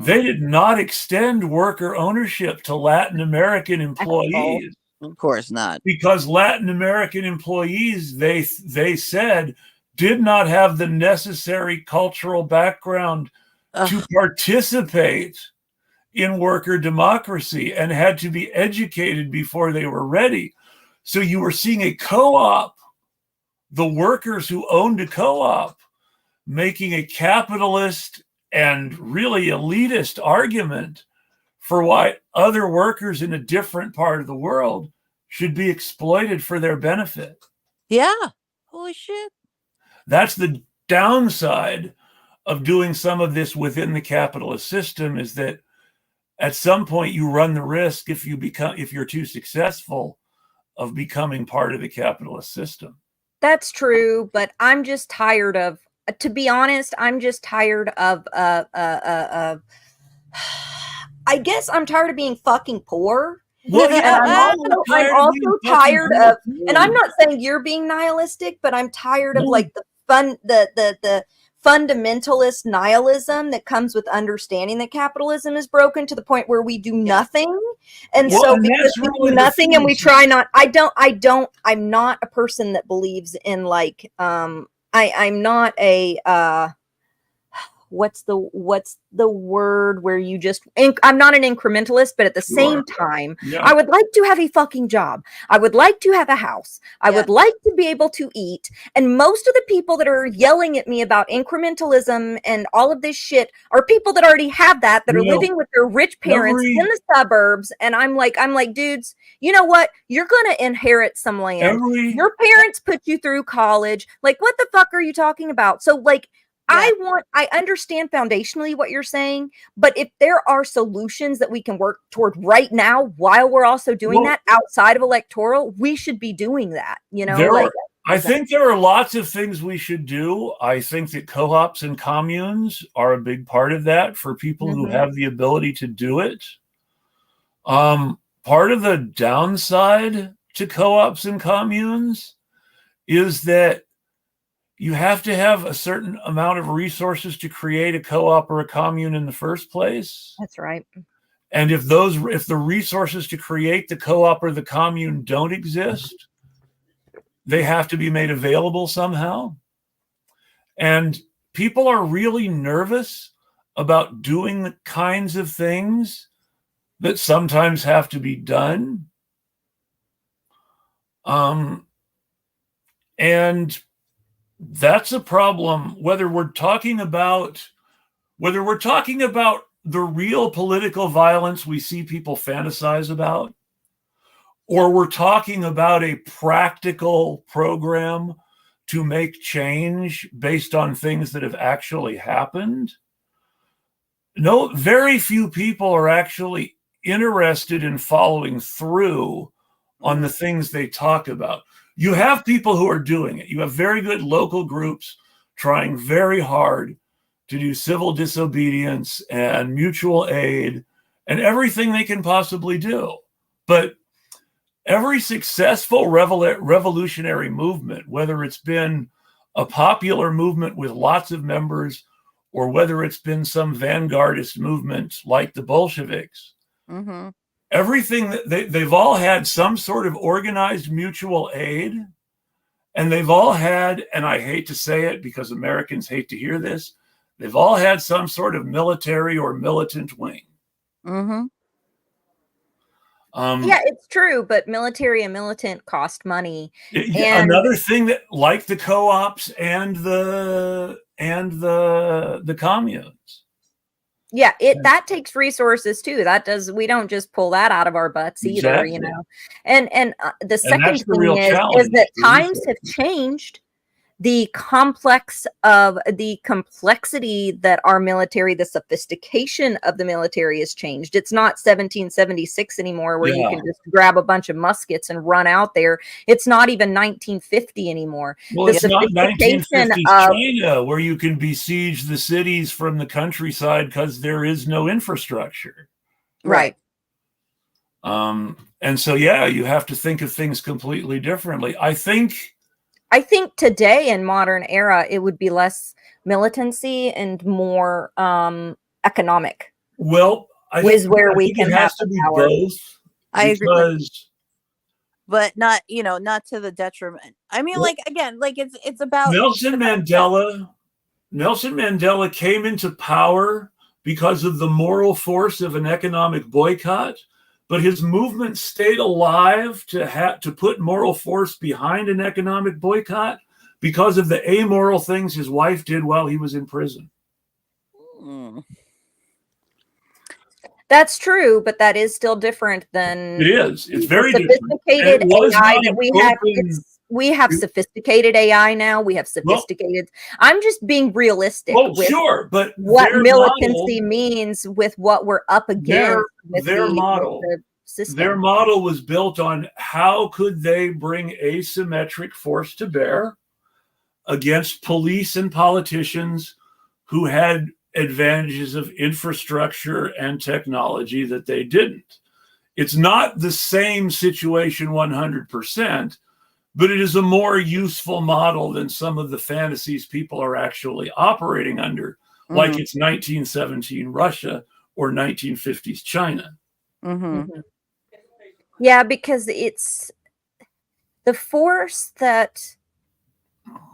they did not extend worker ownership to Latin American employees. Of course not. Because Latin American employees, they said, did not have the necessary cultural background to participate in worker democracy and had to be educated before they were ready. So you were seeing a co-op, the workers who owned a co-op, making a capitalist and really elitist argument for why other workers in a different part of the world should be exploited for their benefit. Yeah. Holy shit. That's the downside of doing some of this within the capitalist system, is that at some point you run the risk, if you're too successful, of becoming part of the capitalist system. That's true, but I'm just tired of, to be honest, I'm just tired of I guess I'm tired of being fucking poor. Well, yeah, I'm also tired of, and I'm not saying you're being nihilistic, but I'm tired of like the fundamentalist nihilism that comes with understanding that capitalism is broken to the point where we do nothing. And so because we do nothing and we try not, I'm not a person that believes in like, I'm not a, what's the word where you just, I'm not an incrementalist, but at the same time, I would like to have a fucking job. I would like to have a house. I would like to be able to eat. And most of the people that are yelling at me about incrementalism and all of this shit are people that already have that are living with their rich parents in the suburbs. And I'm like, dudes, you know what? You're going to inherit some land. Your parents put you through college. Like, what the fuck are you talking about? So like, I understand foundationally what you're saying, but if there are solutions that we can work toward right now while we're also doing that outside of electoral, we should be doing that, you know? I think there are lots of things we should do. I think that co-ops and communes are a big part of that for people who have the ability to do it. Part of the downside to co-ops and communes is that you have to have a certain amount of resources to create a co-op or a commune in the first place. That's right. And if the resources to create the co-op or the commune don't exist, they have to be made available somehow. And people are really nervous about doing the kinds of things that sometimes have to be done. And that's a problem, whether we're talking about the real political violence we see people fantasize about, or we're talking about a practical program to make change based on things that have actually happened, no, very few people are actually interested in following through on the things they talk about. You have people who are doing it. You have very good local groups trying very hard to do civil disobedience and mutual aid and everything they can possibly do. But every successful revolutionary movement, whether it's been a popular movement with lots of members or whether it's been some vanguardist movement like the Bolsheviks, everything that they've all had some sort of organized mutual aid, and they've all had, and I hate to say it because Americans hate to hear this, they've all had some sort of military or militant wing. Yeah, it's true, but military and militant cost money. And another thing that, like the co-ops and the communes. Yeah, that takes resources too. We don't just pull that out of our butts either, you know. And the second thing is that times have changed. The complexity that our military, the sophistication of the military has changed. It's not 1776 anymore where you can just grab a bunch of muskets and run out there. It's not even 1950 anymore. Well, it's not 1950s China where you can besiege the cities from the countryside because there is no infrastructure. Right. And so, yeah, you have to think of things completely differently. I think today in modern era, it would be less militancy and more economic. Well, I think we can have to be power. Both. I agree, but not to the detriment. I mean, it's about Nelson Mandela came into power because of the moral force of an economic boycott. But his movement stayed alive to put moral force behind an economic boycott because of the amoral things his wife did while he was in prison. That's true, but that is still different than it is. It's very sophisticated AI that we have. We have sophisticated AI now. We have sophisticated. I'm just being realistic. With sure, but what militancy means with what we're up against. Their model was built on how could they bring asymmetric force to bear against police and politicians who had advantages of infrastructure and technology that they didn't. It's not the same situation 100%. But it is a more useful model than some of the fantasies people are actually operating under, like it's 1917 Russia or 1950s China. Yeah, because it's the force that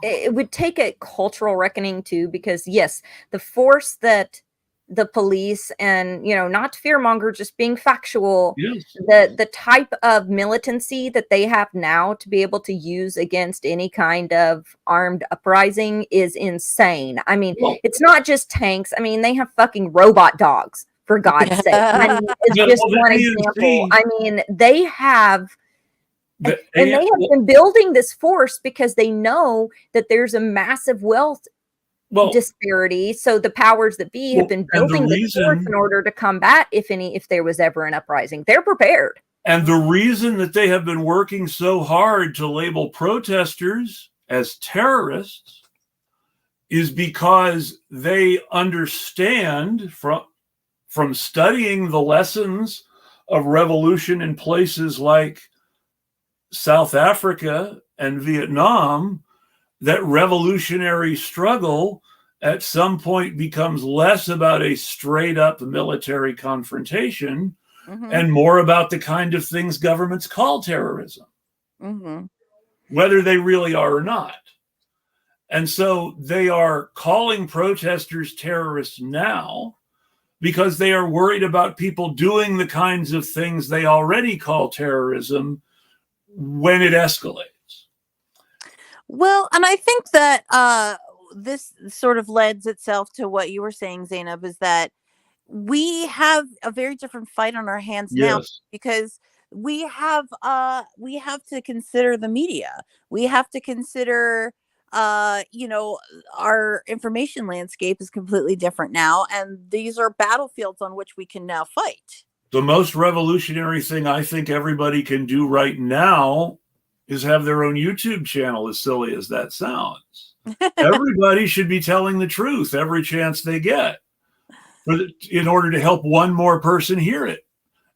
it would take a cultural reckoning too, because yes, the force that the police and, not to fearmonger, just being factual, yes. the type of militancy that they have now to be able to use against any kind of armed uprising is insane. I mean, it's not just tanks. I mean, they have fucking robot dogs, for God's sake. I mean, it's just one example. I mean, they have and they have been building this force because they know that there's a massive wealth disparity. So the powers that be have been building this force in order to combat if there was ever an uprising. They're prepared. And the reason that they have been working so hard to label protesters as terrorists is because they understand from studying the lessons of revolution in places like South Africa and Vietnam, that revolutionary struggle at some point becomes less about a straight up military confrontation and more about the kind of things governments call terrorism, whether they really are or not. And so they are calling protesters terrorists now because they are worried about people doing the kinds of things they already call terrorism when it escalates. Well, and I think that this sort of lends itself to what you were saying, Zeynab, is that we have a very different fight on our hands now, Yes. because we have to consider the media. We have to consider, you know, our information landscape is completely different now, and these are battlefields on which we can now fight. The most revolutionary thing I think everybody can do right now is have their own YouTube channel, as silly as that sounds. Everybody should be telling the truth every chance they get in order to help one more person hear it.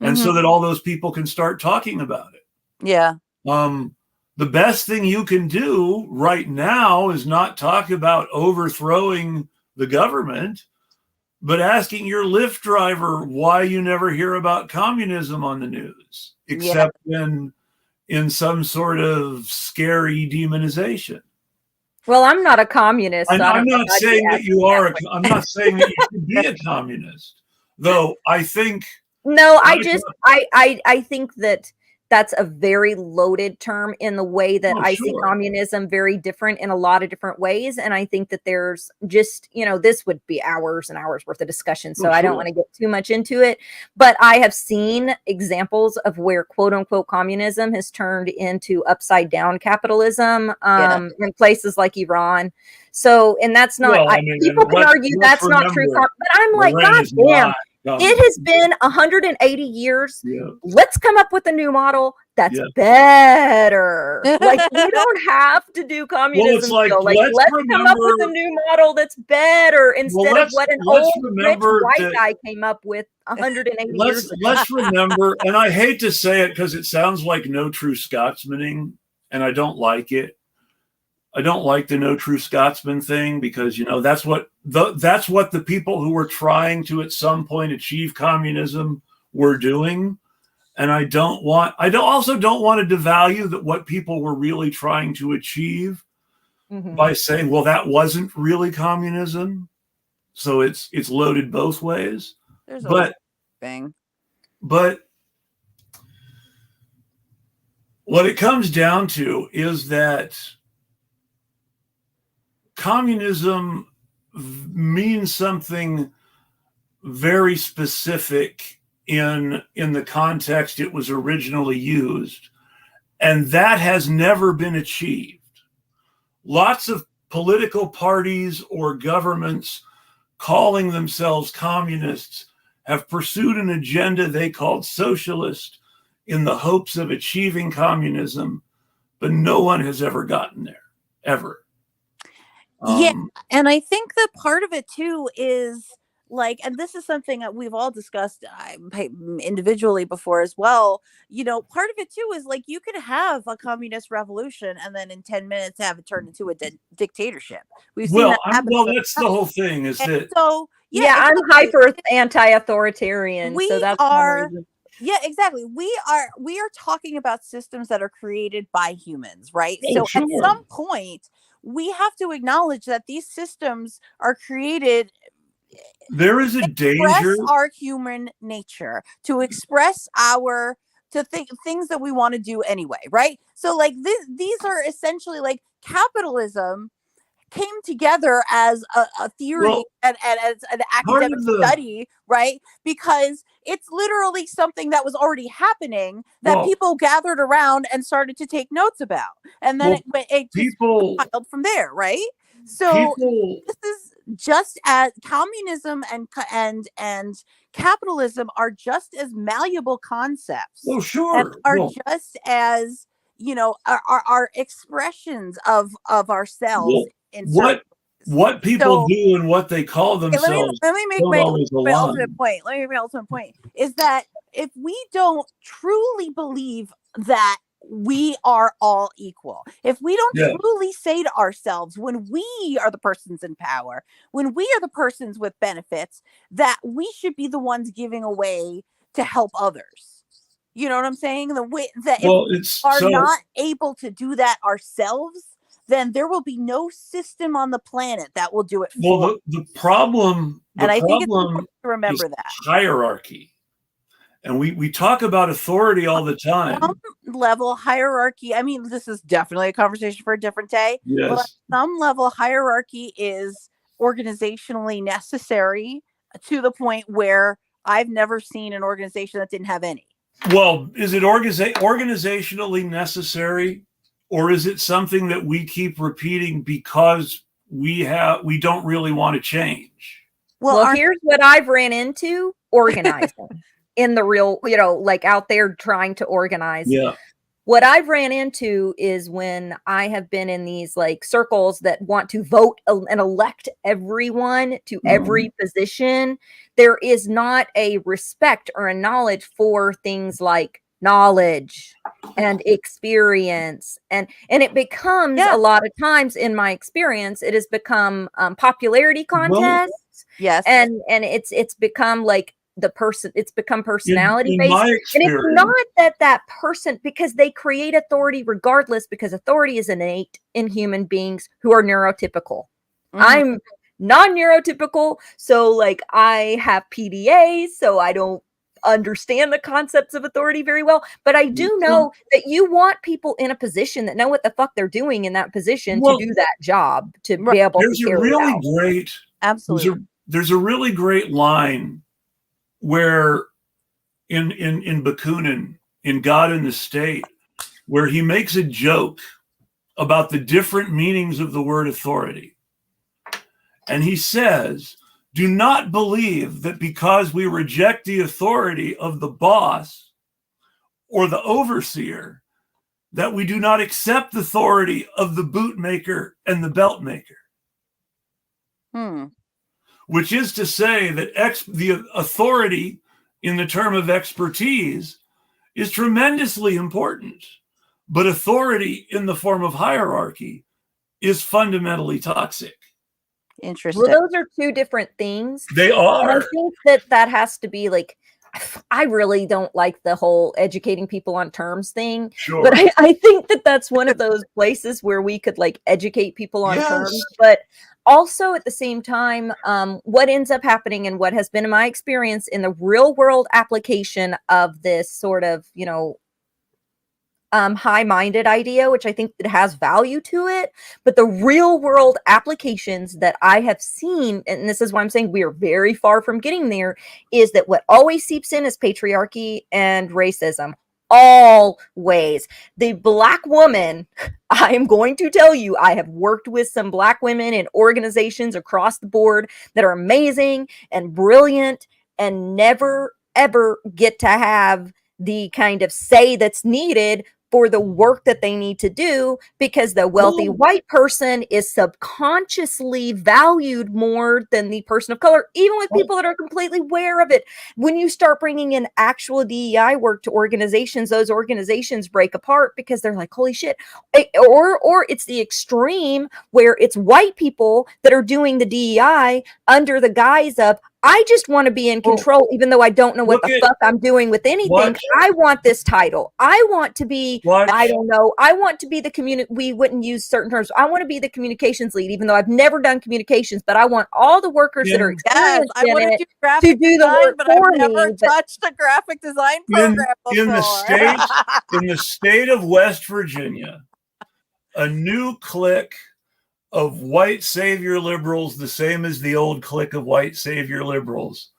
And so that all those people can start talking about it. Yeah. The best thing you can do right now is not talk about overthrowing the government, but asking your Lyft driver why you never hear about communism on the news, except in some sort of scary demonization. Well, I'm not a communist. So I'm not saying that you are. I'm not saying that you should be a communist, though. I think. No, I think that that's a very loaded term in the way that I see communism very different in a lot of different ways. And I think that there's just, you know, this would be hours and hours worth of discussion. So I don't want to get too much into it. But I have seen examples of where quote unquote communism has turned into upside down capitalism in places like Iran. So, and that's not, people can argue that's not true. But I'm like, God damn. It has been 180 years. Yeah. Let's come up with a new model that's better. Like, we don't have to do communism. Well, let's come up with a new model that's better instead of what an old rich white guy came up with 180 years ago. Let's remember, and I hate to say it because it sounds like no true Scotsmaning, and I don't like it. I don't like the no true Scotsman thing because, you know, that's what the people who were trying to at some point achieve communism were doing. And I also don't want to devalue that what people were really trying to achieve by saying, well, that wasn't really communism. So it's loaded both ways. There's a thing. But what it comes down to is that communism means something very specific in the context it was originally used, and that has never been achieved. Lots of political parties or governments calling themselves communists have pursued an agenda they called socialist in the hopes of achieving communism, but no one has ever gotten there, ever. Yeah, and I think that part of it too is like, and this is something that we've all discussed individually before as well. You know, part of it too is like you could have a communist revolution and then in 10 minutes have it turn into a dictatorship. We've seen that happen. Well, that's the whole thing. Is that so? Yeah, I'm hyper anti-authoritarian. So that's yeah, exactly. We are talking about systems that are created by humans, right? So at some point, we have to acknowledge that these systems are created. There is a danger. Our human nature to express things that we want to do anyway, right? So like these are essentially like capitalism came together as a theory and as an academic study, right? Because it's literally something that was already happening that people gathered around and started to take notes about. And then it just piled from there, right? So this is just as communism and capitalism are just as malleable concepts. Oh, sure. And are just as, you know, are expressions of ourselves. What people do and what they call themselves. Let me make my ultimate point. Let me make my ultimate point is that if we don't truly believe that we are all equal, if we don't truly say to ourselves when we are the persons in power, when we are the persons with benefits, that we should be the ones giving away to help others. You know what I'm saying? The way that if we are not able to do that ourselves, then there will be no system on the planet that will do it for us. The problem, I think it's important to remember that hierarchy. And we talk about authority all the time. Some level hierarchy. I mean, this is definitely a conversation for a different day. Yes. But at some level hierarchy is organizationally necessary to the point where I've never seen an organization that didn't have any. Well, is it organizationally necessary, or is it something that we keep repeating because we don't really want to change? Well, here's what I've ran into organizing in the real, like out there trying to organize. Yeah. What I've ran into is when I have been in these like circles that want to vote and elect everyone to every position, there is not a respect or a knowledge for things like knowledge and experience, and it becomes a lot of times, in my experience, it has become popularity contests. Yes. And it's become like it's become personality based. And it's not that person, because they create authority regardless, because authority is innate in human beings who are neurotypical. I'm non-neurotypical, so like I have PDA, so I don't understand the concepts of authority very well, but I do know that you want people in a position that know what the fuck they're doing in that position to do that job, to be able to carry it out. Absolutely. There's a really great line where in Bakunin, in God in the State, where he makes a joke about the different meanings of the word authority. And he says, do not believe that because we reject the authority of the boss or the overseer, that we do not accept the authority of the bootmaker and the belt maker. Which is to say that the authority in the term of expertise is tremendously important, but authority in the form of hierarchy is fundamentally toxic. Interesting. Well, those are two different things. They are. And I think that has to be like, I really don't like the whole educating people on terms thing. Sure. But I think that that's one of those places where we could like educate people on terms. But also at the same time, what ends up happening, and what has been in my experience in the real world application of this sort of, high-minded idea, which I think it has value to it, but the real world applications that I have seen, and this is why I'm saying we are very far from getting there, is that what always seeps in is patriarchy and racism. Always. The Black woman, I am going to tell you, I have worked with some Black women in organizations across the board that are amazing and brilliant and never ever get to have the kind of say that's needed for the work that they need to do, because the wealthy white person is subconsciously valued more than the person of color, even with people that are completely aware of it. When you start bringing in actual DEI work to organizations, those organizations break apart because they're like, holy shit. Or it's the extreme where it's white people that are doing the DEI under the guise of, I just want to be in control, even though I don't know what the fuck I'm doing with anything. I want this title. I want to be, I don't know. I want to be the we wouldn't use certain terms. I want to be the communications lead, even though I've never done communications, but I want all the workers that are experienced in it to do the work but for I've never touched a graphic design program before. In the state of West Virginia, a new clique of white savior liberals, the same as the old clique of white savior liberals,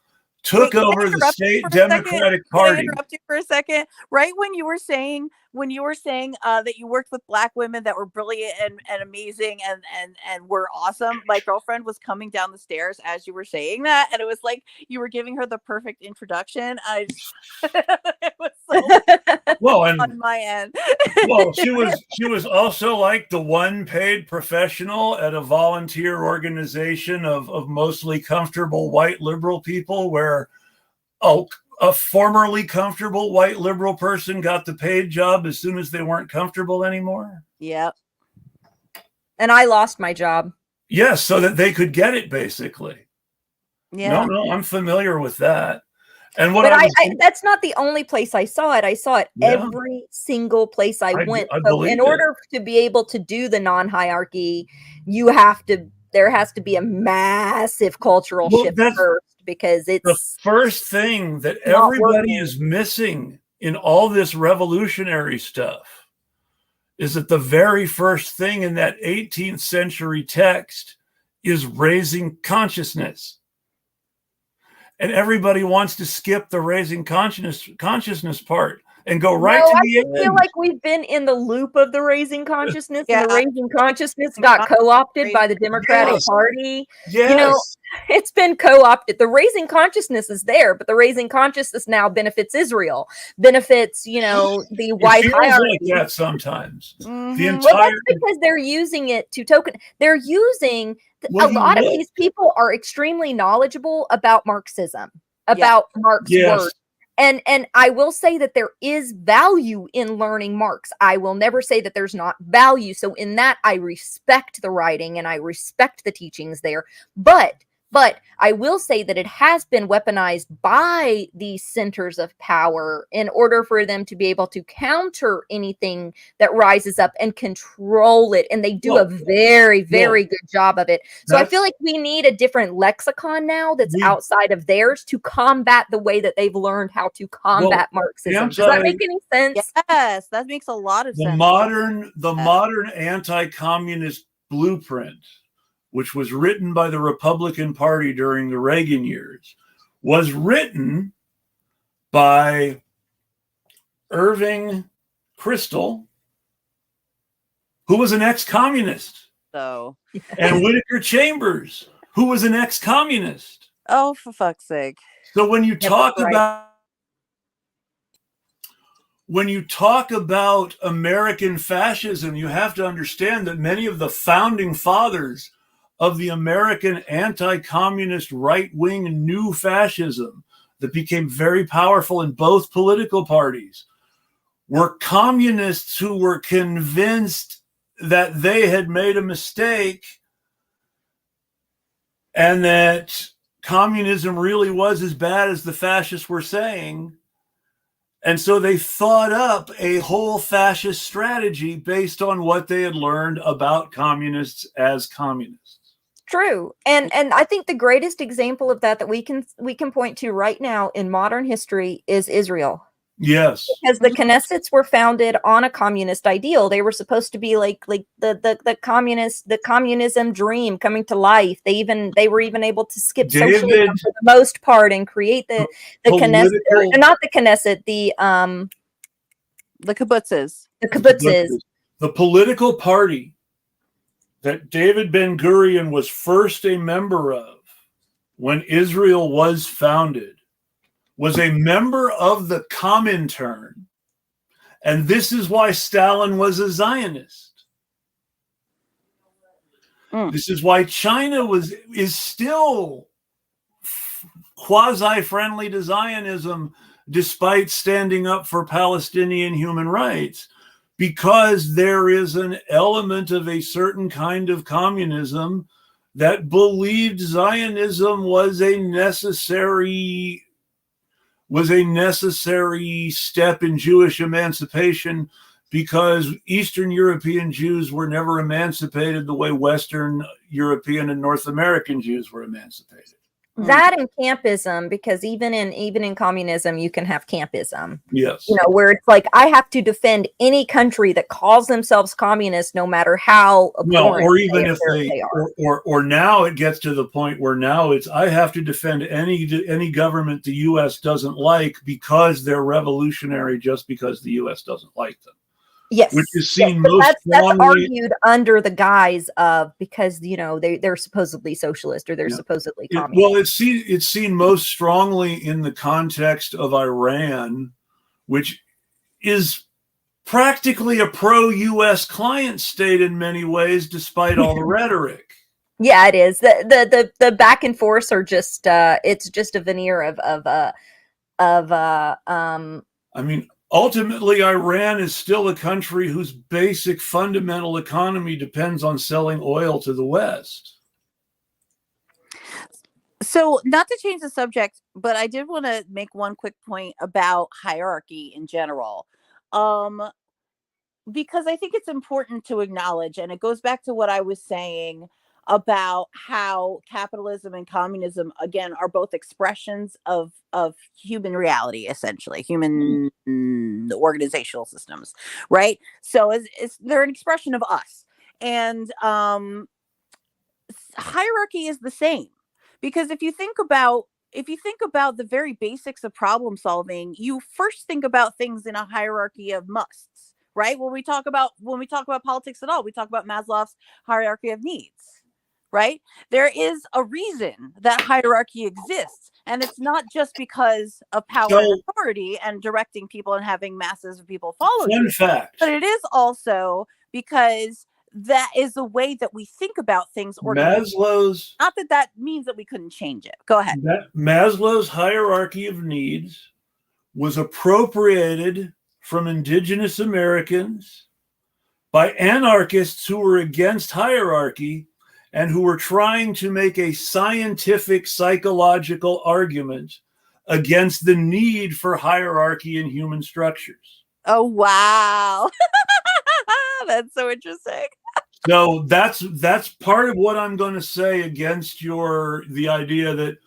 took over the state Democratic Party. Can I interrupt you for a second? Right when you were saying that you worked with Black women that were brilliant and amazing and were awesome, my girlfriend was coming down the stairs as you were saying that, and it was like you were giving her the perfect introduction. It was so on my end. Well, she was also like the one paid professional at a volunteer organization of mostly comfortable white liberal people, where a formerly comfortable white liberal person got the paid job as soon as they weren't comfortable anymore. Yep. And I lost my job. Yes, so that they could get it, basically. Yeah. No, I'm familiar with that. And but that's not the only place I saw it. I saw it every single place I went. So in order to be able to do the non-hierarchy, there has to be a massive cultural shift first, because it's the first thing that everybody is missing in all this revolutionary stuff is that the very first thing in that 18th century text is raising consciousness. and everybody wants to skip the raising consciousness part and go right No, to I the just feel end. like we've been in the loop of the raising consciousness, and Yeah. the raising consciousness got co-opted by the Democratic Yes. Party. Yes. You know, it's been co-opted. The raising consciousness is there, but the raising consciousness now benefits Israel, benefits, the it white feels hierarchy. like that sometimes. The Mhm. Well, entire that's because they're using it to token. They're using Well, a you lot of look- these people are extremely knowledgeable about Marxism, about Marx Yes. work. And I will say that there is value in learning Marx. I will never say that there's not value. So in that, I respect the writing and I respect the teachings there. But I will say that it has been weaponized by these centers of power in order for them to be able to counter anything that rises up and control it. And they do a very, very good job of it. So I feel like we need a different lexicon now that's outside of theirs to combat the way that they've learned how to combat Marxism. Does that make any sense? Yes, that makes a lot of the sense. modern anti-communist blueprint, which was written by the Republican Party during the Reagan years, was written by Irving Kristol, who was an ex-communist, So, and Whittaker Chambers, who was an ex-communist. oh, for fuck's sake. So when you talk about American fascism, you have to understand that many of the founding fathers of the American anti-communist right-wing new fascism that became very powerful in both political parties were communists who were convinced that they had made a mistake and that communism really was as bad as the fascists were saying. And so they thought up a whole fascist strategy based on what they had learned about communists as communists. True. And I think the greatest example of that we can point to right now in modern history is Israel. Yes. Because the Knessets were founded on a communist ideal. They were supposed to be like the communism dream coming to life. They were even able to skip socialism for the most part and create the Knesset, or not the Knesset, the kibbutzes. The kibbutzes. The political party that David Ben-Gurion was first a member of when Israel was founded was a member of the Comintern. And this is why Stalin was a Zionist. This is why China is still quasi-friendly to Zionism despite standing up for Palestinian human rights, because there is an element of a certain kind of communism that believed Zionism was a necessary step in Jewish emancipation, because Eastern European Jews were never emancipated the way Western European and North American Jews were emancipated. That and campism, because even in communism, you can have campism. Yes. Where it's like, I have to defend any country that calls themselves communist, no matter how abhorrent or even if they are. Or now it gets to the point where now it's, I have to defend any government the U.S. doesn't like because they're revolutionary, just because the U.S. doesn't like them. Yes, which is seen most that's strongly, argued under the guise of, because they're supposedly socialist, or they're supposedly communist. Well, it's seen most strongly in the context of Iran, which is practically a pro-U.S. client state in many ways, despite all the rhetoric. Yeah, it is. The back and forth are just it's just a veneer of I mean, ultimately, Iran is still a country whose basic fundamental economy depends on selling oil to the West. So, not to change the subject, but I did want to make one quick point about hierarchy in general. Because I think it's important to acknowledge, and it goes back to what I was saying about how capitalism and communism, again, are both expressions of human reality, essentially human organizational systems, right? So they're an expression of us, and hierarchy is the same, because if you think about if you think about the very basics of problem solving, you first think about things in a hierarchy of musts, right? When we talk about politics at all, we talk about Maslow's hierarchy of needs, right? There is a reason that hierarchy exists, and it's not just because of power and So, authority and directing people and having masses of people follow fun you, fact. but it is also because that is the way that we think about things organically. Maslow's Not that that means that we couldn't change it. Go ahead. Maslow's hierarchy of needs was appropriated from indigenous Americans by anarchists who were against hierarchy and who were trying to make a scientific psychological argument against the need for hierarchy in human structures. Oh, wow. That's so interesting. So that's part of what I'm going to say against the idea that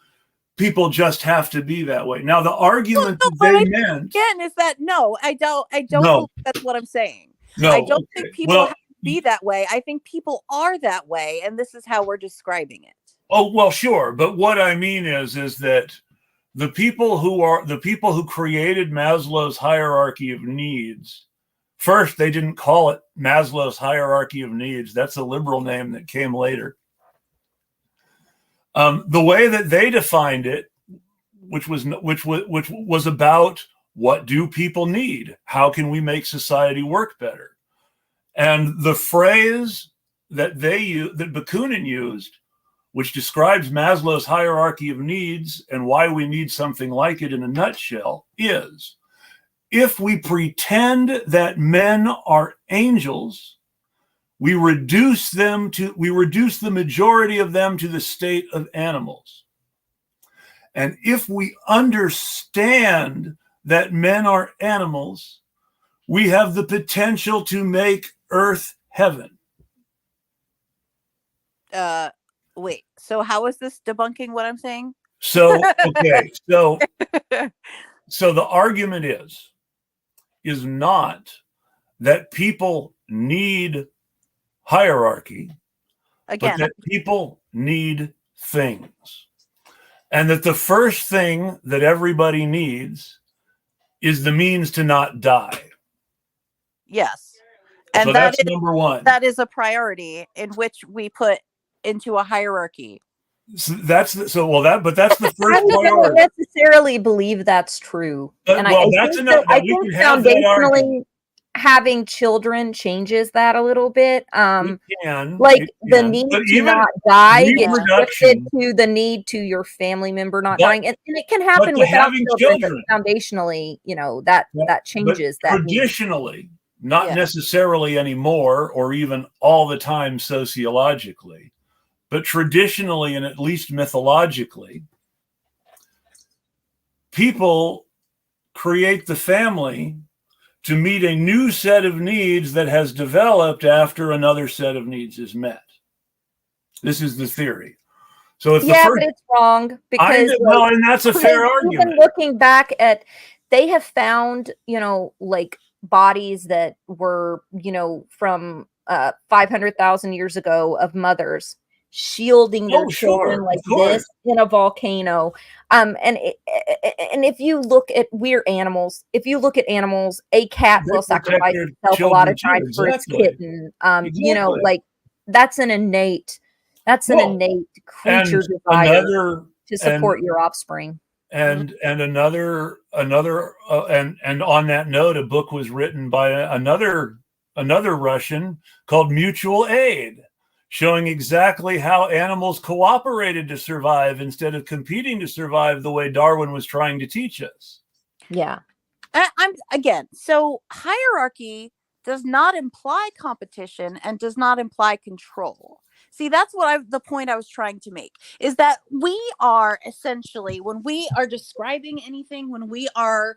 people just have to be that way. Now, the argument that they meant again is that no, I don't No. believe that's what I'm saying. No, I don't okay. think people Well, have to be that way. I think people are that way, and this is how we're describing it. Oh, well, sure, but what I mean is that the people who created Maslow's hierarchy of needs, first, they didn't call it Maslow's hierarchy of needs. That's a liberal name that came later. The way that they defined it, which was about what do people need? How can we make society work better? And the phrase that Bakunin used, which describes Maslow's hierarchy of needs and why we need something like it in a nutshell, is if we pretend that men are angels, we reduce the majority of them to the state of animals. And if we understand that men are animals, we have the potential to make Earth heaven. Wait, so how is this debunking what I'm saying? So, okay, so the argument is not that people need hierarchy, Again, but that people need things. And that the first thing that everybody needs is the means to not die. yes. And so that's number one. That is a priority in which we put into a hierarchy. So that's the first I don't necessarily believe that's true. And I think foundationally having children changes that a little bit. The need to not die gets shifted to the need to your family member not dying, and it can happen without children. But foundationally, that changes that traditionally, not necessarily anymore, or even all the time sociologically. But traditionally, and at least mythologically, people create the family to meet a new set of needs that has developed after another set of needs is met. This is the theory. So but it's wrong because and that's a fair argument. Even looking back at, they have found bodies that were from 500,000 years ago of mothers shielding their children this in a volcano. And if you look at animals, a cat will sacrifice itself a lot of times for its kitten. That's an innate creature desire to support your offspring. And another and on that note, a book was written by another Russian called Mutual Aid, showing exactly how animals cooperated to survive instead of competing to survive the way Darwin was trying to teach us. Yeah. So hierarchy does not imply competition and does not imply control. See, that's the point I was trying to make, is that we are essentially, when we are describing anything, when we are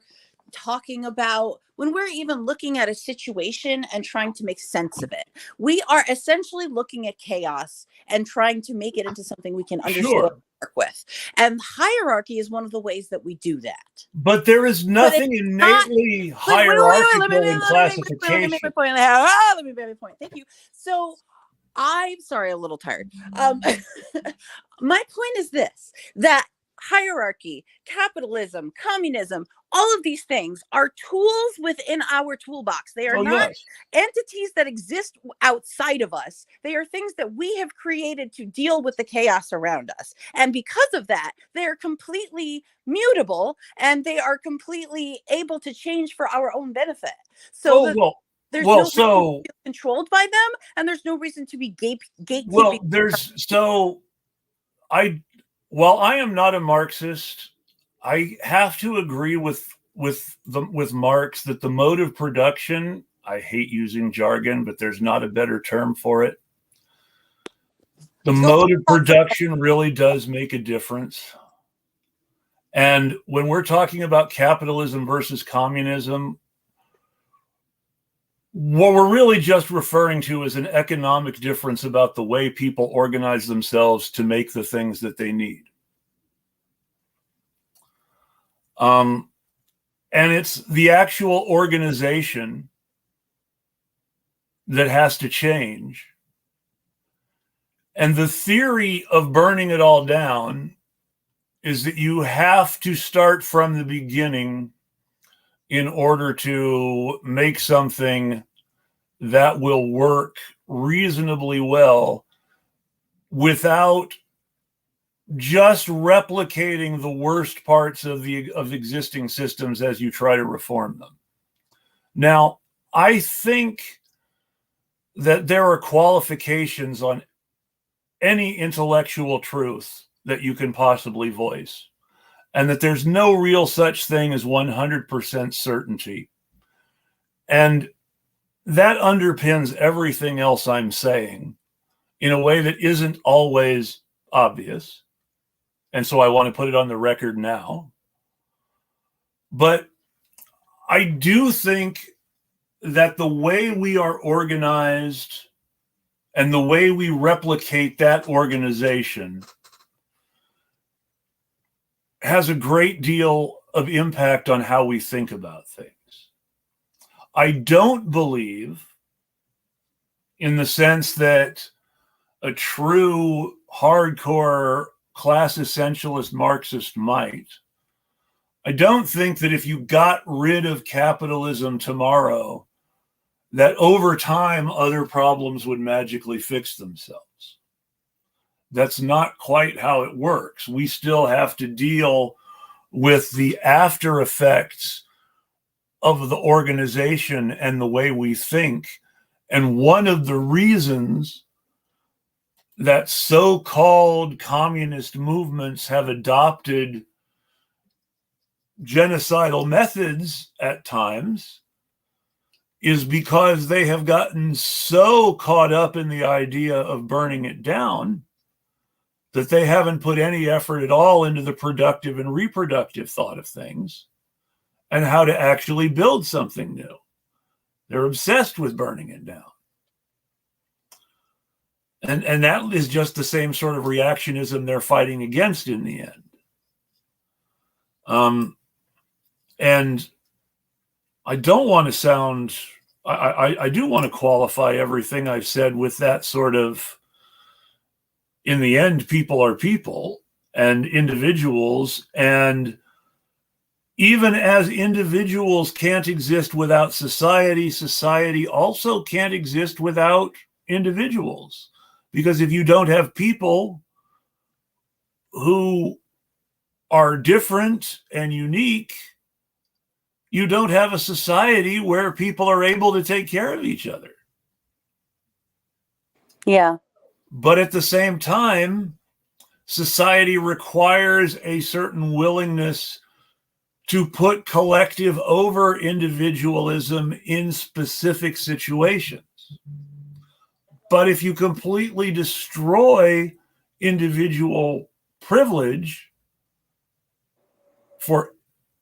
talking about, when we're even looking at a situation and trying to make sense of it, we are essentially looking at chaos and trying to make it into something we can understand and work with. And hierarchy is one of the ways that we do that. But there is nothing innately hierarchical in classification. Let me make my point. Let me make my point. Thank you. So I'm sorry, a little tired. My point is this, that hierarchy, capitalism, communism, all of these things are tools within our toolbox. They are not yes. entities that exist outside of us. They are things that we have created to deal with the chaos around us. And because of that, they are completely mutable and they are completely able to change for our own benefit. So Oh, well, there's well, no reason to so, feel controlled by them, and there's no reason to be gatekeeping. well, while I am not a Marxist, I have to agree with Marx that the mode of production, I hate using jargon, but there's not a better term for it. The mode of production really does make a difference. And when we're talking about capitalism versus communism, what we're really just referring to is an economic difference about the way people organize themselves to make the things that they need. And it's the actual organization that has to change. And the theory of burning it all down is that you have to start from the beginning in order to make something that will work reasonably well without just replicating the worst parts of existing systems as you try to reform them. Now, I think that there are qualifications on any intellectual truth that you can possibly voice, and that there's no real such thing as 100% certainty. And that underpins everything else I'm saying in a way that isn't always obvious. And so I want to put it on the record now. But I do think that the way we are organized and the way we replicate that organization has a great deal of impact on how we think about things. I don't believe, in the sense that a true hardcore class essentialist Marxist might, I don't think that if you got rid of capitalism tomorrow, that over time other problems would magically fix themselves. That's not quite how it works. We still have to deal with the after effects of the organization and the way we think. And one of the reasons that so-called communist movements have adopted genocidal methods at times is because they have gotten so caught up in the idea of burning it down that they haven't put any effort at all into the productive and reproductive thought of things and how to actually build something new. They're obsessed with burning it down. And that is just the same sort of reactionism they're fighting against in the end. And I don't want to sound, I do want to qualify everything I've said with that sort of, in the end, people are people and individuals. And even as individuals can't exist without society, society also can't exist without individuals. Because if you don't have people who are different and unique, you don't have a society where people are able to take care of each other. Yeah. But at the same time, society requires a certain willingness to put collective over individualism in specific situations. But if you completely destroy individual privilege for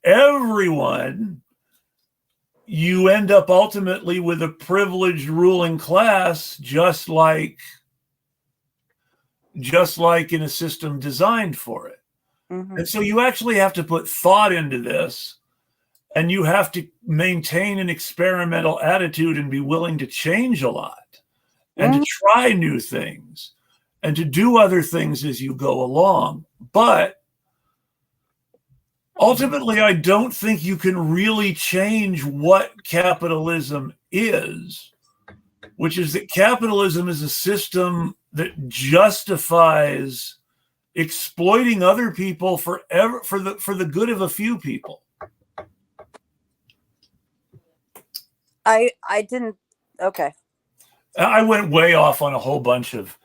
everyone, you end up ultimately with a privileged ruling class, just like in a system designed for it. Mm-hmm. And so you actually have to put thought into this, and you have to maintain an experimental attitude and be willing to change a lot and to try new things and to do other things as you go along. But ultimately, I don't think you can really change what capitalism is, which is that capitalism is a system that justifies exploiting other people for the good of a few people. I didn't. Okay. I went way off on a whole bunch of.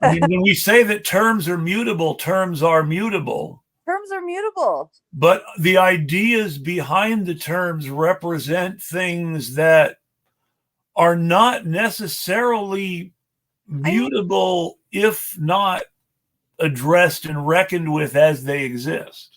I mean, when we say that terms are mutable, terms are mutable. Terms are mutable. But the ideas behind the terms represent things that are not necessarily mutable if not addressed and reckoned with as they exist.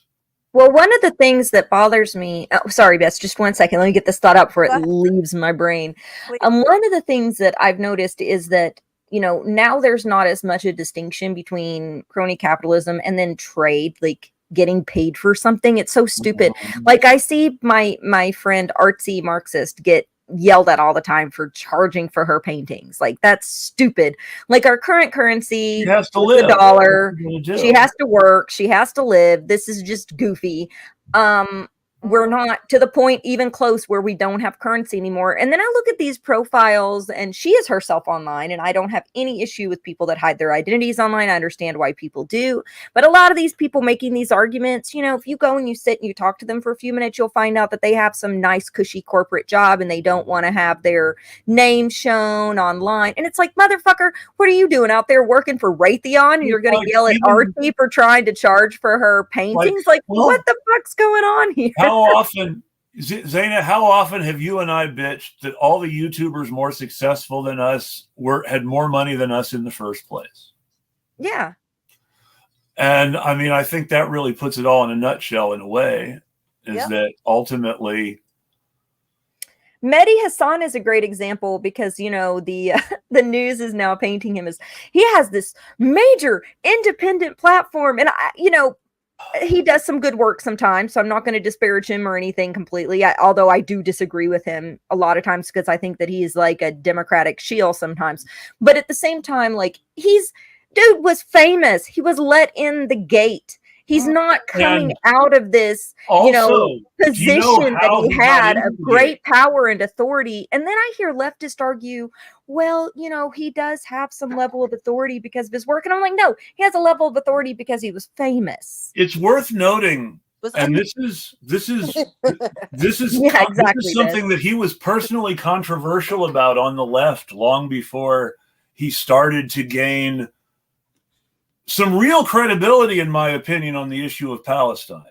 Well, one of the things that bothers me, oh, sorry, Bess, just 1 second. Let me get this thought out before it leaves my brain. One of the things that I've noticed is that, now there's not as much a distinction between crony capitalism and then trade, like getting paid for something. It's so stupid. Like I see my friend artsy Marxist get yelled at all the time for charging for her paintings. Like, that's stupid. Like, our current currency, she has to live. The dollar, she has to work, she has to live. This is just goofy. We're not to the point even close where we don't have currency anymore. And then I look at these profiles, and she is herself online, and I don't have any issue with people that hide their identities online. I understand why people do. But a lot of these people making these arguments, if you go and you sit and you talk to them for a few minutes, you'll find out that they have some nice, cushy corporate job, and they don't want to have their name shown online. And it's like, motherfucker, what are you doing out there working for Raytheon? And you're going to yell at Artsy for trying to charge for her paintings? Like, what the fuck's going on here? How often, Zeynab, how often have you and I bitched that all the YouTubers more successful than us had more money than us in the first place? Yeah. And I mean, I think that really puts it all in a nutshell in a way, is that ultimately Mehdi Hassan is a great example because, the news is now painting him as he has this major independent platform. And, he does some good work sometimes, so I'm not going to disparage him or anything completely. Although I do disagree with him a lot of times because I think that he's like a Democratic shield sometimes. But at the same time, like, dude was famous. He was let in the gate. He's not coming out of this, position that he had of great power and authority. And then I hear leftists argue, well, he does have some level of authority because of his work. And I'm like, no, he has a level of authority because he was famous. It's worth noting, and this is something that he was personally controversial about on the left long before he started to gain some real credibility, in my opinion, on the issue of Palestine,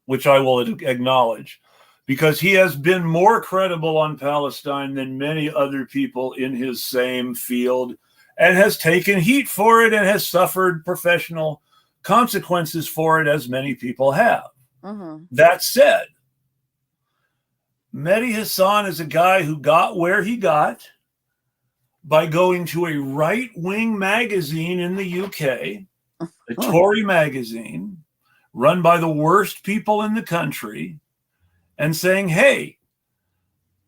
which I will acknowledge, because he has been more credible on Palestine than many other people in his same field and has taken heat for it and has suffered professional consequences for it, as many people have. Mm-hmm. That said, Mehdi Hassan is a guy who got where he got by going to a right-wing magazine in the UK, a Tory magazine, run by the worst people in the country, and saying, hey,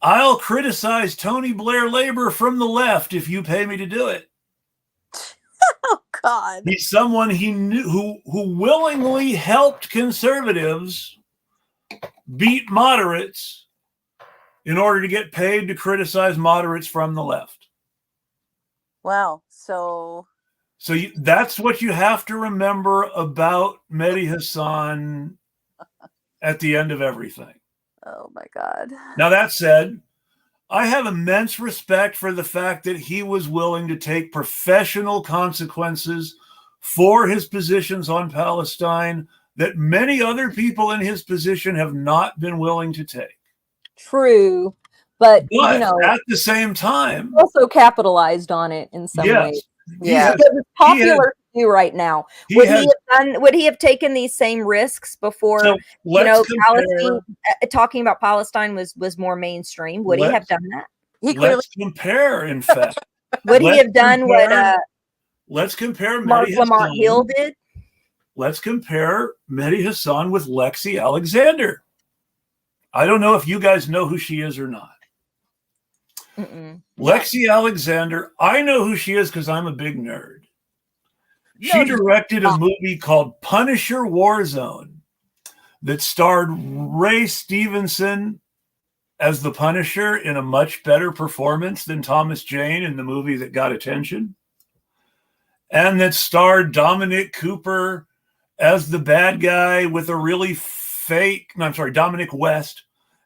I'll criticize Tony Blair Labor from the left if you pay me to do it. Oh, God. He's someone he knew who willingly helped conservatives beat moderates in order to get paid to criticize moderates from the left. Wow. So that's what you have to remember about Mehdi Hassan at the end of everything. Oh, my God. Now, that said, I have immense respect for the fact that he was willing to take professional consequences for his positions on Palestine that many other people in his position have not been willing to take. True. But at the same time, also capitalized on it in some way. Yeah, because it's popular to do right now. Would he have taken these same risks before? So Palestine, talking about Palestine was more mainstream. Would he have done that? Let's compare. In fact, would he have done what? Let's compare Mark Lamont Hill did. Let's compare Mehdi Hassan with Lexi Alexander. I don't know if you guys know who she is or not. Mm-mm. Lexi Alexander, I know who she is because I'm a big nerd. She directed a movie called Punisher Warzone that starred Ray Stevenson as the Punisher in a much better performance than Thomas Jane in the movie that got attention, and that starred Dominic Cooper as the bad guy with a really fake, Dominic West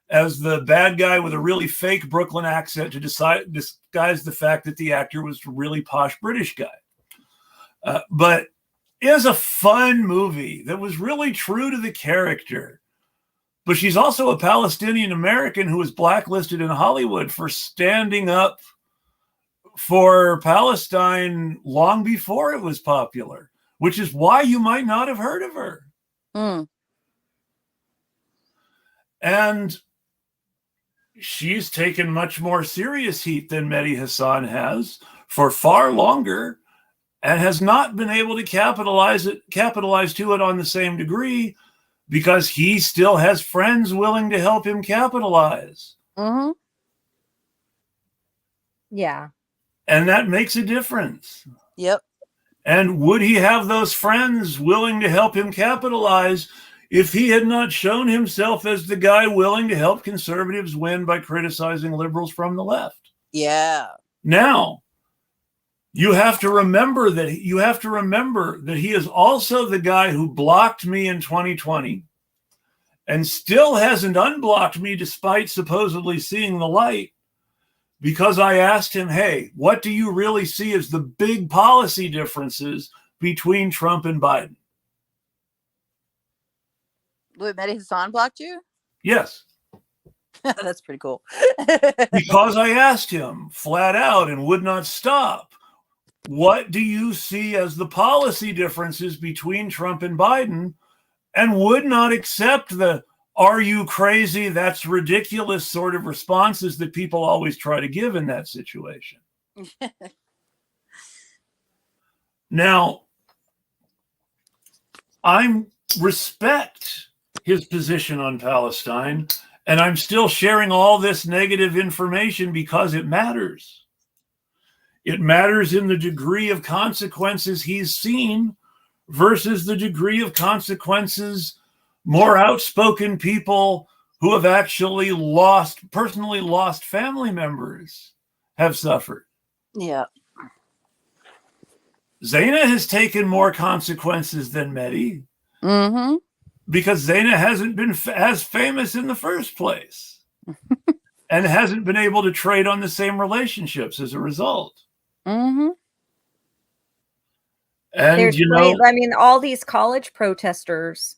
as the bad guy with a really fake Brooklyn accent to disguise the fact that the actor was a really posh British guy. But it was a fun movie that was really true to the character. But she's also a Palestinian American who was blacklisted in Hollywood for standing up for Palestine long before it was popular, which is why you might not have heard of her. Mm. And she's taken much more serious heat than Mehdi Hasan has for far longer, and has not been able to capitalize to it on the same degree, because he still has friends willing to help him capitalize. Mm-hmm. Yeah. And that makes a difference. Yep. And would he have those friends willing to help him capitalize if he had not shown himself as the guy willing to help conservatives win by criticizing liberals from the left? Yeah. Now, you have to remember that he is also the guy who blocked me in 2020 and still hasn't unblocked me despite supposedly seeing the light, because I asked him, hey, what do you really see as the big policy differences between Trump and Biden? Wait, Mehdi Hasan blocked you? Yes. That's pretty cool. Because I asked him flat out and would not stop, what do you see as the policy differences between Trump and Biden? And would not accept the "are you crazy? That's ridiculous" sort of responses that people always try to give in that situation. Now, I respect his position on Palestine, and I'm still sharing all this negative information because it matters. It matters in the degree of consequences he's seen versus the degree of consequences more outspoken people who have actually personally lost family members have suffered. Yeah. Zeynab has taken more consequences than Mehdi, Mm-hmm. because Zeynab hasn't been as famous in the first place and hasn't been able to trade on the same relationships as a result. Mm-hmm. And all these college protesters,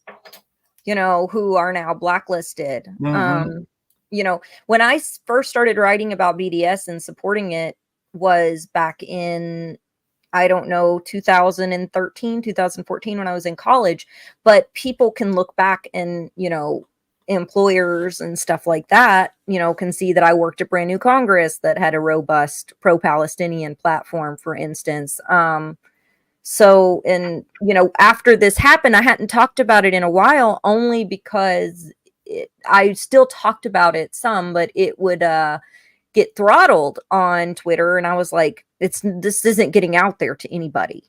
who are now blacklisted. Mhm. When I first started writing about BDS and supporting it was back in, I don't know, 2013, 2014, when I was in college. But people can look back and, employers and stuff like that, can see that I worked at Brand New Congress that had a robust pro-Palestinian platform, for instance. So, and, after this happened, I hadn't talked about it in a while, only because I still talked about it some, but it would get throttled on Twitter. And I was like, this isn't getting out there to anybody,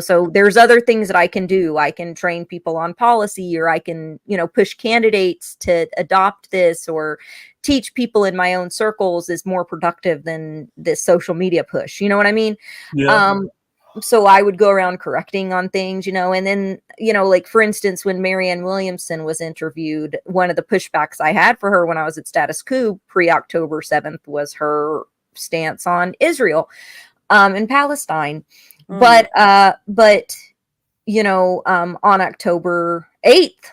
so there's other things that I can do. I can train people on policy, or I can, push candidates to adopt this, or teach people in my own circles is more productive than this social media push. You know what I mean? Yeah. So I would go around correcting on things, and then, like, for instance, when Marianne Williamson was interviewed, one of the pushbacks I had for her when I was at Status Coup pre-October 7th was her stance on Israel and Palestine. But on October 8th,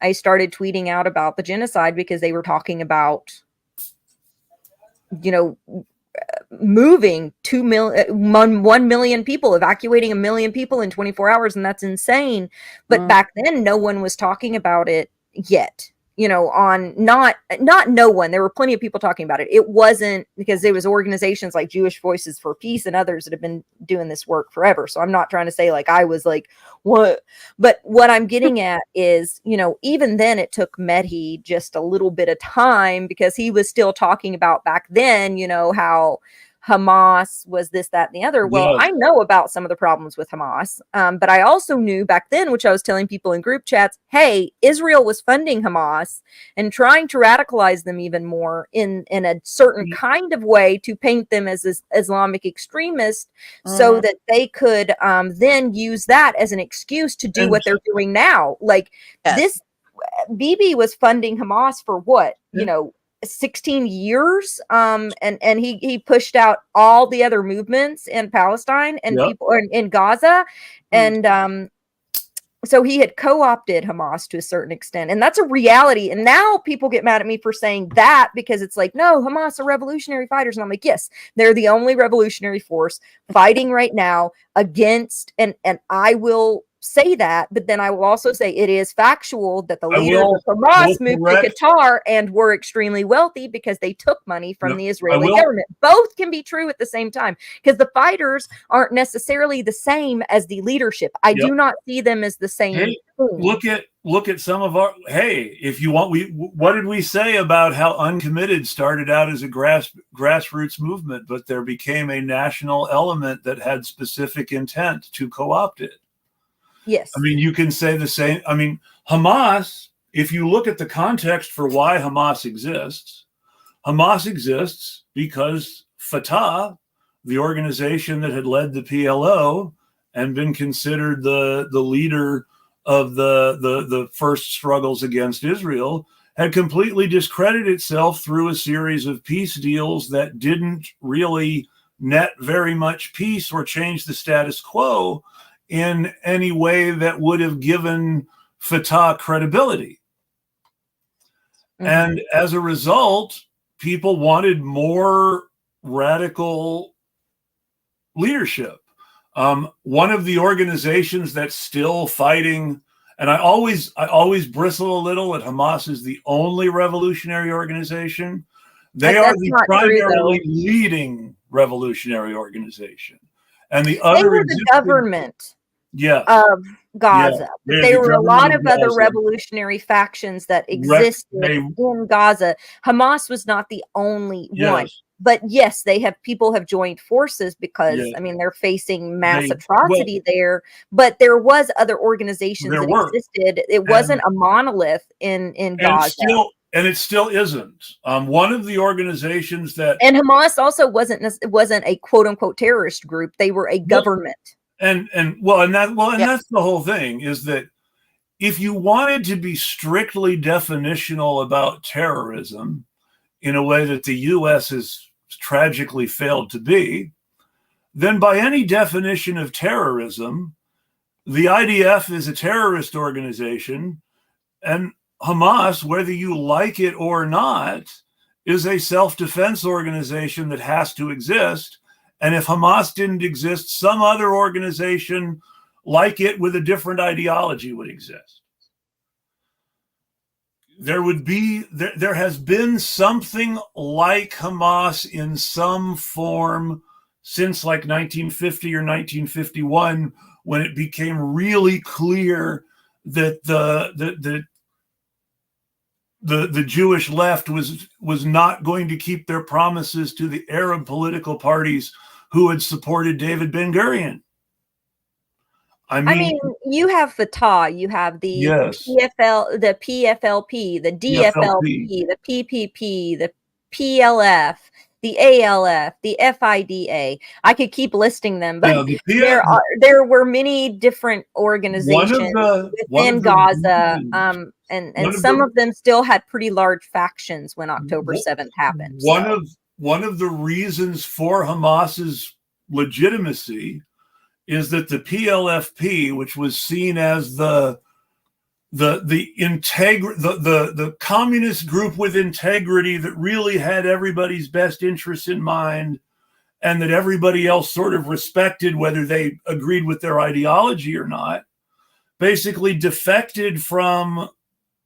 I started tweeting out about the genocide because they were talking about, moving 1 million people, evacuating 1 million people in 24 hours. And that's insane. But back then, no one was talking about it yet, on not no one. There were plenty of people talking about it. It wasn't because there was organizations like Jewish Voices for Peace and others that have been doing this work forever. So I'm not trying to say like I was like, what? But what I'm getting at is, even then it took Mehdi just a little bit of time, because he was still talking about back then, how Hamas was this, that, and the other. Well, Yes. I know about some of the problems with Hamas, but I also knew back then, which I was telling people in group chats, hey, Israel was funding Hamas and trying to radicalize them even more in a certain kind of way to paint them as Islamic extremists, so that they could then use that as an excuse to do what they're doing now. Like this, Bibi was funding Hamas for what, 16 years, and he pushed out all the other movements in Palestine and people in Gaza, and so he had co-opted Hamas to a certain extent, and that's a reality. And now people get mad at me for saying that, because it's like, no, Hamas are revolutionary fighters, and I'm like, yes, they're the only revolutionary force fighting right now against, and I will say that, but then I will also say it is factual that the leaders of Hamas moved to Qatar and were extremely wealthy because they took money from the Israeli government. Both can be true at the same time, because the fighters aren't necessarily the same as the leadership. I do not see them as the same. Hey, look at some of our, if you want, what did we say about how Uncommitted started out as a grassroots movement, but there became a national element that had specific intent to co-opt it? Yes. I mean, you can say the same. I mean, Hamas, if you look at the context for why Hamas exists because Fatah, the organization that had led the PLO and been considered the leader of the first struggles against Israel, had completely discredited itself through a series of peace deals that didn't really net very much peace or change the status quo in any way that would have given Fatah credibility. And as a result, people wanted more radical leadership. One of the organizations that's still fighting, and I always bristle a little at Hamas is the only revolutionary organization. They are the primarily leading revolutionary organization. And the other, they were the government of Gaza. But there were a lot of other revolutionary factions that existed in Gaza. Hamas was not the only one. But yes, people have joined forces because I mean they're facing mass atrocity there. But there was other organizations that existed. It wasn't a monolith in Gaza. And it still isn't. One of the organizations that, and Hamas also wasn't a quote unquote terrorist group. They were a government. And that's the whole thing, is that if you wanted to be strictly definitional about terrorism in a way that the U.S. has tragically failed to be, then by any definition of terrorism, the IDF is a terrorist organization, and Hamas, whether you like it or not, is a self-defense organization that has to exist. And if Hamas didn't exist, some other organization like it with a different ideology would exist. There has been something like Hamas in some form since like 1950 or 1951, when it became really clear that the Jewish left was not going to keep their promises to the Arab political parties who had supported David Ben-Gurion. I mean, you have Fatah, you have the PFLP, the DFLP, the PPP, the PLF, the ALF, the FIDA. I could keep listing them, but there were many different organizations within Gaza, and some of them still had pretty large factions when October 7th happened. One of the reasons for Hamas's legitimacy is that the PLFP, which was seen as the communist group with integrity that really had everybody's best interests in mind, and that everybody else sort of respected whether they agreed with their ideology or not, basically defected from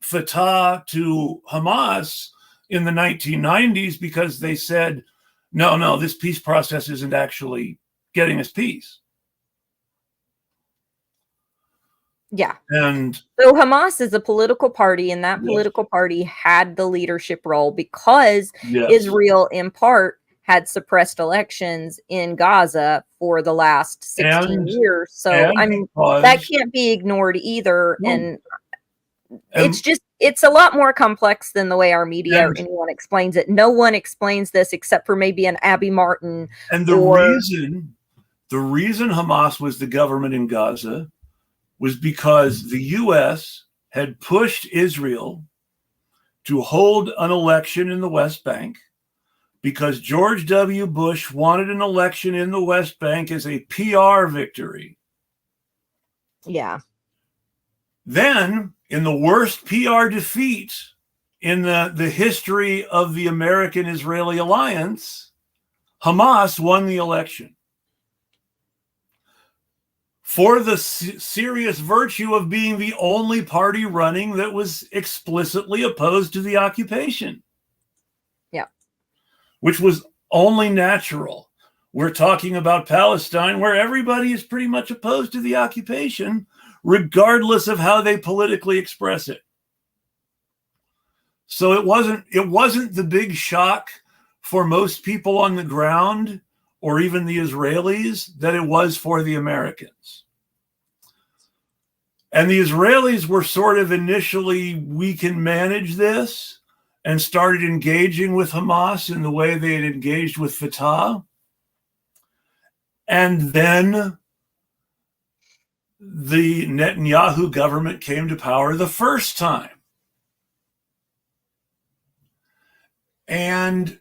Fatah to Hamas in the 1990s because they said, no, this peace process isn't actually getting us peace. Yeah. And so Hamas is a political party, and that political party had the leadership role because Israel, in part, had suppressed elections in Gaza for the last 16 years. So, I mean, that can't be ignored either. And it's a lot more complex than the way our media or anyone explains it. No one explains this except for maybe an Abby Martin. And the reason Hamas was the government in Gaza was because the U.S. had pushed Israel to hold an election in the West Bank because George W. Bush wanted an election in the West Bank as a PR victory. Yeah. Then, in the worst PR defeat in the history of the American-Israeli alliance, Hamas won the election for the serious virtue of being the only party running that was explicitly opposed to the occupation. Yeah. Which was only natural. We're talking about Palestine, where everybody is pretty much opposed to the occupation, regardless of how they politically express it. So it wasn't the big shock for most people on the ground, or even the Israelis, that it was for the Americans. And the Israelis were sort of initially, we can manage this, and started engaging with Hamas in the way they had engaged with Fatah. And then the Netanyahu government came to power the first time. And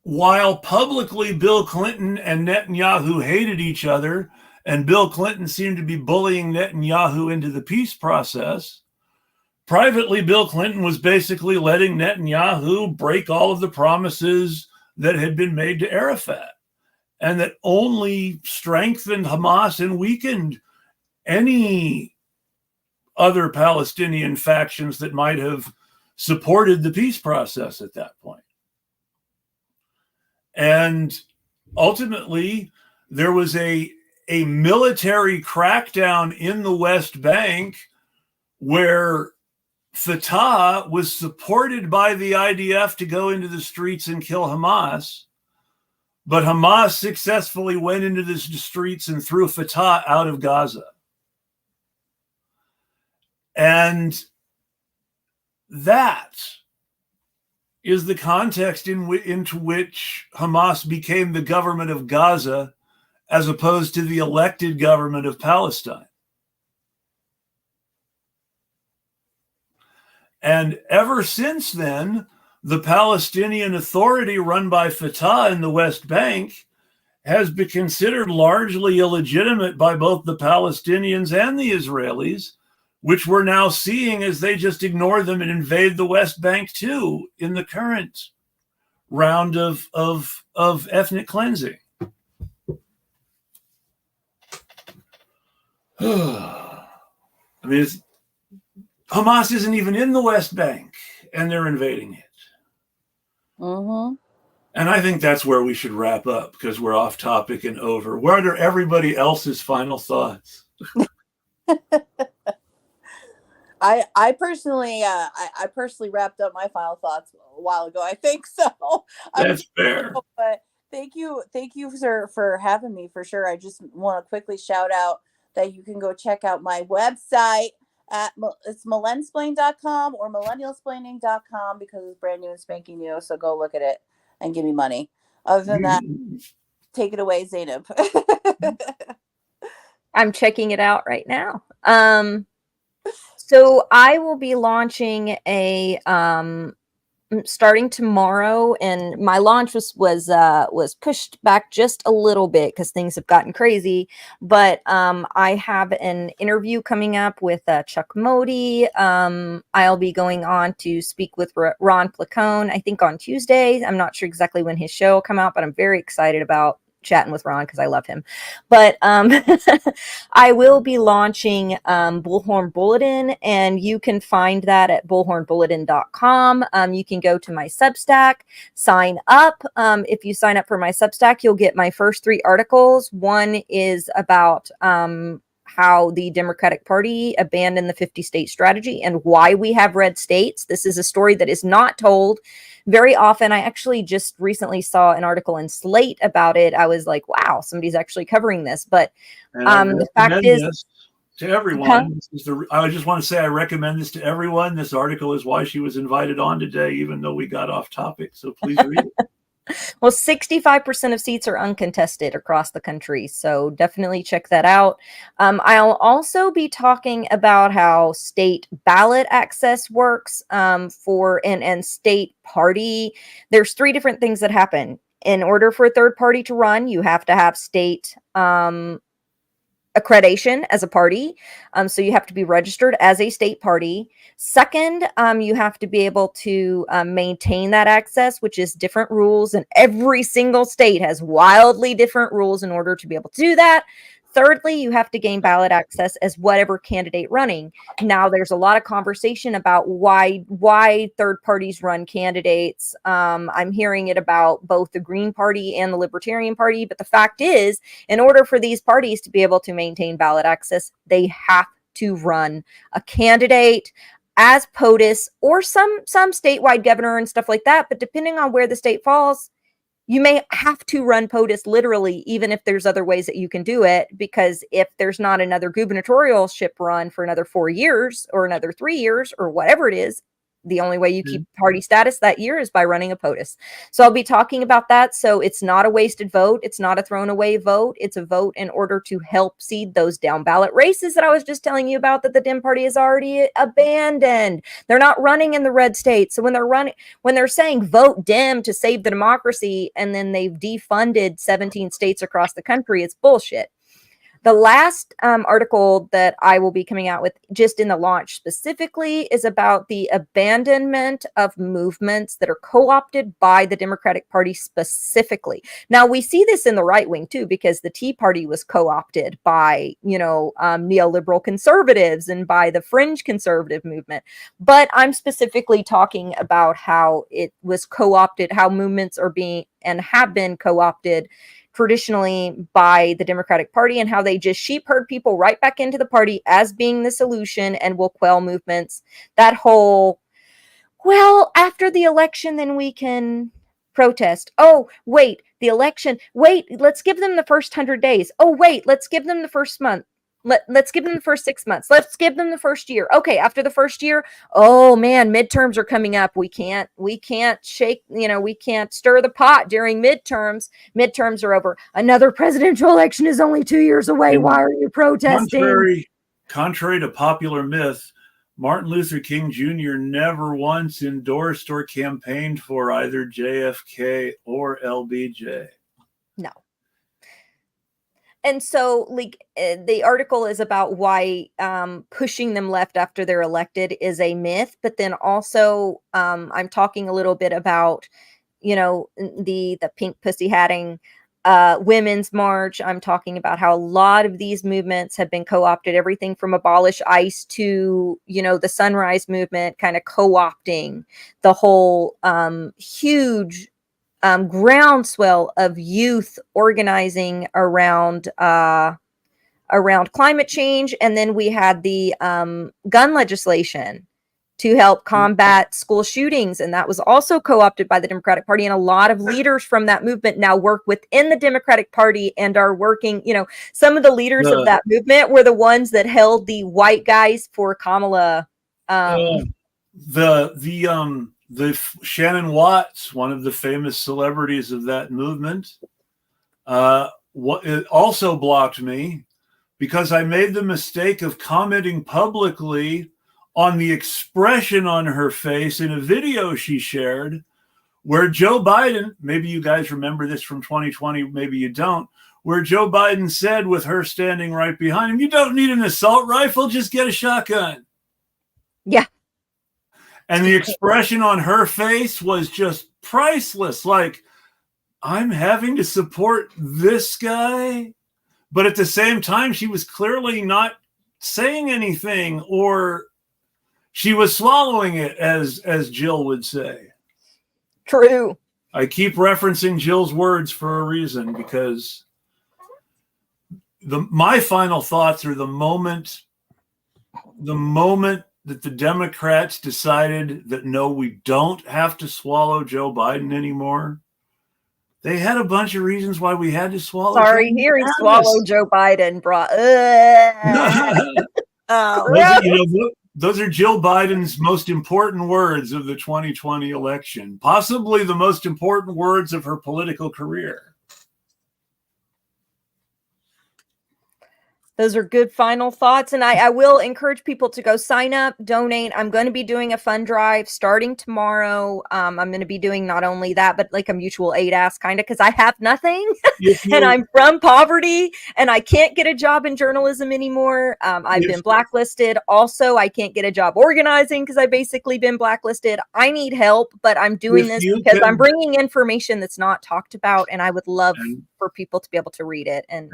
while publicly Bill Clinton and Netanyahu hated each other, and Bill Clinton seemed to be bullying Netanyahu into the peace process, privately Bill Clinton was basically letting Netanyahu break all of the promises that had been made to Arafat, and that only strengthened Hamas and weakened any other Palestinian factions that might have supported the peace process at that point. And ultimately, there was a military crackdown in the West Bank where Fatah was supported by the IDF to go into the streets and kill Hamas. But Hamas successfully went into the streets and threw Fatah out of Gaza. And that is the context into which Hamas became the government of Gaza as opposed to the elected government of Palestine. And ever since then, the Palestinian Authority run by Fatah in the West Bank has been considered largely illegitimate by both the Palestinians and the Israelis, which we're now seeing as they just ignore them and invade the West Bank too in the current round of ethnic cleansing. I mean, Hamas isn't even in the West Bank, and they're invading it. Mm-hmm. And I think that's where we should wrap up because we're off topic and over. What are everybody else's final thoughts? I personally wrapped up my final thoughts a while ago. I think so. That's fair. But thank you, sir, for having me. For sure. I just want to quickly shout out that you can go check out my website it's millennsplain.com or millennialsplaining.com because it's brand new and spanking new. So go look at it and give me money. Other than that, take it away, Zeynab. I'm checking it out right now. So I will be launching starting tomorrow, and my launch was pushed back just a little bit because things have gotten crazy. But I have an interview coming up with Chuck Modi. I'll be going on to speak with Ron Placone, I think on Tuesday. I'm not sure exactly when his show will come out, but I'm very excited about chatting with Ron because I love him. But I will be launching Bullhorn Bulletin, and you can find that at bullhornbulletin.com. You can go to my Substack, sign up. If you sign up for my Substack, you'll get my first 3 articles. One is about how the Democratic Party abandoned the 50-state strategy and why we have red states. This is a story that is not told very often. I actually just recently saw an article in Slate about it. I was like, wow, somebody's actually covering this. But the fact is, this to everyone. I just want to say I recommend this to everyone. This article is why she was invited on today, even though we got off topic. So please read it. Well, 65% of seats are uncontested across the country, so definitely check that out. I'll also be talking about how state ballot access works for and state party. There's 3 different things that happen. In order for a third party to run, you have to have state accreditation as a party. So you have to be registered as a state party. Second, you have to be able to maintain that access, which is different rules. And every single state has wildly different rules in order to be able to do that. Thirdly, you have to gain ballot access as whatever candidate running. Now, there's a lot of conversation about why third parties run candidates. I'm hearing it about both the Green Party and the Libertarian Party. But the fact is, in order for these parties to be able to maintain ballot access, they have to run a candidate as POTUS or some statewide governor and stuff like that. But depending on where the state falls, you may have to run POTUS literally, even if there's other ways that you can do it, because if there's not another gubernatorialship run for another 4 years or another 3 years or whatever it is, the only way you keep party status that year is by running a POTUS. So I'll be talking about that. So it's not a wasted vote. It's not a thrown away vote. It's a vote in order to help seed those down ballot races that I was just telling you about that the Dem Party has already abandoned. They're not running in the red states. So when they're saying vote Dem to save the democracy, and then they've defunded 17 states across the country, it's bullshit. The last article that I will be coming out with just in the launch specifically is about the abandonment of movements that are co-opted by the Democratic Party specifically. Now, we see this in the right wing too, because the Tea Party was co-opted by, neoliberal conservatives and by the fringe conservative movement. But I'm specifically talking about how it was co-opted, how movements are being and have been co-opted traditionally by the Democratic Party, and how they just sheep herd people right back into the party as being the solution and will quell movements. That whole, well, after the election, then we can protest. Oh, wait, the election. Wait, let's give them the first 100 days. Oh, wait, let's give them the first month. Let's give them the first 6 months. Let's give them the first year. Okay, after the first year, oh man, midterms are coming up. We can't shake, we can't stir the pot during midterms. Midterms are over. Another presidential election is only 2 years away. Why are you protesting? Contrary to popular myth, Martin Luther King Jr. never once endorsed or campaigned for either JFK or LBJ. No. And so, the article is about why pushing them left after they're elected is a myth. But then also, I'm talking a little bit about, the pink pussy hatting women's march. I'm talking about how a lot of these movements have been co-opted. Everything from abolish ICE to, the Sunrise Movement, kind of co-opting the whole huge groundswell of youth organizing around climate change. And then we had the gun legislation to help combat school shootings, and that was also co-opted by the Democratic Party. And a lot of leaders from that movement now work within the Democratic Party and are working, some of the leaders of that movement were the ones that held the white guys for Kamala. The Shannon Watts, one of the famous celebrities of that movement, it also blocked me because I made the mistake of commenting publicly on the expression on her face in a video she shared where Joe Biden, maybe you guys remember this from 2020, maybe you don't, where Joe Biden said with her standing right behind him, "You don't need an assault rifle, just get a shotgun." Yeah. And the expression on her face was just priceless. Like, I'm having to support this guy. But at the same time, she was clearly not saying anything, or she was swallowing it, as Jill would say. True. I keep referencing Jill's words for a reason, because my final thoughts are the moment that the Democrats decided that no, we don't have to swallow Joe Biden anymore. They had a bunch of reasons why we had to swallow. Sorry, here he swallowed Joe Biden. Those are Jill Biden's most important words of the 2020 election, possibly the most important words of her political career. Those are good final thoughts. And I will encourage people to go sign up, donate. I'm going to be doing a fund drive starting tomorrow. I'm going to be doing not only that, but like a mutual aid ask kind of, because I have nothing and I'm from poverty and I can't get a job in journalism anymore. I've been blacklisted. Also, I can't get a job organizing because I've basically been blacklisted. I need help, but I'm doing this because I'm bringing information that's not talked about. And I would love for people to be able to read it. And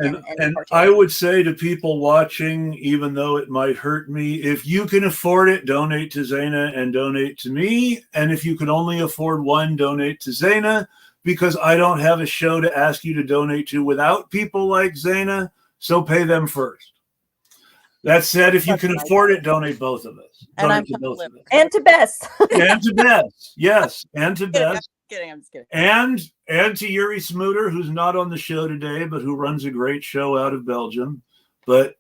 I would say to people watching, even though it might hurt me, if you can afford it, donate to Zeynab and donate to me. And if you can only afford one, donate to Zeynab, because I don't have a show to ask you to donate to without people like Zeynab. So pay them first. That said, if you can afford it, donate both of us. And And to Bess. And to Bess. Yes. And to Bess. I'm just kidding. And to Yuri Smuter, who's not on the show today, but who runs a great show out of Belgium. But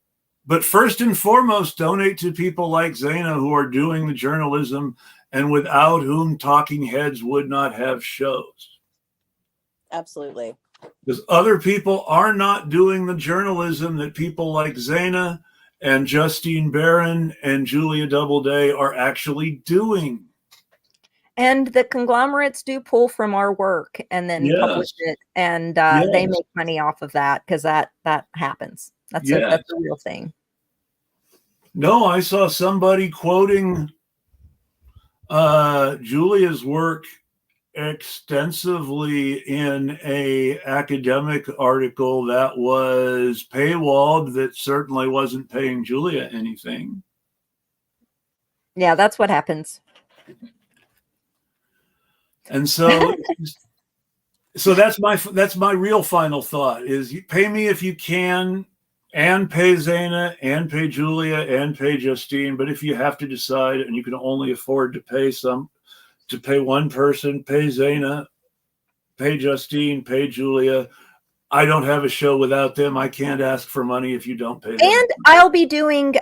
first and foremost, donate to people like Zeynab, who are doing the journalism and without whom talking heads would not have shows. Absolutely. Because other people are not doing the journalism that people like Zeynab and Justine Barron and Julia Doubleday are actually doing. And the conglomerates do pull from our work and then publish it, and they make money off of that because that happens. That's a real thing. No, I saw somebody quoting Julia's work extensively in a academic article that was paywalled that certainly wasn't paying Julia anything. Yeah, that's what happens. And so that's my real final thought is pay me if you can, and pay Zeynab and pay Julia and pay Justine. But if you have to decide and you can only afford to pay one person, pay Zeynab, pay Justine, pay Julia. I don't have a show without them. I can't ask for money if you don't pay them. And I'll be doing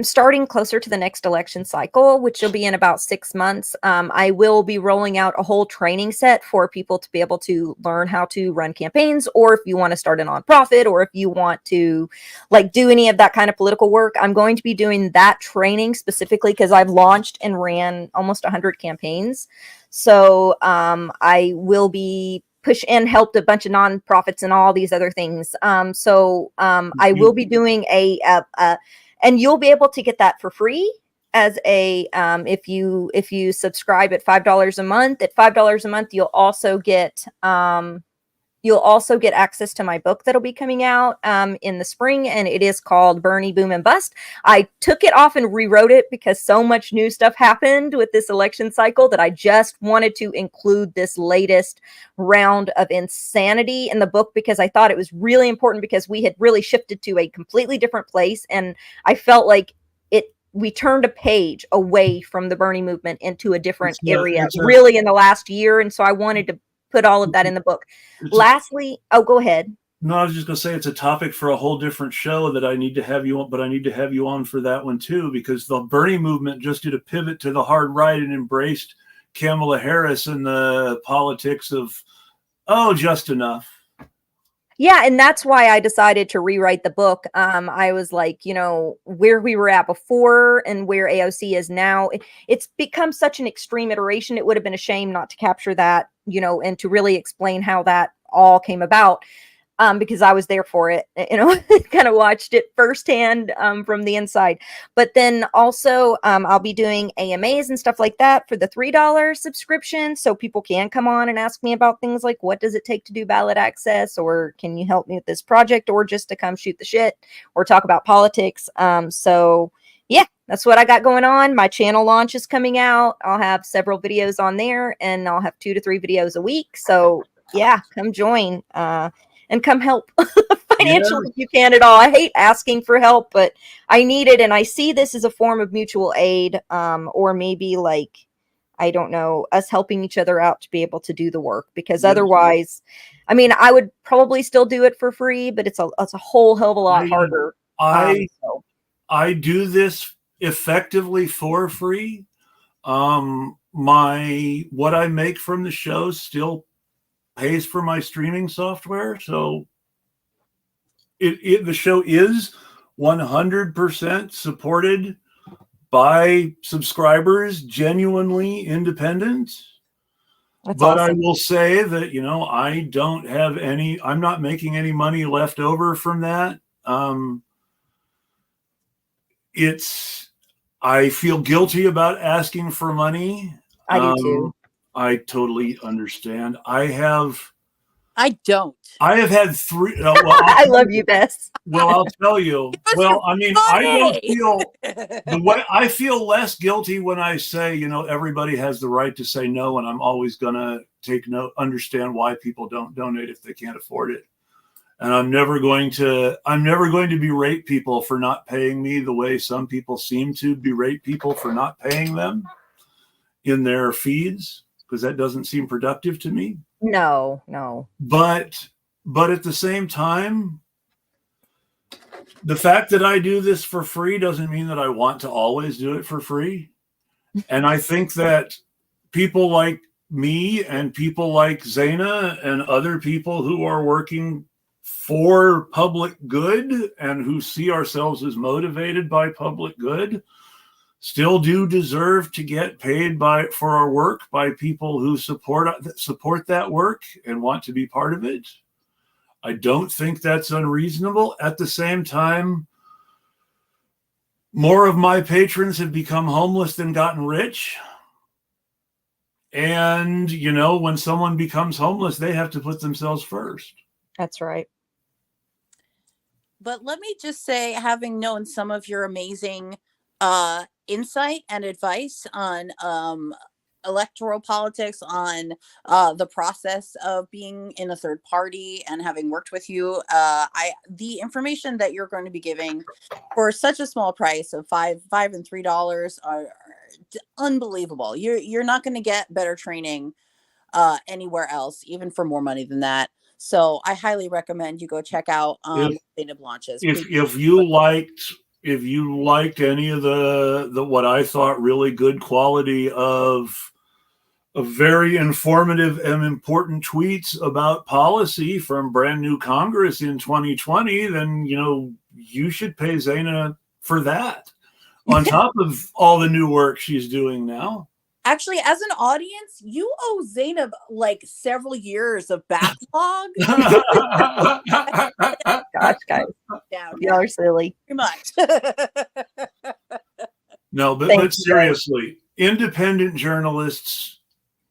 starting closer to the next election cycle, which will be in about 6 months. I will be rolling out a whole training set for people to be able to learn how to run campaigns, or if you want to start a nonprofit, or if you want to like do any of that kind of political work. I'm going to be doing that training specifically because I've launched and ran almost 100 campaigns. So I will be push and helped a bunch of nonprofits and all these other things. I will be doing and you'll be able to get that for free as a if you subscribe at $5 a month. At $5 a month, you'll also get access to my book that'll be coming out in the spring, and it is called Bernie Boom and Bust. I took it off and rewrote it because so much new stuff happened with this election cycle that I just wanted to include this latest round of insanity in the book because I thought it was really important because we had really shifted to a completely different place, and I felt like we turned a page away from the Bernie movement into a different area really in the last year, and so I wanted to put all of that in the book. Lastly, go ahead. No, I was just going to say it's a topic for a whole different show that I need to have you on, but I need to have you on for that one too, because the Bernie movement just did a pivot to the hard right and embraced Kamala Harris and the politics of, just enough. Yeah, and that's why I decided to rewrite the book. I was like, where we were at before and where AOC is now, it's become such an extreme iteration. It would have been a shame not to capture that, and to really explain how that all came about. Because I was there for it, kind of watched it firsthand from the inside. But then also I'll be doing AMAs and stuff like that for the $3 subscription. So people can come on and ask me about things like, what does it take to do ballot access? Or can you help me with this project? Or just to come shoot the shit or talk about politics. So yeah, that's what I got going on. My channel launch is coming out. I'll have several videos on there, and I'll have 2 to 3 videos a week. So yeah, come join. And come help financial if you can at all. I hate asking for help, but I need it, and I see this as a form of mutual aid, or maybe like, I don't know, us helping each other out to be able to do the work, because Yes. otherwise, I mean, I would probably still do it for free, but it's a whole hell of a lot harder. So. I do this effectively for free. What I make from the show still pays for my streaming software, so the show is 100% supported by subscribers, genuinely independent. That's but awesome. I will say that, I'm not making any money left over from that. I feel guilty about asking for money. I do too. I totally understand. I don't. I have had three. I love you, Bess. Well, I'll tell you. Well, I mean, I don't feel the way I feel less guilty when I say, everybody has the right to say no, and I'm always gonna understand why people don't donate if they can't afford it. And I'm never going to berate people for not paying me the way some people seem to berate people for not paying them in their feeds, because that doesn't seem productive to me. No. But at the same time, the fact that I do this for free doesn't mean that I want to always do it for free. And I think that people like me and people like Zeynab and other people who are working for public good and who see ourselves as motivated by public good still do deserve to get paid for our work by people who support that work and want to be part of it. I don't think that's unreasonable. At the same time, more of my patrons have become homeless than gotten rich. And, when someone becomes homeless, they have to put themselves first. That's right. But let me just say, having known some of your amazing insight and advice on electoral politics, on the process of being in a third party, and having worked with you, the information that you're going to be giving for such a small price of $5 and $3 are unbelievable. You're not going to get better training anywhere else, even for more money than that. So I highly recommend you go check out Zeynab launches. If you liked any of the what I thought really good quality of very informative and important tweets about policy from brand new Congress in 2020, then you should pay Zeynab for that on top of all the new work she's doing now. Actually, as an audience, you owe Zeynab like several years of backlog. Gosh, guys. You are silly. Pretty much. No, but seriously, independent journalists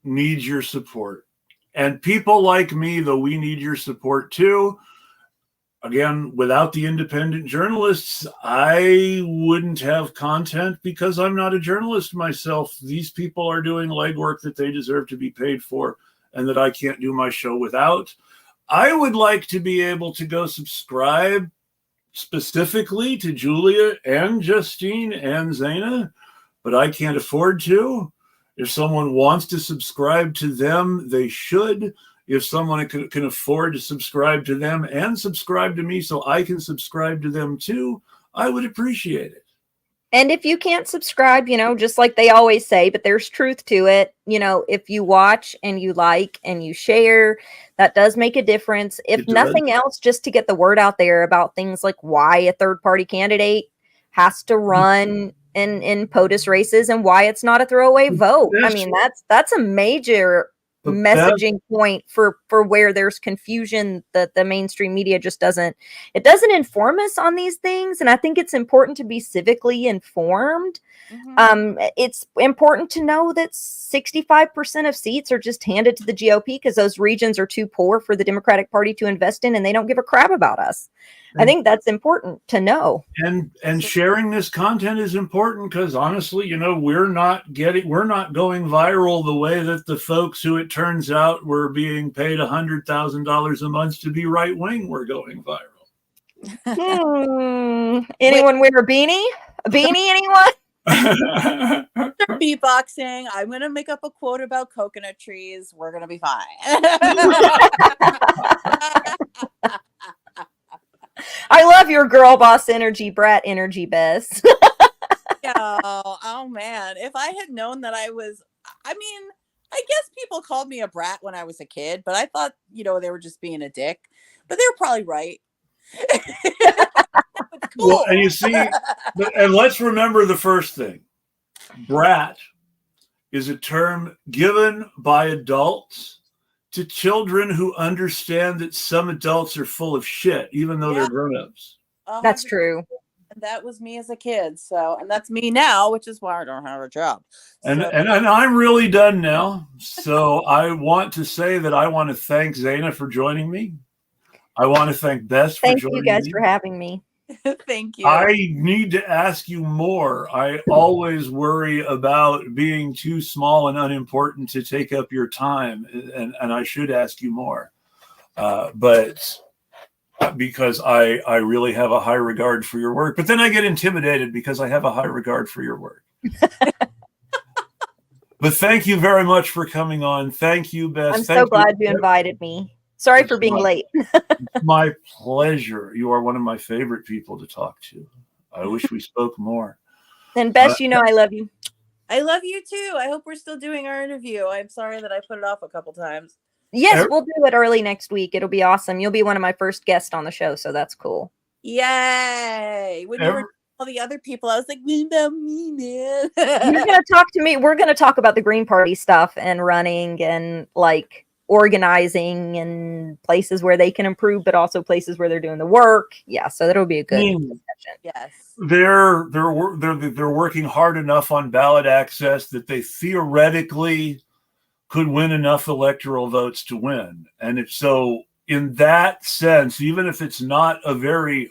need your support. And people like me, though, we need your support too. Again, without the independent journalists, I wouldn't have content because I'm not a journalist myself. These people are doing legwork that they deserve to be paid for and that I can't do my show without. I would like to be able to go subscribe specifically to Julia and Justine and Zeynab, but I can't afford to. If someone wants to subscribe to them, they should. If someone can afford to subscribe to them and subscribe to me so I can subscribe to them too, I would appreciate it. And if you can't subscribe, just like they always say, but there's truth to it, if you watch and you like and you share, that does make a difference. If nothing else, just to get the word out there about things like why a third party candidate has to run in POTUS races and why it's not a throwaway vote. I mean, that's a major messaging point for where there's confusion that the mainstream media just doesn't inform us on these things. And I think it's important to be civically informed. It's important to know that 65% of seats are just handed to the GOP because those regions are too poor for the Democratic Party to invest in, and they don't give a crap about us. I think that's important to know. And sharing this content is important because honestly, we're not going viral the way that the folks who it turns out were being paid $100,000 a month to be right wing were going viral. Anyone wear a beanie? A beanie, anyone? Start beatboxing. I'm gonna make up a quote about coconut trees. We're gonna be fine. I love your girl boss energy, brat energy, Bess. Oh man, if I had known that I mean, I guess people called me a brat when I was a kid, but I thought, they were just being a dick. But they're probably right. It's cool. Well, and you see, and let's remember the first thing. Brat is a term given by adults to children who understand that some adults are full of shit, even though they're grown-ups. That's true. And that was me as a kid. And that's me now, which is why I don't have a job. And I'm really done now. So I want to say that I want to thank Zeynab for joining me. I want to thank Bess for joining me. Thank you guys for having me. Thank you. I need to ask you more. I always worry about being too small and unimportant to take up your time, and I should ask you more. But because I really have a high regard for your work, but then I get intimidated because I have a high regard for your work. But thank you very much for coming on. Thank you, Bess. I'm so glad you invited me. Sorry for being late. My pleasure. You are one of my favorite people to talk to. I wish we spoke more. And Bess, I love you. I love you too. I hope we're still doing our interview. I'm sorry that I put it off a couple times. Yes, we'll do it early next week. It'll be awesome. You'll be one of my first guests on the show, so that's cool. Yay! When you were all the other people, I was like, "What about me, man?" You're gonna talk to me. We're gonna talk about the Green Party stuff and running and like organizing and places where they can improve, but also places where they're doing the work. Yeah, so that'll be a good discussion. Yes, they're working hard enough on ballot access that they theoretically could win enough electoral votes to win. And if so, in that sense, even if it's not a very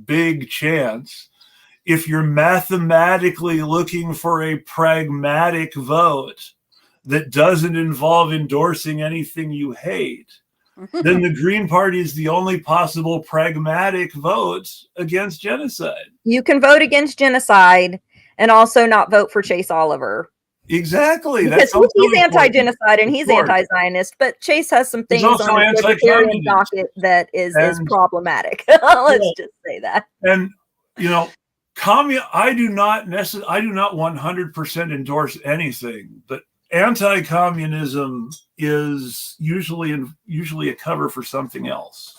big chance, if you're mathematically looking for a pragmatic vote that doesn't involve endorsing anything you hate, then the Green Party is the only possible pragmatic vote against genocide. You can vote against genocide and also not vote for Chase Oliver. Exactly. Because he's anti-genocide and he's anti-Zionist, but Chase has some things on his libertarian docket that is problematic. Let's just say that. And I do not 100% endorse anything, but anti-communism is usually a cover for something else.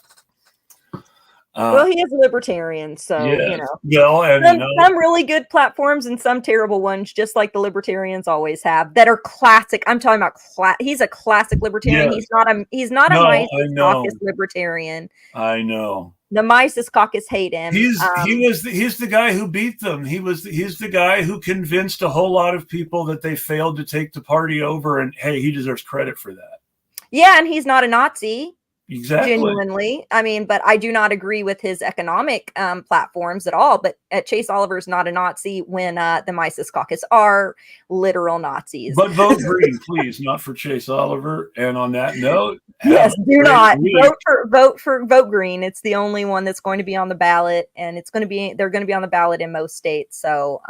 Well, he is a libertarian, so some really good platforms and some terrible ones, just like the libertarians always have, that are classic. I'm talking about he's a classic libertarian. Yes. He's not a Mises Caucus libertarian. I know. The Mises Caucus hate him. He's the guy who beat them. He's the guy who convinced a whole lot of people that they failed to take the party over, and hey, he deserves credit for that. Yeah, and he's not a Nazi. Exactly. Genuinely. I mean, but I do not agree with his economic platforms at all. But Chase Oliver's not a Nazi when the Mises Caucus are literal Nazis. But vote Green, please, not for Chase Oliver. And on that note, yes, do not vote Green. It's the only one that's going to be on the ballot, and they're going to be on the ballot in most states. So,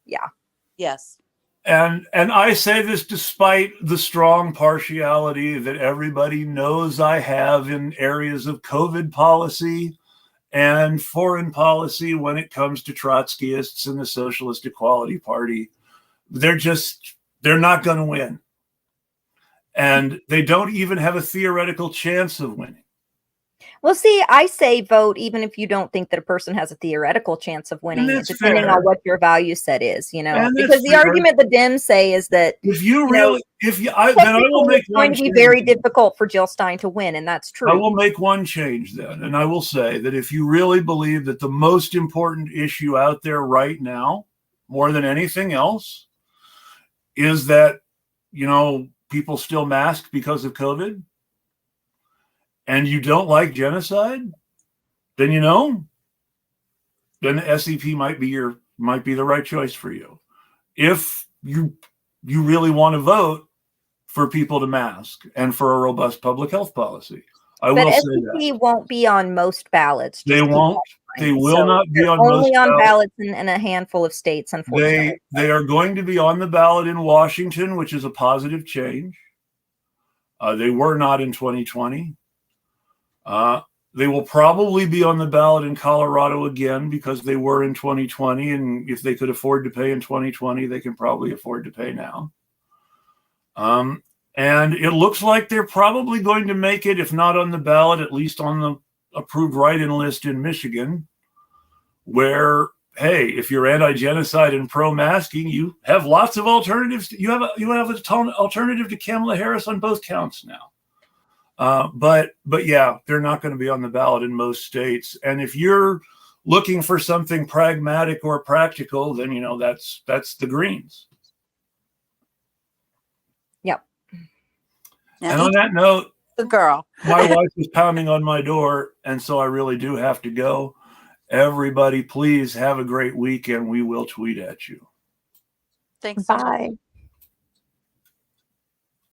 yeah. Yes. And I say this despite the strong partiality that everybody knows I have in areas of COVID policy and foreign policy when it comes to Trotskyists and the Socialist Equality Party. They're not going to win. And they don't even have a theoretical chance of winning. Well, see, I say vote even if you don't think that a person has a theoretical chance of winning, depending on what your value set is, because the argument the Dems say is that then I will make it's going to be very difficult for Jill Stein to win, and that's true. I will make one change then, and I will say that if you really believe that the most important issue out there right now, more than anything else, is that people still mask because of COVID, and you don't like genocide, then then the SEP might be the right choice for you. If you really want to vote for people to mask and for a robust public health policy, I But will say that. SEC won't be on most ballots. They just keep won't. that in They mind. will So not be they're on only most on ballots. ballots in a handful of states, unfortunately. They are going to be on the ballot in Washington, which is a positive change. They were not in 2020. They will probably be on the ballot in Colorado again because they were in 2020. And if they could afford to pay in 2020, they can probably afford to pay now. And it looks like they're probably going to make it, if not on the ballot, at least on the approved write-in list in Michigan, where, hey, if you're anti-genocide and pro-masking, you have lots of alternatives. You have an alternative to Kamala Harris on both counts now. But yeah, they're not going to be on the ballot in most states. And if you're looking for something pragmatic or practical, then that's the Greens. Yep. And on that note, the girl. my wife is pounding on my door, and so I really do have to go. Everybody, please have a great weekend. We will tweet at you. Thanks so much. Bye.